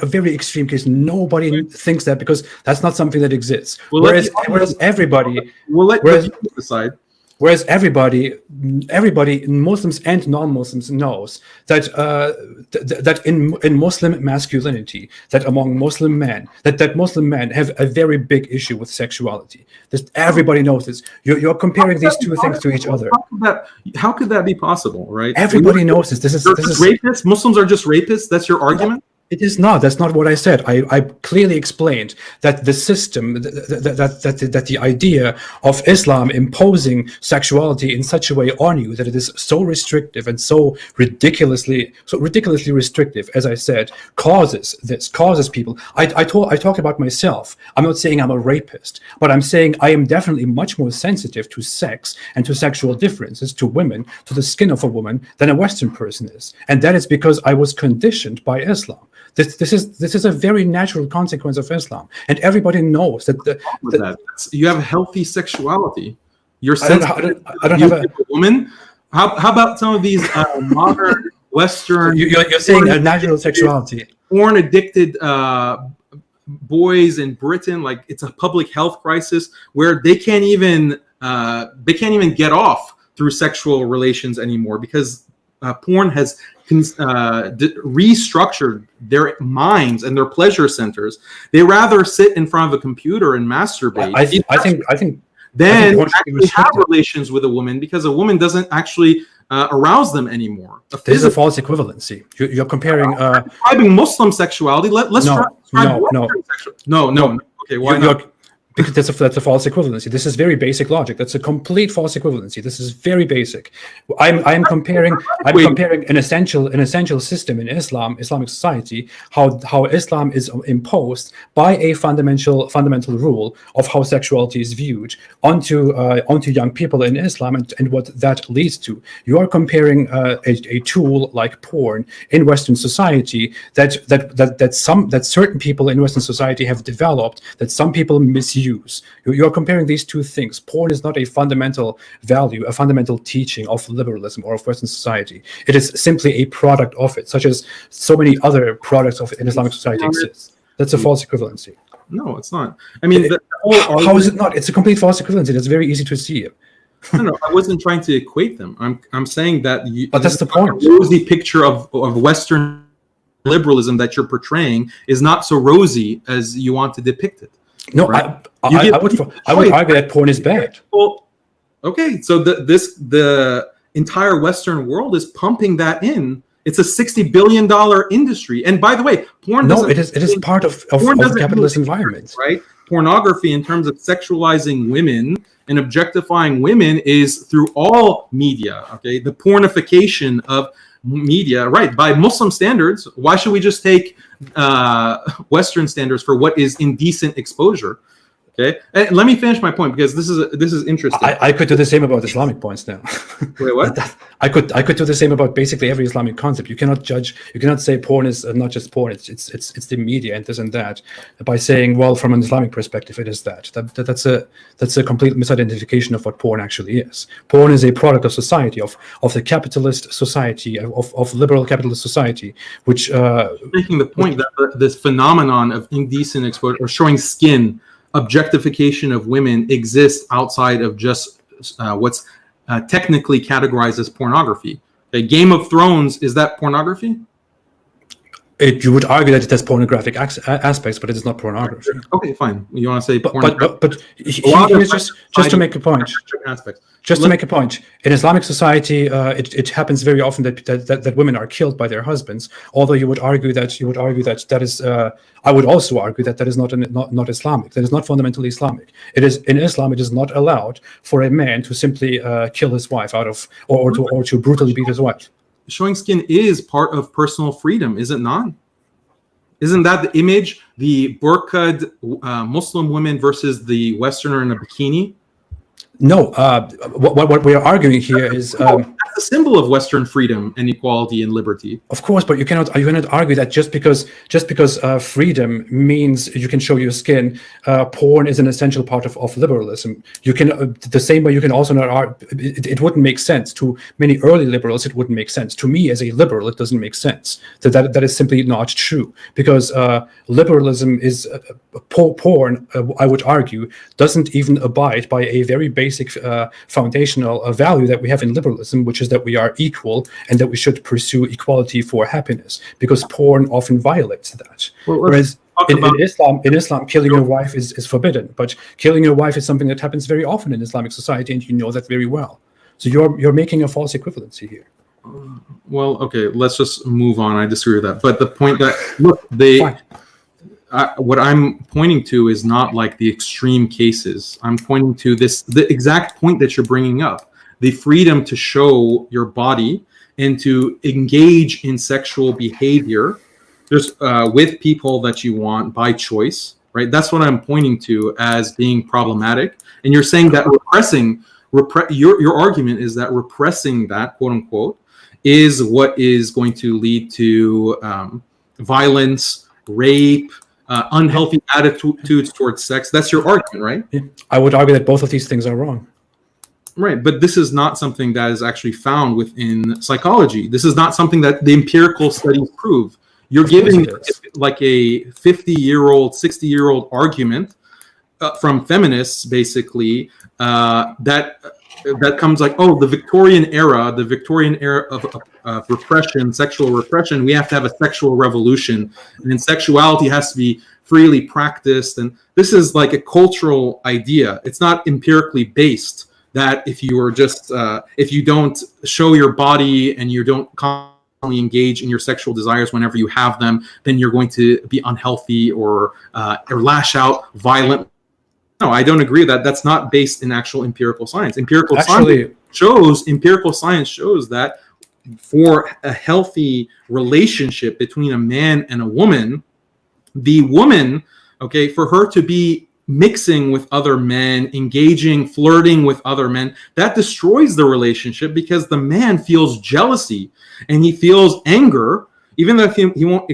Speaker 1: very extreme case. Nobody thinks that because that's not something that exists. Whereas everybody, Whereas everybody, Muslims and non-Muslims, knows that that in Muslim masculinity, that among Muslim men, that Muslim men have a very big issue with sexuality. Everybody knows this. You're comparing these two things to each other.
Speaker 2: How could that be possible, right?
Speaker 1: Everybody knows this. This is
Speaker 2: rapists. Muslims are just rapists. That's your argument?
Speaker 1: It is not. That's not what I said. I clearly explained that the system, that the idea of Islam imposing sexuality in such a way on you that it is so restrictive and so ridiculously restrictive, as I said, causes people. I talk about myself. I'm not saying I'm a rapist, but I'm saying I am definitely much more sensitive to sex and to sexual differences, to women, to the skin of a woman than a Western person is, and that is because I was conditioned by Islam. This is a very natural consequence of Islam, and everybody knows that.
Speaker 2: You have healthy sexuality. You're
Speaker 1: sensitive. I don't have a
Speaker 2: woman. How about some of these modern Western?
Speaker 1: You're saying a natural sexuality.
Speaker 2: Porn addicted boys in Britain, like it's a public health crisis where they can't even get off through sexual relations anymore because porn has restructured their minds and their pleasure centers. They rather sit in front of a computer and masturbate.
Speaker 1: I think
Speaker 2: then actually have relations with a woman because a woman doesn't actually arouse them anymore.
Speaker 1: This is a false equivalency. You're comparing.
Speaker 2: Describing Muslim sexuality. Let's try. No. Okay, why not?
Speaker 1: Because that's a false equivalency. This is very basic logic. That's a complete false equivalency. This is very basic. I'm comparing an essential system in Islamic society, how Islam is imposed by a fundamental rule of how sexuality is viewed onto young people in Islam and what that leads to. You are comparing a tool like porn in Western society that certain people in Western society have developed, that some people misuse. You're comparing these two things. Porn is not a fundamental value, a fundamental teaching of liberalism or of Western society. It is simply a product of it, such as so many other products of an Islamic society exist. That's a false equivalency.
Speaker 2: No, it's not. I mean,
Speaker 1: how is it not? It's a complete false equivalency. That's very easy to see.
Speaker 2: No, I wasn't trying to equate them. I'm saying that
Speaker 1: but that's the point.
Speaker 2: The rosy picture of Western liberalism that you're portraying is not so rosy as you want to depict it.
Speaker 1: No,
Speaker 2: right?
Speaker 1: I would argue that porn is bad.
Speaker 2: Well, okay, so the entire Western world is pumping that in. It's a $60 billion industry. And by the way, porn doesn't...
Speaker 1: No, it is part of the capitalist environment.
Speaker 2: Right? Pornography, in terms of sexualizing women and objectifying women, is through all media, okay? The pornification of media, right? By Muslim standards, why should we just take Western standards for what is indecent exposure? Okay, and let me finish my point, because this is interesting.
Speaker 1: I could do the same about Islamic points now.
Speaker 2: Wait, what?
Speaker 1: I could do the same about basically every Islamic concept. You cannot judge. You cannot say porn is not just porn. It's the media and this and that by saying, well, from an Islamic perspective, it is that. That's a complete misidentification of what porn actually is. Porn is a product of society, of the capitalist society, of liberal capitalist society, which
Speaker 2: making the point that this phenomenon of indecent exposure or showing skin, objectification of women, exists outside of just what's technically categorized as pornography. A Game of Thrones, is that pornography?
Speaker 1: You would argue that it has pornographic aspects, but it is not pornography.
Speaker 2: Okay, fine. You want to say
Speaker 1: pornography? But here's just to make a point. Just to make a point, in Islamic society, it happens very often that women are killed by their husbands. Although you would argue that is. I would also argue that is not Islamic. That is not fundamentally Islamic. It is in Islam. It is not allowed for a man to simply kill his wife or to brutally beat his wife.
Speaker 2: Showing skin is part of personal freedom, is it not? Isn't that the image, the burqa'd Muslim women versus the Westerner in a bikini?
Speaker 1: No, what we are arguing here is
Speaker 2: that's a symbol of Western freedom and equality and liberty.
Speaker 1: Of course, but you cannot argue that just because freedom means you can show your skin, porn is an essential part of liberalism. You can the same way you can also not argue. It wouldn't make sense to many early liberals. It wouldn't make sense to me as a liberal. It doesn't make sense. That is simply not true, because liberalism is porn. I would argue doesn't even abide by a very basic foundational value that we have in liberalism, which is that we are equal and that we should pursue equality for happiness, because porn often violates that. Whereas in Islam, killing your wife is forbidden, but killing your wife is something that happens very often in Islamic society, and you know that very well. So you're making a false equivalency here.
Speaker 2: Well, okay, let's just move on. I disagree with that. But the point that, look, what I'm pointing to is not like the extreme cases. I'm pointing to the exact point that you're bringing up, the freedom to show your body and to engage in sexual behavior just with people that you want by choice, right? That's what I'm pointing to as being problematic. And you're saying that your argument is that repressing that, quote unquote, is what is going to lead to violence, rape, unhealthy attitudes towards sex. That's your argument, right?
Speaker 1: Yeah. I would argue that both of these things are wrong.
Speaker 2: Right, but this is not something that is actually found within psychology. This is not something that the empirical studies prove. You're giving like a 50-year-old, 60-year-old argument from feminists, basically, that comes like, oh, the Victorian era of repression, sexual repression, we have to have a sexual revolution, and sexuality has to be freely practiced. And this is like a cultural idea. It's not empirically based, that if you are just, if you don't show your body and you don't constantly engage in your sexual desires whenever you have them, then you're going to be unhealthy or lash out violent. No, I don't agree that that's not based in actual empirical science. Empirical science shows that for a healthy relationship between a man and a woman, the woman, okay, for her to be mixing with other men, engaging, flirting with other men, that destroys the relationship, because the man feels jealousy and he feels anger, even though he won't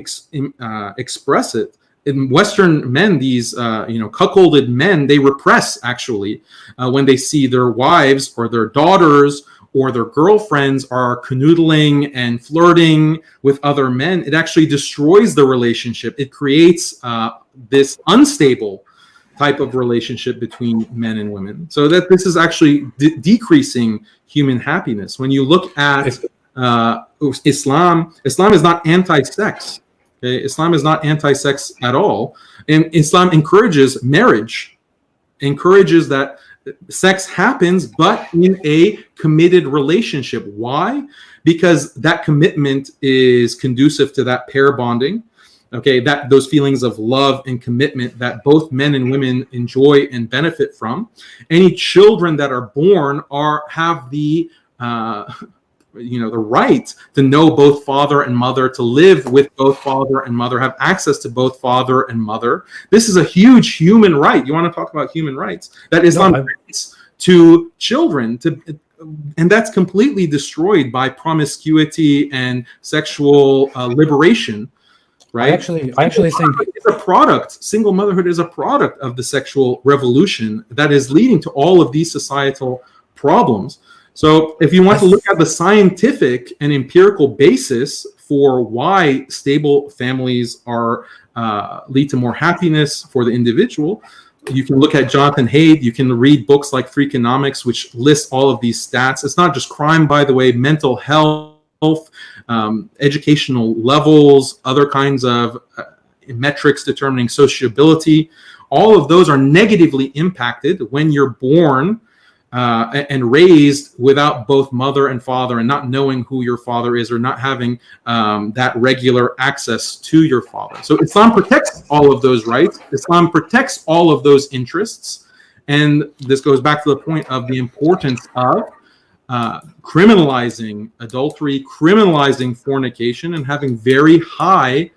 Speaker 2: express it. In Western men, these cuckolded men, they repress actually when they see their wives or their daughters or their girlfriends are canoodling and flirting with other men. It actually destroys the relationship. It creates this unstable type of relationship between men and women. So that this is actually decreasing human happiness. When you look at Islam is not anti-sex. Okay? Islam is not anti-sex at all. And Islam encourages marriage, encourages that sex happens, but in a committed relationship. Why? Because that commitment is conducive to that pair bonding. Okay, that those feelings of love and commitment that both men and women enjoy and benefit from. Any children that are born have the the right to know both father and mother, to live with both father and mother, have access to both father and mother. This is a huge human right. You want to talk about human rights that Islam grants to children, and that's completely destroyed by promiscuity and sexual liberation. Right?
Speaker 1: I actually think
Speaker 2: it's a product. Single motherhood is a product of the sexual revolution that is leading to all of these societal problems. So if you want to look at the scientific and empirical basis for why stable families are lead to more happiness for the individual, you can look at Jonathan Haidt. You can read books like Freakonomics, which lists all of these stats. It's not just crime, by the way, mental health, educational levels, other kinds of metrics determining sociability. All of those are negatively impacted when you're born and raised without both mother and father, and not knowing who your father is, or not having that regular access to your father. So Islam protects all of those rights. Islam protects all of those interests. And this goes back to the point of the importance of criminalizing adultery, criminalizing fornication, and having very high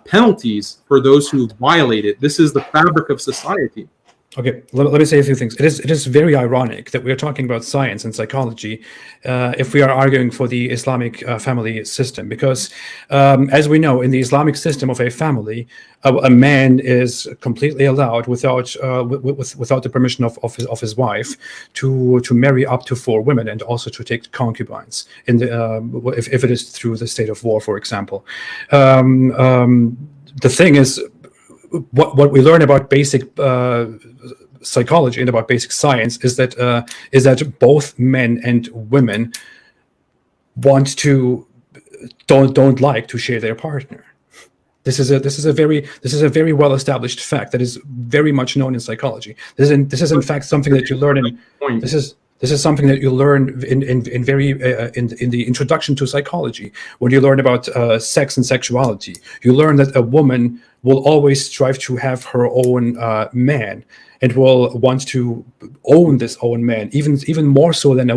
Speaker 2: penalties for those who violate it. This is the fabric of society.
Speaker 1: Okay, let me say a few things. It is very ironic that we're talking about science and psychology if we are arguing for the Islamic family system, because as we know, in the Islamic system of a family, a man is completely allowed without the permission of his wife to marry up to 4 women, and also to take concubines in the if it is through the state of war, for example. The thing is, what we learn about basic psychology and about basic science is that both men and women don't like to share their partner. This is a very well established fact that is very much known in psychology. This is in fact something that you learn in This is something that you learn in the introduction to psychology. When you learn about sex and sexuality, you learn that a woman will always strive to have her own man, and will want to own this own man, even more so than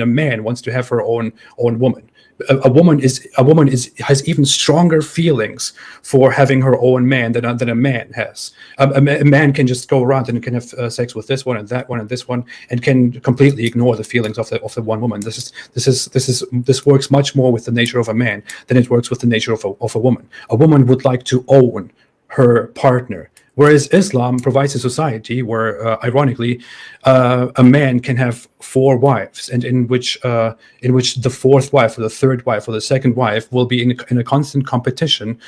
Speaker 1: a man wants to have her own woman. A woman has even stronger feelings for having her own man than a man has. A man can just go around and can have sex with this one and that one and this one, and can completely ignore the feelings of the one woman. This works much more with the nature of a man than it works with the nature of a woman. A woman would like to own her partner, whereas Islam provides a society where, ironically, a man can have 4 wives, and in which the 4th wife or the 3rd wife or the 2nd wife will be in a constant competition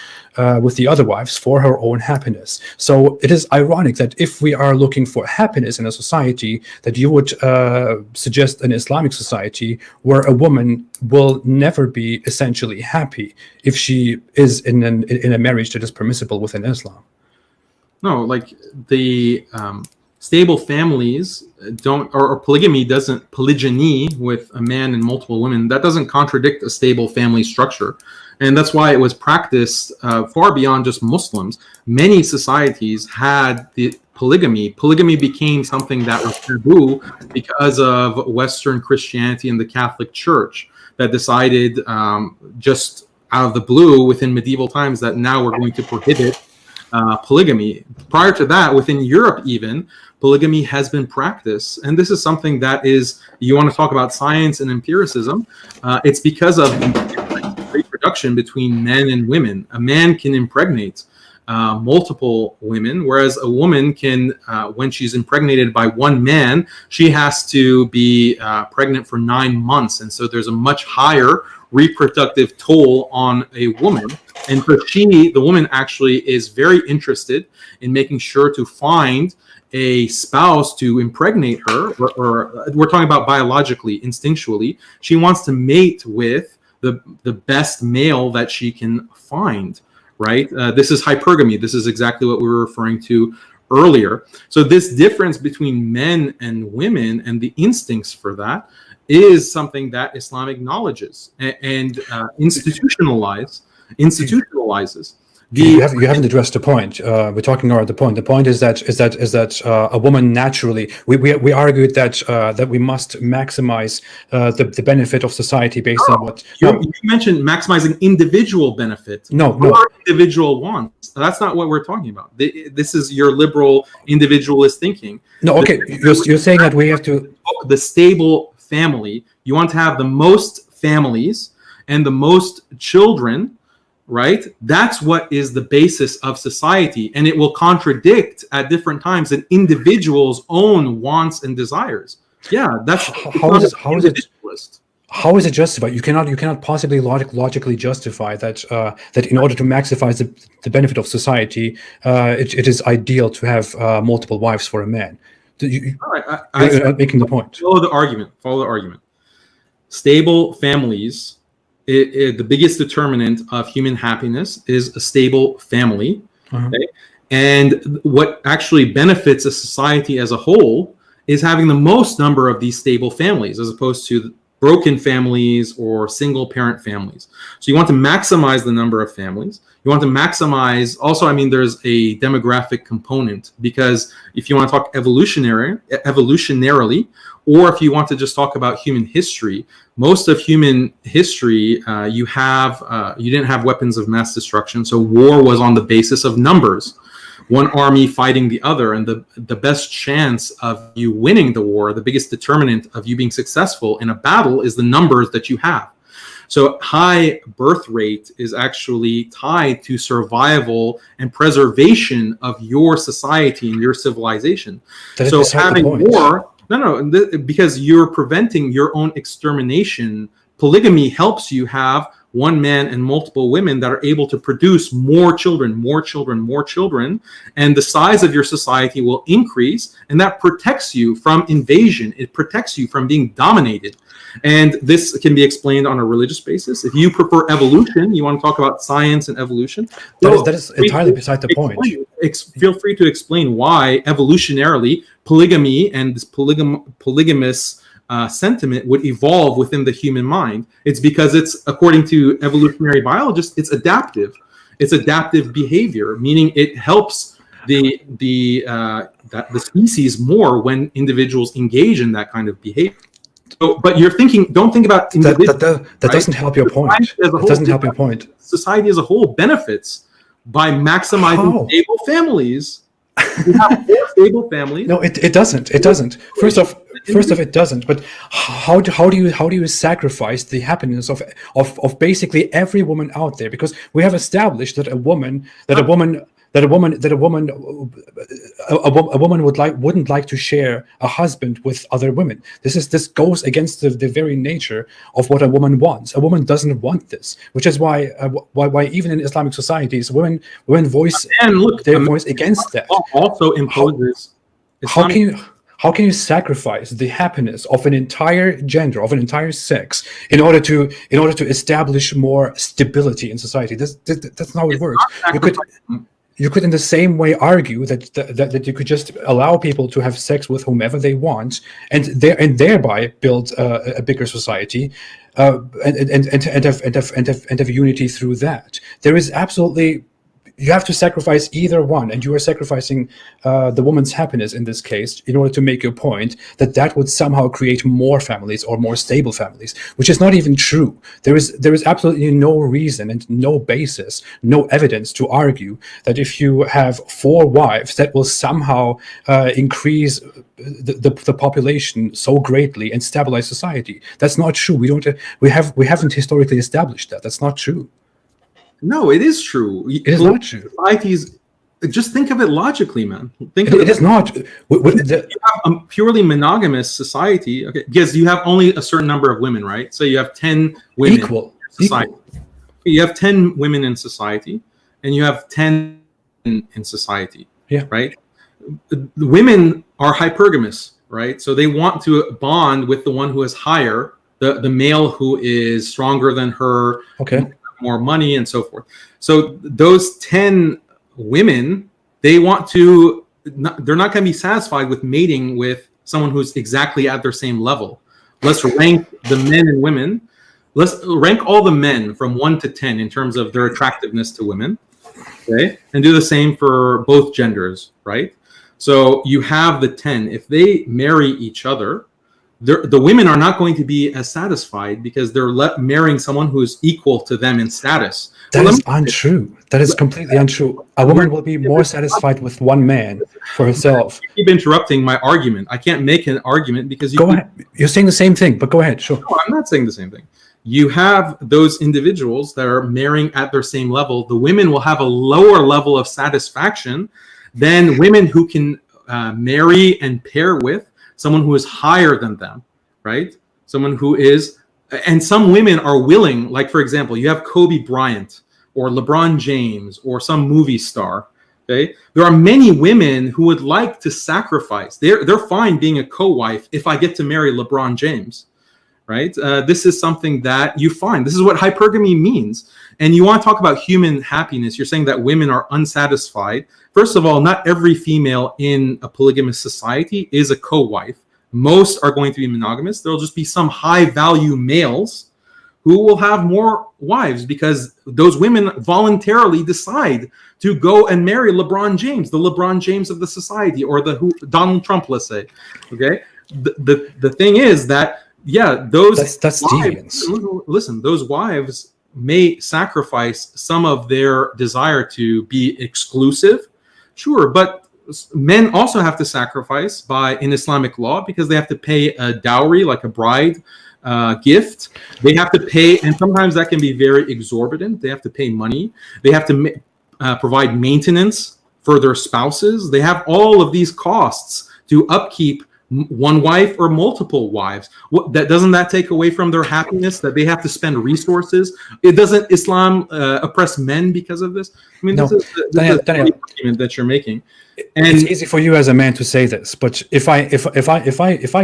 Speaker 1: with the other wives for her own happiness. So it is ironic that if we are looking for happiness in a society, that you would suggest an Islamic society where a woman will never be essentially happy if she is in a marriage that is permissible within Islam.
Speaker 2: No, like the stable families don't, or polygyny with a man and multiple women, that doesn't contradict a stable family structure. And that's why it was practiced far beyond just Muslims. Many societies had the polygamy. Polygamy became something that was taboo because of Western Christianity and the Catholic Church that decided just out of the blue within medieval times that now we're going to prohibit polygamy. Prior to that, within Europe even, polygamy has been practiced. And this is something that is, you want to talk about science and empiricism, it's because of reproduction between men and women. A man can impregnate multiple women, whereas a woman can, when she's impregnated by one man, she has to be pregnant for 9 months. And so there's a much higher reproductive toll on a woman. And so the woman actually is very interested in making sure to find a spouse to impregnate her, or we're talking about biologically, instinctually, she wants to mate with the best male that she can find, right? This is hypergamy. This is exactly what we were referring to earlier. So this difference between men and women and the instincts for that is something that Islam acknowledges and institutionalizes.
Speaker 1: You haven't addressed the point. We're talking about the point. The point is that a woman naturally. We argued that we must maximize the benefit of society based on what.
Speaker 2: You mentioned maximizing individual benefit.
Speaker 1: No.
Speaker 2: Individual wants. That's not what we're talking about. This is your liberal individualist thinking.
Speaker 1: No, okay. You're saying that we have to
Speaker 2: the stable family. You want to have the most families and the most children. Right? That's what is the basis of society. And it will contradict at different times an individual's own wants and desires. Yeah, that's
Speaker 1: how is it justified? You cannot possibly logically justify that in order to maximize the benefit of society, it is ideal to have multiple wives for a man.
Speaker 2: All right,
Speaker 1: I'm making the point. Follow
Speaker 2: the argument. Stable families. The biggest determinant of human happiness is a stable family. Okay? And what actually benefits a society as a whole is having the most number of these stable families as opposed to broken families or single parent families. So you want to maximize the number of families. You want to maximize also, I mean, there's a demographic component, because if you want to talk evolutionarily, or if you want to just talk about human history, most of human history, you didn't have weapons of mass destruction. So war was on the basis of numbers, one army fighting the other. And the best chance of you winning the war, the biggest determinant of you being successful in a battle, is the numbers that you have. So high birth rate is actually tied to survival and preservation of your society and your civilization. So having war, because you're preventing your own extermination. Polygamy helps you have one man and multiple women that are able to produce more children, and the size of your society will increase, and that protects you from invasion. It protects you from being dominated. And this can be explained on a religious basis. If you prefer evolution, you want to talk about science and evolution,
Speaker 1: that is entirely beside the point.
Speaker 2: Feel free to explain why evolutionarily polygamy and this polygamous sentiment would evolve within the human mind. It's because it's, according to evolutionary biologists, it's adaptive. It's adaptive behavior, meaning it helps the species more when individuals engage in that kind of behavior. So, but don't think about individuals.
Speaker 1: That doesn't help your point. It doesn't help your point.
Speaker 2: Society as a whole benefits by maximizing stable families. You have more stable families.
Speaker 1: No, it doesn't. It doesn't. First off, it doesn't. But how do you sacrifice the happiness of basically every woman out there? Because we have established that a woman wouldn't like to share a husband with other women. This goes against the very nature of what a woman wants. A woman doesn't want this, which is why even in Islamic societies, women voice their voice against that.
Speaker 2: Also imposes.
Speaker 1: How can you sacrifice the happiness of an entire gender, of an entire sex, in order to establish more stability in society? That's not how it works. You could in the same way argue that you could just allow people to have sex with whomever they want, and thereby build a bigger society, and have unity through that. There is absolutely. You have to sacrifice either one, and you are sacrificing the woman's happiness in this case in order to make your point that would somehow create more families or more stable families, which is not even true. There is absolutely no reason and no basis, no evidence to argue that if you have 4 wives, that will somehow increase the population so greatly and stabilize society. That's not true. We haven't historically established that. That's not true.
Speaker 2: No, it is true.
Speaker 1: It is not true.
Speaker 2: Societies, just think of it logically, man.
Speaker 1: It is not.
Speaker 2: You have a purely monogamous society, okay? Because you have only a certain number of women, right? So you have 10 women.
Speaker 1: Equal.
Speaker 2: You have 10 women in society, and you have 10 in society.
Speaker 1: Yeah.
Speaker 2: Right. women are hypergamous, right? So they want to bond with the one who is higher, the male who is stronger than her,
Speaker 1: Okay.
Speaker 2: more money, and so forth. So those 10 women, they want to, they're not going to be satisfied with mating with someone who's exactly at their same level. Let's rank the men and women. Let's rank all the men from 1 to 10 in terms of their attractiveness to women, okay? And do the same for both genders, right? So you have the 10. If they marry each other, the women are not going to be as satisfied because they're marrying someone who is equal to them in status.
Speaker 1: That is untrue. That is completely untrue. A woman will be more satisfied with one man for herself.
Speaker 2: You keep interrupting my argument. I can't make an argument because you
Speaker 1: go ahead. You're saying the same thing, but go ahead. Sure.
Speaker 2: No, I'm not saying the same thing. You have those individuals that are marrying at their same level. The women will have a lower level of satisfaction than women who can marry and pair with someone who is higher than them, right? Someone who is, and some women are willing, like for example, you have Kobe Bryant or LeBron James or some movie star, okay? There are many women who would like to sacrifice. They're fine being a co-wife if I get to marry LeBron James, right? This is something that you find. This is what hypergamy means. And you want to talk about human happiness. You're saying that women are unsatisfied. First of all, not every female in a polygamous society is a co-wife. Most are going to be monogamous. There'll just be some high-value males who will have more wives because those women voluntarily decide to go and marry LeBron James, the LeBron James of the society, or Donald Trump, let's say. Okay. The thing is that, yeah, those
Speaker 1: that's
Speaker 2: wives, listen, those wives may sacrifice some of their desire to be exclusive, sure, but men also have to sacrifice in Islamic law because they have to pay a dowry, like a bride gift. They have to pay, and sometimes that can be very exorbitant. They have to pay money. They have to provide maintenance for their spouses. They have all of these costs to upkeep one wife or multiple wives. Doesn't that take away from their happiness that they have to spend resources? Doesn't Islam oppress men because of this? I mean,
Speaker 1: no,
Speaker 2: this is the argument that you're making. And
Speaker 1: it's easy for you as a man to say this, but if I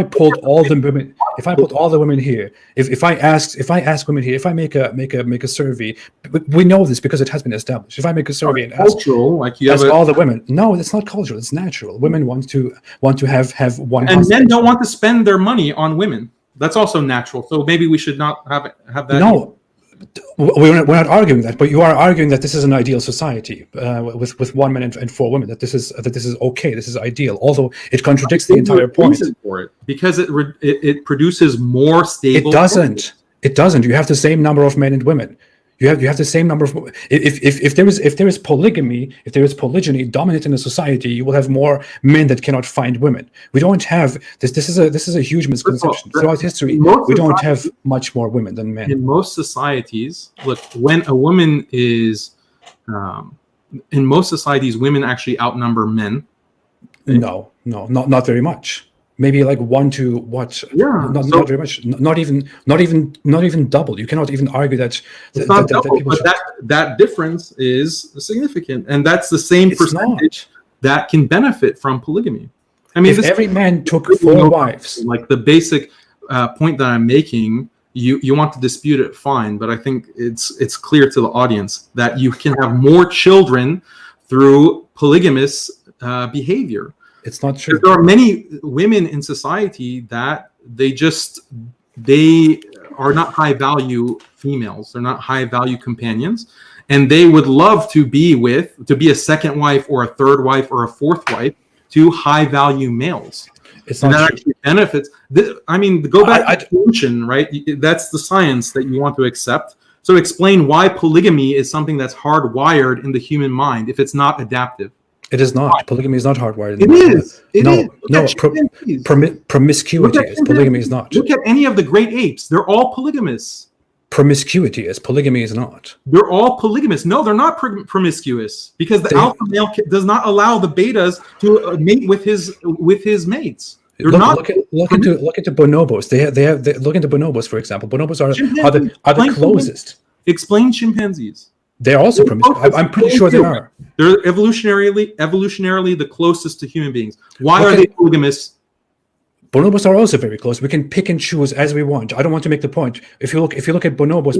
Speaker 1: pulled all the women, if I put all the women here, if I ask women here, if I make a survey, we know this because it has been established. If I make a survey and ask all the women, no, it's not cultural, it's natural. Women want to have one,
Speaker 2: and men don't want to spend their money on women. That's also natural. So maybe we should not have that.
Speaker 1: No. We're not arguing that, but you are arguing that this is an ideal society with one man and 4 women. That this is okay. This is ideal. Although it contradicts the entire point.
Speaker 2: For it, because it produces more stable.
Speaker 1: It doesn't. You have the same number of men and women. You have the same number of. If there is polygamy, if there is polygyny dominant in a society, you will have more men that cannot find women. We don't have this. This is a huge misconception throughout history. We don't have much more women than men.
Speaker 2: In most societies, look, when a woman is, in most societies, women actually outnumber men.
Speaker 1: No, not very much. Maybe like 1 to what?
Speaker 2: Yeah,
Speaker 1: not very much. Not even double. You cannot even argue that.
Speaker 2: That difference is significant, and that's the same percentage that can benefit from polygamy. I mean,
Speaker 1: if every man took 4 wives,
Speaker 2: like the basic point that I'm making, you want to dispute it, fine, but I think it's clear to the audience that you can have more children through polygamous behavior.
Speaker 1: It's not true.
Speaker 2: There are many women in society that they are not high value females. They're not high value companions, and they would love to be a second wife or a third wife or a fourth wife to high value males.
Speaker 1: It's not
Speaker 2: that
Speaker 1: true.
Speaker 2: Actually benefits. I mean, go back to evolution, right? That's the science that you want to accept. So explain why polygamy is something that's hardwired in the human mind if it's not adaptive.
Speaker 1: It is not. Polygamy is not hardwired.
Speaker 2: It is.
Speaker 1: Promiscuity is. Polygamy is not.
Speaker 2: Look at any of the great apes. They're all polygamous.
Speaker 1: Promiscuity is. Polygamy is not.
Speaker 2: They're all polygamous. No, they're not promiscuous because the alpha male does not allow the betas to mate with his mates. They're
Speaker 1: look into bonobos. Look into bonobos, for example. Bonobos are the closest.
Speaker 2: Explain chimpanzees.
Speaker 1: They're also promiscuous. I'm pretty sure they are.
Speaker 2: They're evolutionarily the closest to human beings. Why are they polygamous?
Speaker 1: Bonobos are also very close. We can pick and choose as we want. I don't want to make the point. If you look at bonobos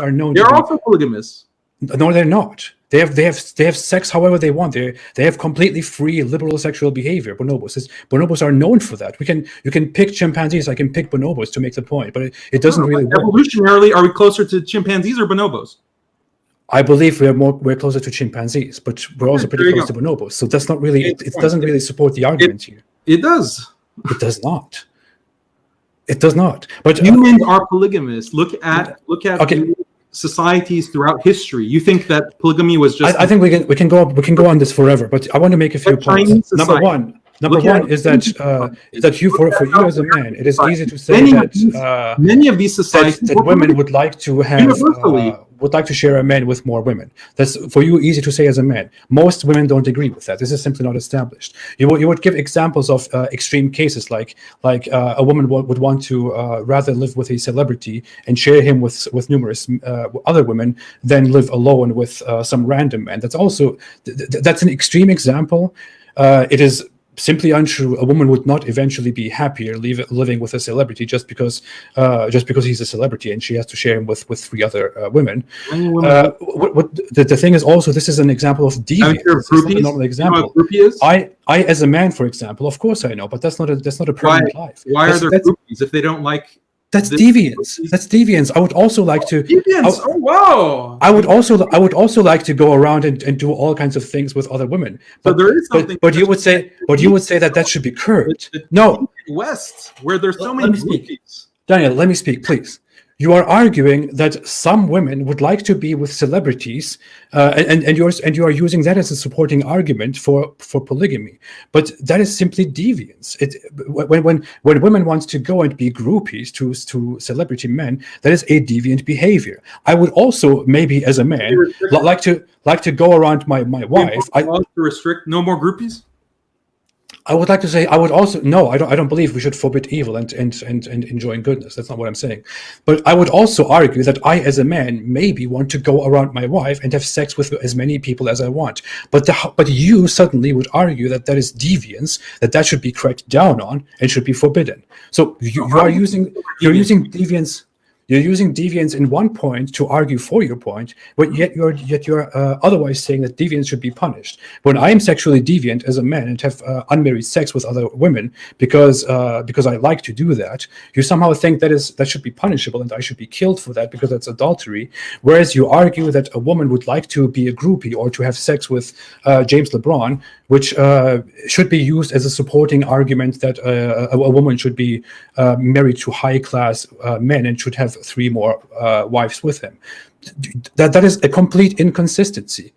Speaker 1: are known.
Speaker 2: They're also polygamous.
Speaker 1: No, they're not. They have sex however they want. They have completely free liberal sexual behavior. Bonobos are known for that. You can pick chimpanzees. I can pick bonobos to make the point, but it doesn't really work.
Speaker 2: Evolutionarily, are we closer to chimpanzees or bonobos?
Speaker 1: I believe we're closer to chimpanzees, but we're also pretty close to bonobos. So that's not really. It doesn't really support the argument here.
Speaker 2: It does.
Speaker 1: It does not. It does not. But
Speaker 2: humans are polygamous. Look at societies throughout history. You think that polygamy was just?
Speaker 1: I think we can go on this forever. But I want to make a few points. Number one is that for you as a man, it is easy to say that
Speaker 2: many of these societies
Speaker 1: that women would like to have. Would like to share a man with more women. That's for you easy to say as a man. Most women don't agree with that. This is simply not established. You would give examples of extreme cases like a woman would want to rather live with a celebrity and share him with numerous other women than live alone with some random man. That's also that's an extreme example. It is simply untrue. A woman would not eventually be happier living with a celebrity just because he's a celebrity and she has to share him with 3 other women. The thing is also, this is an example of deviance. It's not a normal example.
Speaker 2: You know
Speaker 1: I as a man, for example, of course I know, but that's not a permanent life.
Speaker 2: Why are there groupies if they don't like?
Speaker 1: That's deviance. That's deviance. I would also like to.
Speaker 2: Deviance. Oh wow!
Speaker 1: I would also like to go around and do all kinds of things with other women. But
Speaker 2: there is something.
Speaker 1: But you would say that should be curbed. No.
Speaker 2: West, where there's so many groupies.
Speaker 1: Daniel, let me speak, please. You are arguing that some women would like to be with celebrities, and you are using that as a supporting argument for polygamy. But that is simply deviance. When women want to go and be groupies to celebrity men, that is a deviant behavior. I would also maybe as a man like to go around my wife.
Speaker 2: To restrict no more groupies.
Speaker 1: I would like to say I don't believe we should forbid evil and enjoying goodness. That's not what I'm saying. But I would also argue that I as a man maybe want to go around my wife and have sex with as many people as I want. But you suddenly would argue that is deviance, that should be cracked down on and should be forbidden. So you're using deviance. You're using deviance in one point to argue for your point, but yet you're otherwise saying that deviance should be punished. When I am sexually deviant as a man and have unmarried sex with other women because I like to do that, you somehow think that should be punishable and I should be killed for that because that's adultery. Whereas you argue that a woman would like to be a groupie or to have sex with James LeBron, which should be used as a supporting argument that a woman should be married to high-class men and should have 3 more wives with him. That is a complete inconsistency.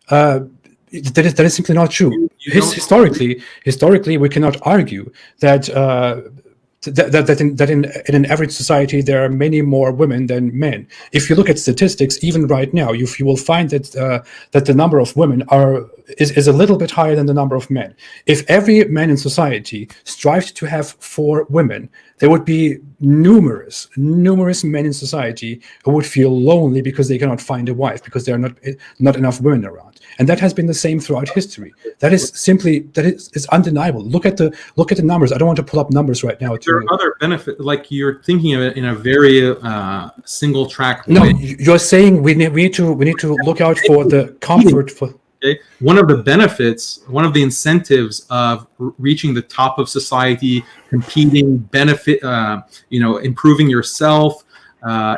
Speaker 1: That is simply not true. Historically, we cannot argue that in an average society there are many more women than men. If you look at statistics, even right now, you will find that the number of women is a little bit higher than the number of men. If every man in society strived to have 4 women, there would be numerous men in society who would feel lonely because they cannot find a wife because there are not enough women around. And that has been the same throughout history. That is undeniable. Look at the numbers. I don't want to pull up numbers right now.
Speaker 2: There are other benefits, like you're thinking of it in a very single track way.
Speaker 1: No, you're saying we need to look out for the comfort for.
Speaker 2: Okay. One of the benefits, one of the incentives of reaching the top of society, competing, improving yourself,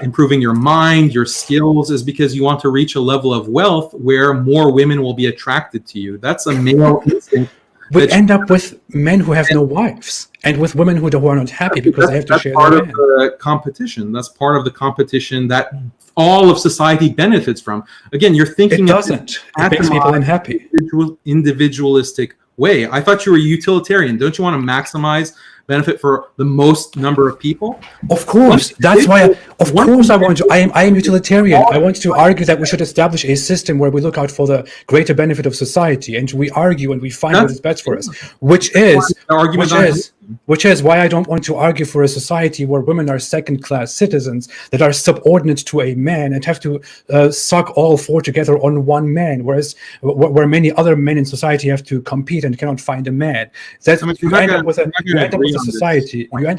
Speaker 2: improving your mind, your skills, is because you want to reach a level of wealth where more women will be attracted to you. That's a male instinct.
Speaker 1: We end up with men who have no wives and with women who are not happy because they have to share their man.
Speaker 2: That's part of the competition. That's part of the competition that all of society benefits from. Again, you're thinking
Speaker 1: it doesn't. It makes people unhappy.
Speaker 2: Individualistic way. I thought you were utilitarian. Don't you want to maximize benefit for the most number of people?
Speaker 1: Of course. That's why I am utilitarian. I want to argue that we should establish a system where we look out for the greater benefit of society and we argue and we find what is best for us, which is which is why I don't want to argue for a society where women are second-class citizens that are subordinate to a man and have to suck all four together on one man, whereas where many other men in society have to compete and cannot find a man. That you end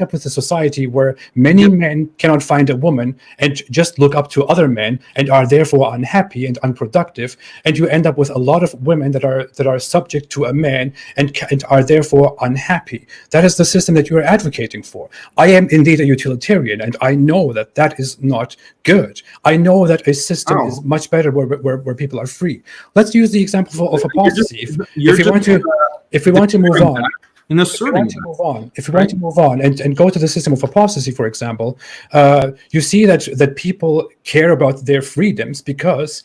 Speaker 1: up with a society where many men cannot find a woman and just look up to other men and are therefore unhappy and unproductive, and you end up with a lot of women that are subject to a man and are therefore unhappy. That is the system that you are advocating for. I am indeed a utilitarian, and I know that that is not good. I know that a system is much better where people are free. Let's use the example of apostasy. If we want to move on and go to the system of apostasy, for example, you see that people care about their freedoms because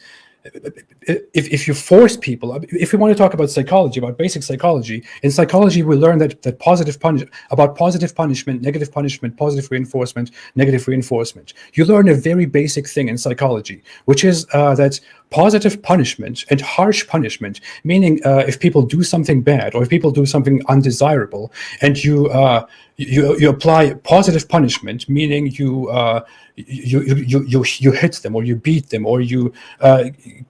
Speaker 1: if you force people, if we want to talk about psychology, about basic psychology, in psychology we learn that positive punishment, negative punishment, positive reinforcement, negative reinforcement. You learn a very basic thing in psychology, which is that positive punishment and harsh punishment, meaning if people do something bad or if people do something undesirable, and you apply positive punishment, meaning you hit them or you beat them or you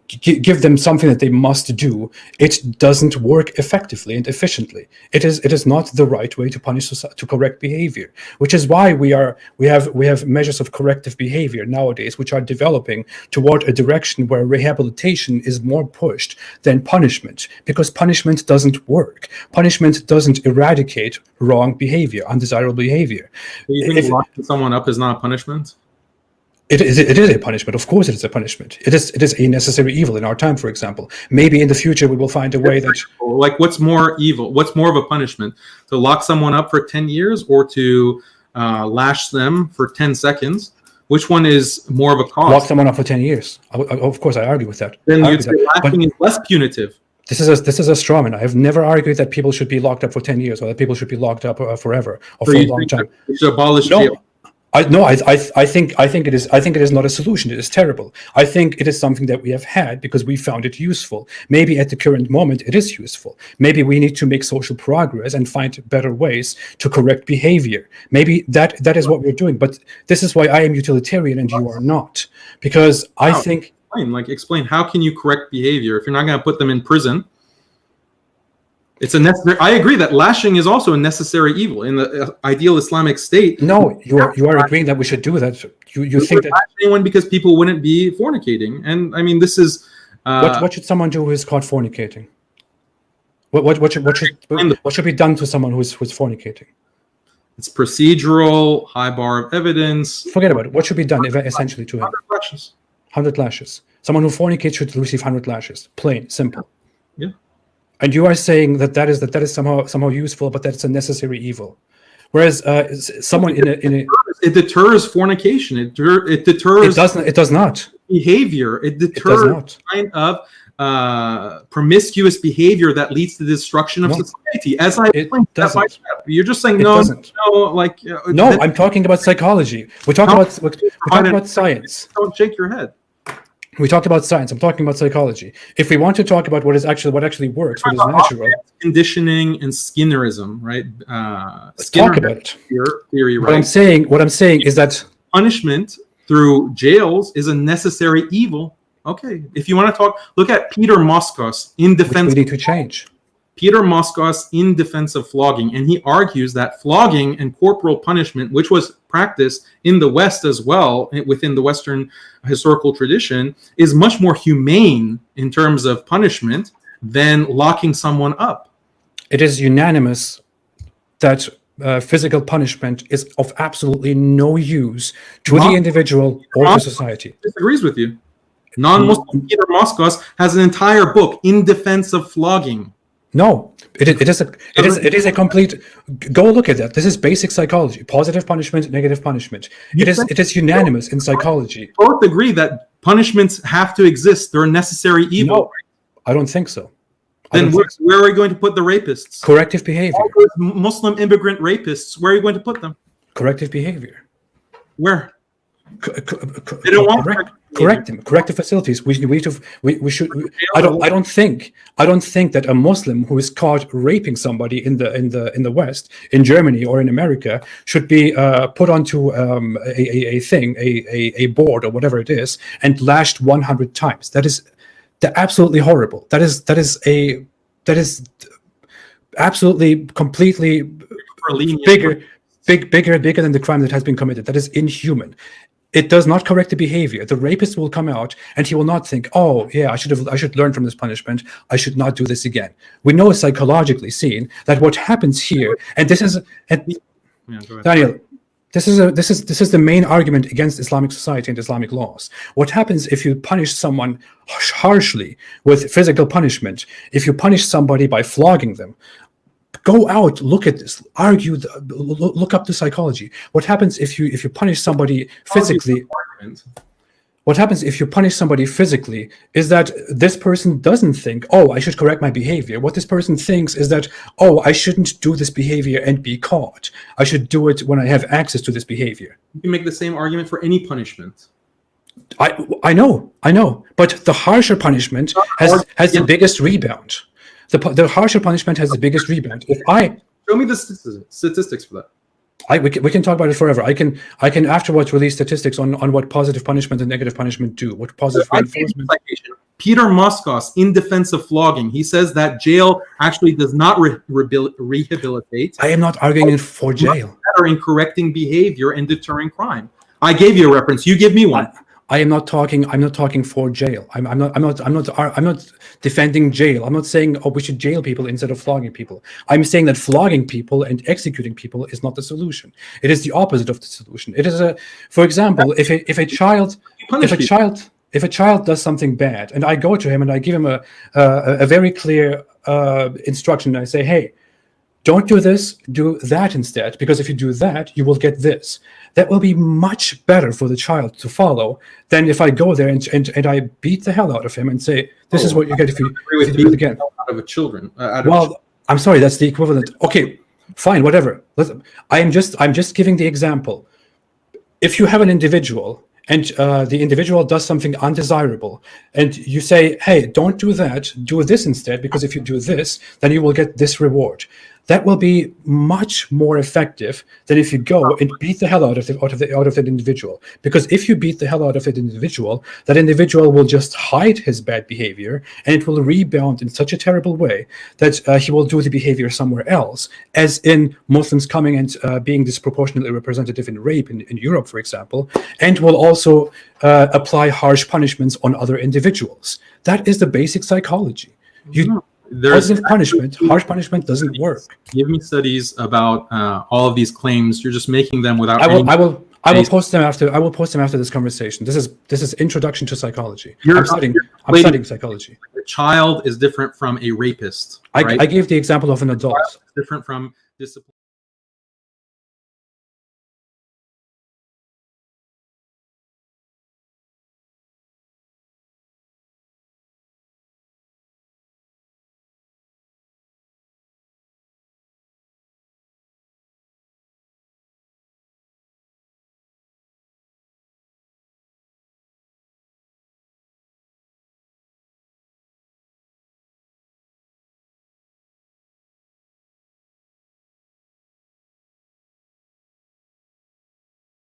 Speaker 1: give them something that they must do, it doesn't work effectively and efficiently. It is not the right way to punish, to correct behavior, which is why we have measures of corrective behavior nowadays which are developing toward a direction where rehabilitation is more pushed than punishment, because punishment doesn't work. Punishment doesn't eradicate wrong behavior, undesirable behavior.
Speaker 2: Do you think locking someone up is not a punishment?
Speaker 1: It is a punishment. Of course, it is a punishment. It is a necessary evil in our time, for example. Maybe in the future we will find a way that,
Speaker 2: like, what's more evil? What's more of a punishment? To lock someone up for 10 years or to lash them for 10 seconds? Which one is more of a cost?
Speaker 1: Lock someone up for 10 years. Of course, I argue with that.
Speaker 2: Then you'd say lashing is less punitive.
Speaker 1: This is a straw man. I have never argued that people should be locked up for 10 years or that people should be locked up forever or for a long time.
Speaker 2: We should abolish jail.
Speaker 1: I think it is not a solution. It is terrible. I think it is something that we have had because we found it useful. Maybe at the current moment it is useful. Maybe we need to make social progress and find better ways to correct behavior. Maybe that is what we're doing. But this is why I am utilitarian and you are not. Because I think...
Speaker 2: Explain, how can you correct behavior if you're not going to put them in prison? It's a necessary. I agree that lashing is also a necessary evil in the ideal Islamic state.
Speaker 1: No, you are agreeing that we should do that. You think that
Speaker 2: anyone, because people wouldn't be fornicating, and I mean this is
Speaker 1: what should someone do who is caught fornicating? What should be done to someone who's fornicating?
Speaker 2: It's procedural, high bar of evidence.
Speaker 1: Forget about it. What should be done essentially to him?
Speaker 2: 100 lashes.
Speaker 1: 100 lashes. Someone who fornicates should receive 100 lashes. Plain, simple.
Speaker 2: Yeah.
Speaker 1: And you are saying that is somehow useful, but that's a necessary evil. Whereas someone in a
Speaker 2: it deters fornication. It deters.
Speaker 1: It does not
Speaker 2: behavior. It deters kind of promiscuous behavior that leads to the destruction of society. As I explained, step by step. You're just saying no. I'm talking about psychology. We're talking about science. Don't shake your head.
Speaker 1: We talked about science. I'm talking about psychology. If we want to talk about what actually works, what is natural,
Speaker 2: conditioning and Skinnerism, right?
Speaker 1: Let's talk about it.
Speaker 2: Theory, right?
Speaker 1: What I'm saying is that
Speaker 2: punishment through jails is a necessary evil. Okay, if you want to talk, look at Peter Moskos in defense.
Speaker 1: We need to change.
Speaker 2: Peter Moskos in defense of flogging, and he argues that flogging and corporal punishment, which was practiced in the West as well, within the Western historical tradition, is much more humane in terms of punishment than locking someone up.
Speaker 1: It is unanimous that physical punishment is of absolutely no use to the individual or to society.
Speaker 2: Disagrees with you. Non-Muslim Peter Moskos has an entire book in defense of flogging.
Speaker 1: No, it is a complete. Go look at that. This is basic psychology: positive punishment, negative punishment. It is unanimous in psychology.
Speaker 2: Both agree that punishments have to exist. They're a necessary evil.
Speaker 1: No, I don't think so.
Speaker 2: Then where are we going to put the rapists?
Speaker 1: Corrective behavior.
Speaker 2: All those Muslim immigrant rapists. Where are you going to put them?
Speaker 1: Corrective behavior.
Speaker 2: Where? They don't want
Speaker 1: corrective facilities. We should. I don't think that a Muslim who is caught raping somebody in the West, in Germany or in America, should be put onto a board or whatever it is and lashed 100 times. That is absolutely horrible. That is absolutely completely bigger than the crime that has been committed. That is inhuman. It does not correct the behavior. The rapist will come out and he will not think, oh yeah, I should learn from this punishment. I should not do this again. We know psychologically seen that what happens here, and this is, Daniel, this is the main argument against Islamic society and Islamic laws. What happens if you punish someone harshly with physical punishment? If you punish somebody by flogging them, go out, look at this, argue, look up the psychology. What happens if you punish somebody physically? What happens if you punish somebody physically is that this person doesn't think, oh, I should correct my behavior. What this person thinks is that, oh, I shouldn't do this behavior and be caught. I should do it when I have access to this behavior.
Speaker 2: You can make the same argument for any punishment.
Speaker 1: I know, but the harsher punishment has the biggest rebound. The harsher punishment has the biggest rebound.
Speaker 2: Show me the statistics for that.
Speaker 1: We can talk about it forever. I can afterwards release statistics on what positive punishment and negative punishment do. What positive reinforcement.
Speaker 2: Peter Moskos, in defense of flogging, he says that jail actually does not rehabilitate.
Speaker 1: I am not arguing for jail.
Speaker 2: Better in correcting behavior and deterring crime. I gave you a reference. You give me one.
Speaker 1: I'm not talking for jail. I'm not defending jail. I'm not saying, oh, we should jail people instead of flogging people. I'm saying that flogging people and executing people is not the solution. It is the opposite of the solution. It is for example, if a child does something bad and I go to him and I give him a very clear instruction, and I say, hey, don't do this, do that instead, because if you do that, you will get this. That will be much better for the child to follow than if I go there and I beat the hell out of him and say, this is what you get if you do it again.
Speaker 2: Out of children.
Speaker 1: I'm sorry, that's the equivalent. Okay, fine, whatever. I'm just giving the example. If you have an individual and the individual does something undesirable, and you say, hey, don't do that, do this instead, because if you do this, then you will get this reward. That will be much more effective than if you go and beat the hell out of that individual. Because if you beat the hell out of that individual will just hide his bad behavior, and it will rebound in such a terrible way that he will do the behavior somewhere else, as in Muslims coming and being disproportionately representative in rape in Europe, for example, and will also apply harsh punishments on other individuals. That is the basic psychology. Positive punishment, harsh punishment doesn't work.
Speaker 2: Give me studies about all of these claims. You're just making them without.
Speaker 1: I will post them after. I will post them after this conversation. This is introduction to psychology. I'm studying psychology.
Speaker 2: A child is different from a rapist.
Speaker 1: Right? I gave the example of an adult.
Speaker 2: Different from discipline.